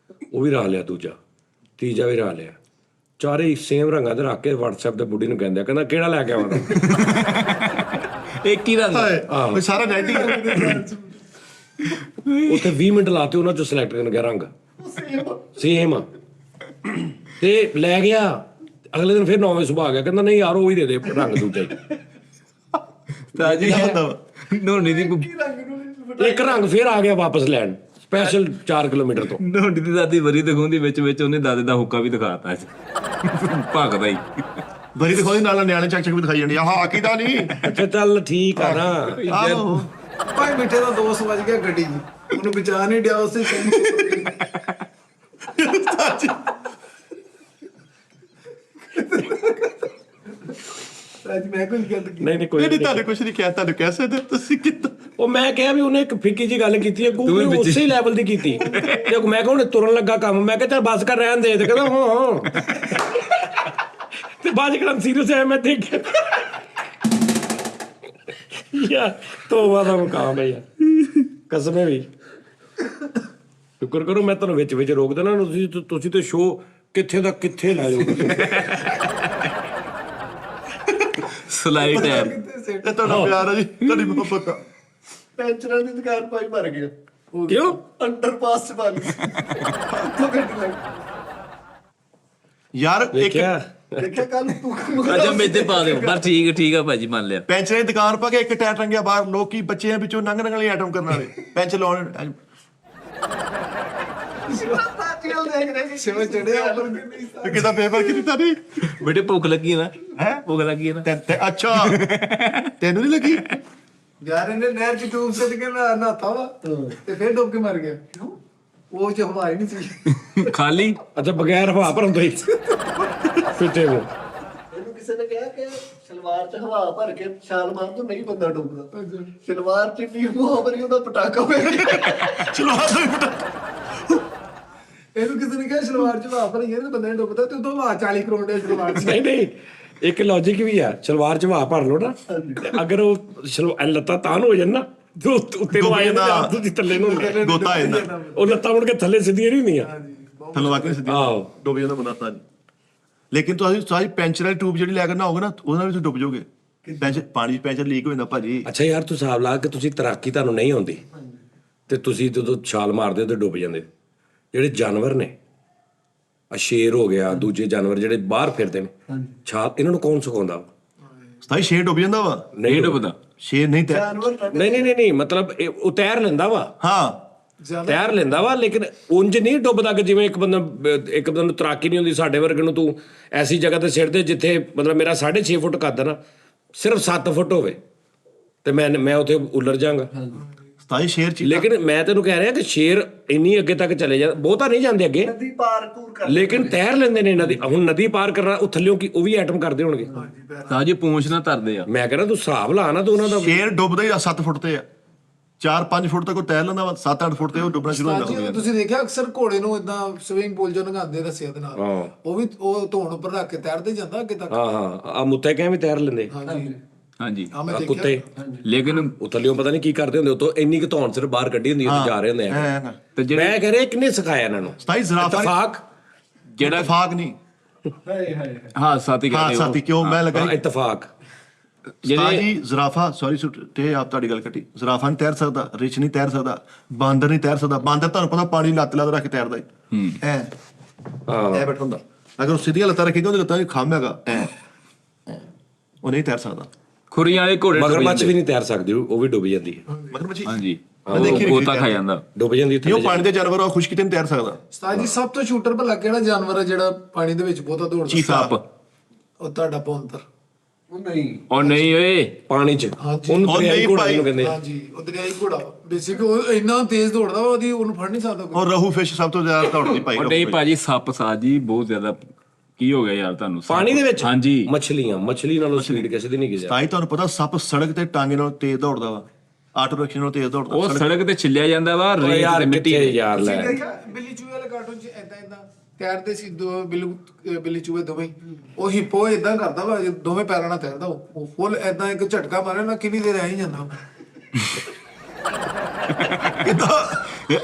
ਉਹ ਵੀ ਰਾਹ ਲਿਆ, ਦੂਜਾ ਤੀਜਾ ਵੀ ਰਾਹ ਲਿਆ, ਚਾਰੇ ਹੀ ਸੇਮ ਰੰਗਾਂ ਦੇ ਰੱਖ ਕੇ WhatsApp ਤੇ ਬੁੱਢੀ ਨੂੰ ਕਹਿੰਦਾ ਕਿਹੜਾ ਲੈ ਕੇ ਆਵਾਂ? ਇੱਕ ਹੀ ਰੰਗ ਕੋਈ ਸਾਰਾ ਨੈਟੀ ਉੱਥੇ 20 ਮਿੰਟ ਲਾਤੇ, ਉਹਨਾਂ 'ਚੋਂ ਸਿਲੈਕਟ ਕਰਨ ਗਿਆ ਰੰਗ ਸੇਮ ਤੇ ਲੈ ਗਿਆ। ਅਗਲੇ ਦਿਨ ਫਿਰ 9 ਵਜੇ ਸੁਬਾਹ ਆ ਗਿਆ, ਕਹਿੰਦਾ ਨਹੀਂ ਯਾਰ ਉਹ ਹੀ ਦੇ ਰੰਗ ਦੂਜਾ ਹੀ। ਤਾਜੀ ਨੋਨੀ ਦੀ ਇੱਕ ਰੰਗ ਫਿਰ ਆ ਗਿਆ ਵਾਪਸ ਲੈਣ, ਸਪੈਸ਼ਲ 4 ਕਿਲੋਮੀਟਰ ਤੋਂ। ਨੋਨੀ ਦੀ ਦਾਦੀ ਵਰੀ ਦਿਖਾਉਂਦੀ, ਵਿੱਚ ਉਹਨੇ ਦਾਦੇ ਦਾ ਹੁੱਕਾ ਵੀ ਦਿਖਾਤਾ ਭਗਦਾ ਹੀ। ਬਰੀ ਦਿਖਾਉਂਦੇ ਨਾਲ ਨਿਆਣੇ ਚੱਕ ਚੱਕ ਵੀ ਦਿਖਾਈ ਜਾਂਦੇ ਆਹ ਕਿਦਾ ਨਹੀਂ। ਅੱਛਾ ਚੱਲ ਠੀਕ ਆ ਨਾ। ਆਹੋ ਭਾਈ ਮਿੱਠੇ ਦਾ ਦੋਸਤ ਵੱਜ ਗਿਆ ਗੱਡੀ 'ਚ, ਉਹਨੂੰ ਬਚਾ ਨਹੀਂ ਡਿਆ, ਉਸੇ ਅੱਜ ਮੈਂ ਕੁਝ ਗਲਤ ਕੀਤਾ। ਨਹੀਂ ਕੋਈ ਨਹੀਂ ਤੁਹਾਨੂੰ ਕੁਝ ਨਹੀਂ ਕਿਹਾ, ਤੁਹਾਨੂੰ ਕਹਿ ਸਕਦੇ ਤੁਸੀਂ ਕਿੱਦਾਂ। ਉਹ ਮੈਂ ਕਿਹਾ ਵੀ ਉਹਨੇ ਇੱਕ ਫਿੱਕੀ ਜੀ ਗੱਲ ਕੀਤੀ ਹੈ, ਕੋਈ ਉਸੇ ਲੈਵਲ ਦੀ ਕੀਤੀ। ਤੇ ਮੈਂ ਕਿਹਾ ਉਹਨੇ ਤੁਰਨ ਲੱਗਾ ਕੰਮ, ਮੈਂ ਕਿਹਾ ਚੱਲ ਬਸ ਕਰ ਰਹਿਣ ਦੇ, ਤੇ ਕਹਿੰਦਾ ਹਾਂ ਤੇ ਬਾਅਦ ਚ ਸੀਰੀਅਸ ਹੈ। ਮੈਂ ਦੇਖਿਆ ਯਾਰ ਤੋਬਾ ਦਾ ਮੁਕਾਮ ਹੈ ਯਾਰ, ਕਸਮੇ ਵੀ। ਸ਼ੁਕਰ ਕਰੋ ਮੈਂ ਤੁਹਾਨੂੰ ਵਿੱਚ ਵਿੱਚ ਰੋਕ ਦੇਣਾ, ਤੁਸੀਂ ਤੇ ਸ਼ੋਅ ਕਿੱਥੇ ਦਾ ਕਿੱਥੇ ਲੈ ਜਾਓ। ਸਲਾਈਡ ਹੈ ਇਹ ਤੁਹਾਡਾ ਪਿਆਰ ਹੈ ਜੀ, ਤੁਹਾਡੀ ਮੁਹੱਬਤ ਆ। ਪੈਂਚਰਾਂ ਦੀ ਦੁਕਾਨ ਭਾਈ ਮਰ ਗਿਆ। ਕਿਉਂ? ਅੰਡਰਪਾਸ ਚ ਬਣ ਗਈ। ਯਾਰ ਇੱਕ ਦੇਖਿਆ ਦੇਖਿਆ ਕੱਲ ਤੂੰ ਅੱਛਾ ਮੇਤੇ ਪਾ ਦਿਓ ਬਸ। ਠੀਕ ਆ ਭਾਜੀ, ਮੰਨ ਲਿਆ। ਪੈਂਚਰ ਦੀ ਦੁਕਾਨ ਪਾ ਕੇ ਇੱਕ ਟਾਇਰ ਟੰਗਿਆ ਬਾਹਰ, ਲੋਕੀ ਬੱਚਿਆਂ ਵਿੱਚੋਂ ਲੰਘਣ ਵਾਲੇ ਆਈਟਮ ਕਰਨ ਵਾਲੇ ਪੈਂਚਰ ਲਾਉਣ। ਸਿਵਾ ਚੜਿਆ ਉੱਪਰ ਕਿ ਨਹੀਂ। ਕਿਦਾਂ ਪੇਪਰ ਕੀ ਦਿੱਤਾ ਨਹੀਂ ਬੇਟੇ ਭੁੱਖ ਲੱਗੀ ਨਾ, ਹੈ ਭੁੱਖ ਲੱਗੀ ਨਾ। ਅੱਛਾ ਤੈਨੂੰ ਨਹੀਂ ਲੱਗੀ? ਯਾਰ ਇਹਨੇ ਨਹਿਰ 'ਚ ਡੂਬ ਸੱਟ ਕੇ ਨਹਾਤਾ ਵਾ ਤੇ ਫਿਰ ਡੁੱਬ ਕੇ ਮਰ ਗਿਆ। ਕਿਉਂ? ਉਹ 'ਚ ਹਵਾ ਹੀ ਨਹੀਂ ਸੀ ਖਾਲੀ। ਅੱਛਾ ਬਗੈਰ ਹਵਾ ਭਰਨ ਤੋਂ ਹੀ ਫਿੱਟੇ ਹੋ। ਇਹਨੂੰ ਕਿਸੇ ਨੇ ਕਿਹਾ ਕਿ ਸਲਵਾਰ 'ਚ ਹਵਾ ਭਰ ਕੇ ਛਾਲ ਮਾਰ ਦੋ, ਨਹੀਂ ਬੰਦਾ ਡੁੱਬਦਾ। ਸਲਵਾਰ 'ਚ ਇੰਨੀ ਹਵਾ ਭਰੀ ਉਹਦਾ ਪਟਾਕਾ ਪੈ ਗਿਆ। ਚਲੋ ਇਹਨੂੰ ਕਿਸੇ ਨੇ ਕਿਹਾ ਸਲਵਾਰ 'ਚ ਹਵਾ ਭਰੀ ਹੈ ਤੇ ਬੰਦਾ ਨਹੀਂ ਡੁੱਬਦਾ, ਤੇ ਉਦੋਂ ਹਵਾ 40 ਕਰੋੜ ਦੇ ਸਲਵਾਰ 'ਚ। ਨਹੀਂ ਇੱਕ ਲੌਜੀਕ ਵੀ ਆ, ਸਲਵਾਰ ਚ ਹਵਾ ਭਰ ਲੋ ਨਾ, ਅਗਰ ਉਹ ਲੱਤਾਂ ਤਾਂ ਹੋ ਜਾਣ ਨਾ, ਉੱਤੇ ਨੂੰ ਆ ਜਾਂਦਾ, ਤੁਸੀਂ ਥੱਲੇ ਨੂੰ ਗੋਤਾ ਜਾਂਦਾ, ਉਹ ਲੱਤਾਂ ਮੁੜ ਕੇ ਥੱਲੇ ਸਿੱਧੀਆਂ ਨਹੀਂ ਹੁੰਦੀਆਂ। ਥੱਲੋਂ ਵਾਕਿਆ ਸਿੱਧੀ ਆਹੋ ਡੁੱਬ ਜਾਂਦਾ ਬੰਦਾ ਤਾਂ। ਲੇਕਿਨ ਤੁਸੀਂ ਸਾਰੀ ਪੈਂਚਰ ਵਾਲੀ ਟਿਊਬ ਜਿਹੜੀ ਲੈ ਕੇ ਨਹਾਓਗੇ ਨਾ, ਉਹਦੇ ਨਾਲ ਵੀ ਤੁਸੀਂ ਡੁੱਬ ਜਾਓਗੇ। ਪੈਂਚਰ ਪਾਣੀ 'ਚ ਪੈਂਚਰ ਲੀਕ ਹੋ ਜਾਂਦਾ ਭਾਜੀ। ਅੱਛਾ ਯਾਰ ਤੂੰ ਹਿਸਾਬ ਲਾ ਕੇ ਤੁਸੀਂ ਤੈਰਾਕੀ ਤੁਹਾਨੂੰ ਨਹੀਂ ਆਉਂਦੀ ਤੇ ਤੁਸੀਂ ਜਦੋਂ ਛਾਲ ਮਾਰਦੇ ਤੇ ਡੁੱਬ ਜਾਂਦੇ। ਜਿਹੜੇ ਜਾਨਵਰ ਨੇ, ਆ ਸ਼ੇਰ ਹੋ ਗਿਆ, ਦੂਜੇ ਜਾਨਵਰ ਜਿਹੜੇ ਬਾਹਰ ਫਿਰਦੇ ਨੇ, ਛਾਲ ਇਹਨਾਂ ਨੂੰ ਕੌਣ ਸਿਖਾਉਂਦਾ? ਸਤਾਈ ਸ਼ੇਰ ਡੁੱਬ ਜਾਂਦਾ ਵਾ, ਨਹੀਂ ਡੁੱਬਦਾ ਸ਼ੇਰ ਨਹੀਂ ਤੈਰ। ਨਹੀਂ ਮਤਲਬ ਉਹ ਤੈਰ ਲੈਂਦਾ ਵਾ, ਹਾਂ ਤੈਰ ਲੈਂਦਾ ਵਾ, ਲੇਕਿਨ ਉਂਝ ਨਹੀਂ ਡੁੱਬਦਾ। ਕਿ ਜਿਵੇਂ ਇੱਕ ਬੰਦਾ ਨੂੰ ਤੈਰਾਕੀ ਨਹੀਂ ਹੁੰਦੀ, ਸਾਡੇ ਵਰਗੇ ਨੂੰ ਤੂੰ ਐਸੀ ਜਗ੍ਹਾ ਤੇ ਸਿੱਟਦੇ ਜਿੱਥੇ ਮਤਲਬ ਮੇਰਾ 6.5 ਫੁੱਟ ਕੱਦ ਨਾ, ਸਿਰਫ 7 ਫੁੱਟ ਹੋਵੇ ਤੇ ਮੈਂ ਉੱਥੇ ਉਲਰ ਜਾਵਾਂਗਾ। ਸਤਾਈ ਸ਼ੇਰ ਚ ਲੇਕਿਨ ਮੈਂ ਤੈਨੂੰ ਕਹਿ ਰਿਹਾ ਕਿ ਸ਼ੇਰ ਇੰਨੀ ਅੱਗੇ ਤੱਕ ਚਲੇ ਜਾ, ਬਹੁਤਾ ਨਹੀਂ ਜਾਂਦੇ ਅੱਗੇ, ਨਦੀ ਪਾਰ ਪੂਰ ਕਰ ਲੇਕਿਨ ਤੈਰ ਲੈਂਦੇ ਨੇ। ਨਦੀ ਹੁਣ ਨਦੀ ਪਾਰ ਕਰਨਾ, ਉਹ ਥੱਲਿਓਂ ਕੀ ਉਹ ਵੀ ਐਟਮ ਕਰਦੇ ਹੋਣਗੇ। ਤਾਜੀ ਪੂੰਛ ਨਾ ਤਰਦੇ ਆ। ਮੈਂ ਕਹਿੰਦਾ ਤੂੰ ਹਿਸਾਬ ਲਾ ਨਾ, ਤੂੰ ਉਹਨਾਂ ਦਾ ਸ਼ੇਰ ਡੁੱਬਦਾ ਹੀ 7 ਫੁੱਟ ਤੇ ਆ, 4-5 ਫੁੱਟ ਤੱਕ ਉਹ ਤੈਰ ਲੈਂਦਾ ਵਾ, 7-8 ਫੁੱਟ ਤੇ ਉਹ ਡੁੱਬਣਾ ਸ਼ੁਰੂ ਹੋ ਜੀ ਜਾਂਦਾ। ਤੁਸੀਂ ਦੇਖਿਆ ਅਕਸਰ ਘੋੜੇ ਨੂੰ ਇਦਾਂ ਸਵਿਮਿੰਗ ਪੂਲ 'ਚ ਨਗਾਉਂਦੇ ਰੱਸਿਆਂ ਦੇ ਨਾਲ, ਉਹ ਵੀ ਉਹ ਧੋਣ ਉੱਪਰ ਰੱਖ ਕੇ ਤੈਰਦੇ ਜਾਂਦਾ ਅੱਗੇ ਤੱਕ। ਹਾਂ ਆ ਮੁੱਤੇ ਕਿਵੇਂ ਤੈਰ ਲੈਂਦੇ ਹਾਂਜੀ ਆ ਮੈਂ ਕੁੱਤੇ, ਲੇਕਿਨ ਉਹ ਥੱਲਿਓਂ ਪਤਾ ਨਹੀਂ ਕੀ ਕਰਦੇ ਹੁੰਦੇ, ਉਤੋਂ ਇੰਨੀ ਕੁ ਧੌਣ ਸਿਰ ਬਾਹਰ ਕੱਢੀ ਹੁੰਦੀ, ਉੱਥੇ ਜਾ ਰਹੇ ਹੁੰਦੇ ਆ। ਤੇ ਜਿਹੜੇ ਮੈਂ ਕਹਿ ਰਿਹਾ ਕਿਹਨੇ ਸਿਖਾਇਆ ਇਹਨਾਂ ਨੂੰ? ਸਤਾਈ ਜ਼ਰਾਫਾ ਇਤਫਾਕ, ਜਿਹੜਾ ਇਤਫਾਕ ਨਹੀਂ, ਹਾਂ ਸਾਥੀ ਹਾਂ ਕਹਿੰਦੇ ਸਾਥੀ ਕਿਉਂ ਮੈਂ ਲੱਗਾ ਹਾਂ ਇਤਫਾਕ। ਜੀ ਜ਼ਰਾਫਾ ਸੌਰੀ ਤੇ ਆਪ ਤੁਹਾਡੀ ਗੱਲ ਕੱਟੀ। ਜ਼ਰਾਫਾ ਨਹੀਂ ਤੈਰ ਸਕਦਾ, ਰਿਛ ਨਹੀਂ ਤੈਰ ਸਕਦਾ, ਬਾਂਦਰ ਨਹੀਂ ਤੈਰ ਸਕਦਾ। ਬਾਂਦਰ ਤੁਹਾਨੂੰ ਪਤਾ ਪਾਣੀ ਲੱਤ ਰੱਖ ਕੇ ਤੈਰਦਾ ਹੀ ਐ ਐ ਬੈਠਾ ਹੁੰਦਾ। ਅਗਰ ਉਹ ਸਿੱਧੀਆਂ ਲੱਤਾਂ ਰੱਖੀਆਂ ਉਹਦੀ ਲੱਤਾਂ 'ਚ ਖੰਭ ਹੈਗਾ ਐ, ਉਹ ਨਹੀਂ ਤੈਰ ਸਕਦਾ। ਖੁਰੀਆਂ ਵਾਲੇ ਘੋੜੇ ਡੁੱਬ ਮਗਰਮੱਛ ਜਾਂਦੇ। ਵੀ ਨਹੀਂ ਤੈਰ ਸਕਦੀ, ਉਹ ਵੀ ਡੁੱਬ ਜਾਂਦੀ ਹੈ, ਮਗਰਮੱਛੀ ਹਾਂਜੀ ਮੈਂ ਦੇਖੀ ਨਹੀਂ ਗੋਤਾ ਖਾ ਜਾਂਦਾ। ਡੁੱਬ ਜਾਂਦੀ ਨਹੀਂ, ਉਹ ਪਾਣੀ ਦੇ ਜਾਨਵਰ ਆ, ਉਹ ਖੁਸ਼ਕੀ ਤੇ ਨਹੀਂ ਤੈਰ ਸਕਦਾ। ਉਸਤਾਦ ਜੀ ਸਭ ਤੋਂ ਸ਼ੂਟਰ ਭਲਾ ਕਿਹੜਾ ਜਾਨਵਰ ਹੈ ਜਿਹੜਾ ਪਾਣੀ ਦੇ ਵਿੱਚ ਬਹੁਤਾ ਦੌੜਦਾ? ਚੀਤਾ। ਉਹ ਤੁਹਾਡਾ ਪੌਂਤਰ। ਉਹ ਨਹੀਂ ਉਹ ਨਹੀਂ ਓਏ, ਪਾਣੀ 'ਚ ਹਾਂਜੀ। ਉਹਨੂੰ ਉਹ ਦਰਿਆਈ ਨਹੀਂ ਘੋੜਾ ਭਾਈ। ਜਿਹਨੂੰ ਕਹਿੰਦੇ ਆ। ਹਾਂਜੀ ਉਹ ਦਰਿਆਈ ਘੋੜਾ ਬੇਸਿਕ ਉਹ ਇੰਨਾ ਤੇਜ਼ ਦੌੜਦਾ ਵਾ, ਉਹਨੂੰ ਫੜ ਨਹੀਂ ਸਕਦਾ ਕੋਈ। ਉਹ ਰਹੂ ਫਿਸ਼ ਸਭ ਤੋਂ ਜ਼ਿਆਦਾ ਦੌੜਦੀ ਭਾਈ। ਉਹ ਨਹੀਂ ਭਾਜੀ, ਸੱਪ ਸਾਜ ਜੀ ਬਹੁਤ ਜ਼ਿਆਦਾ। ਕੀ ਹੋ ਗਿਆ ਯਾਰ ਤੁਹਾਨੂੰ? ਸੱਪ- ਪਾਣੀ ਦੇ ਵਿੱਚ ਹਾਂਜੀ ਮੱਛਲੀ ਨਾਲੋਂ ਸਪੀਡ ਕਿਸੇ ਦੀ ਨਹੀਂ ਗਿਆ। ਤਾਂ ਹੀ ਤੁਹਾਨੂੰ ਪਤਾ ਸੱਪ ਸੜਕ ਤੇ ਟਾਂਗੇ ਨਾਲ ਤੇਜ਼ ਦੌੜਦਾ ਵਾ, ਆਟੋ ਰਿਕਸ਼ਾ ਨਾਲ ਤੇਜ਼ ਦੌੜਦਾ। ਉਹ ਸੜਕ ਤੇ ਛਿੱਲਿਆ ਜਾਂਦਾ ਵਾ, ਓਏ ਰੇਤ ਯਾਰ ਤੇ ਮਿੱਟੀ ਕਿੱਥੇ ਤੇ। ਯਾਰ ਲੈ, ਤੁਸੀਂ ਦੇਖਿਆ ਬਿੱਲੀ ਚੂਹੇ ਵਾਲੇ ਕਾਰਟੂਨ 'ਚ ਏਦਾਂ ਤੈਰਦੇ ਸੀ ਦੋ ਬਿੱਲੀ ਚੂਹੇ ਦੋਵੇਂ। ਉਹ ਹਿੱਪੋ ਏਦਾਂ ਕਰਦਾ ਵਾ, ਦੋਵੇਂ ਪੈਰਾਂ ਨਾਲ ਤੈਰਦਾ ਉਹ ਫੁੱਲ ਏਦਾਂ ਇੱਕ ਝਟਕਾ ਮਾਰੇ ਨਾ, ਕਿੰਨੀ ਦੇਰ ਐ ਹੀ ਜਾਂਦਾ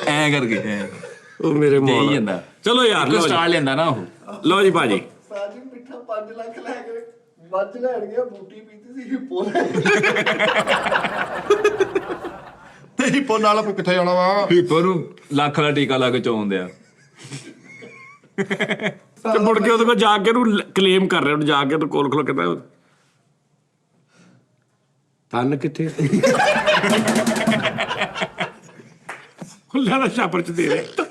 ਐ ਕਰਕੇ ਉਹ ਮੇਰੇ ਦੇਈ ਮੌਲਾ। ਜਾਂਦਾ। ਚਲੋ ਯਾਰ, ਇੱਕ ਸਟਾਰ ਲੈਂਦਾ ਨਾ ਉਹ। ਲਓ ਜੀ ਭਾਜੀ, ਸਾਜੀ ਮਿੱਠਾ 5 ਲੱਖ ਲੈ ਕੇ ਵੱਜ ਲੈਣ ਗਿਆ, ਬੂਟੀ ਪੀਤੀ ਸੀ ਹਿੱਪੋ ਲੈ ਤੇ ਹਿੱਪੋ ਨਾਲ ਆਪਾਂ ਕਿੱਥੇ ਜਾਣਾ ਵਾ? ਹਿੱਪੋ ਨੂੰ ਲੱਖ ਦਾ ਟੀਕਾ ਲਾ ਕੇ ਚੋਉਂਦੇ ਆ। ਤੇ ਮੁੜ ਕੇ ਉਹਦੇ ਕੋਲ ਜਾ ਕੇ ਉਹਨੂੰ ਕਲੇਮ ਕਰ ਰਿਹਾ, ਉਹਨੂੰ ਜਾ ਕੇ ਉਹਦੇ ਕੋਲ ਖਲੋ ਕਹਿੰਦਾ ਤਨ ਕਿੱਥੇ ਖੁੱਲਿਆ ਦਾ ਛਾਪਰ 'ਚ ਦੇ ਰਿਹਾ।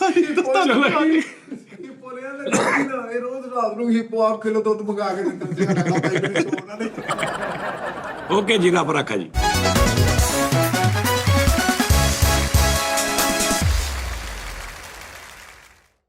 ਹਿੱਪੋਲਿਆਂ ਦੇ ਰੋਜ਼ ਰਾਤ ਨੂੰ ਹਿੱਪੋ ਆਪ ਕਿਲੋ ਦੁੱਧ ਮੰਗਾ ਕੇ ਦਿੰਦੇ ਸੀ। ਓਕੇ ਜੀ, ਰੱਬ ਰੱਖਾ ਜੀ।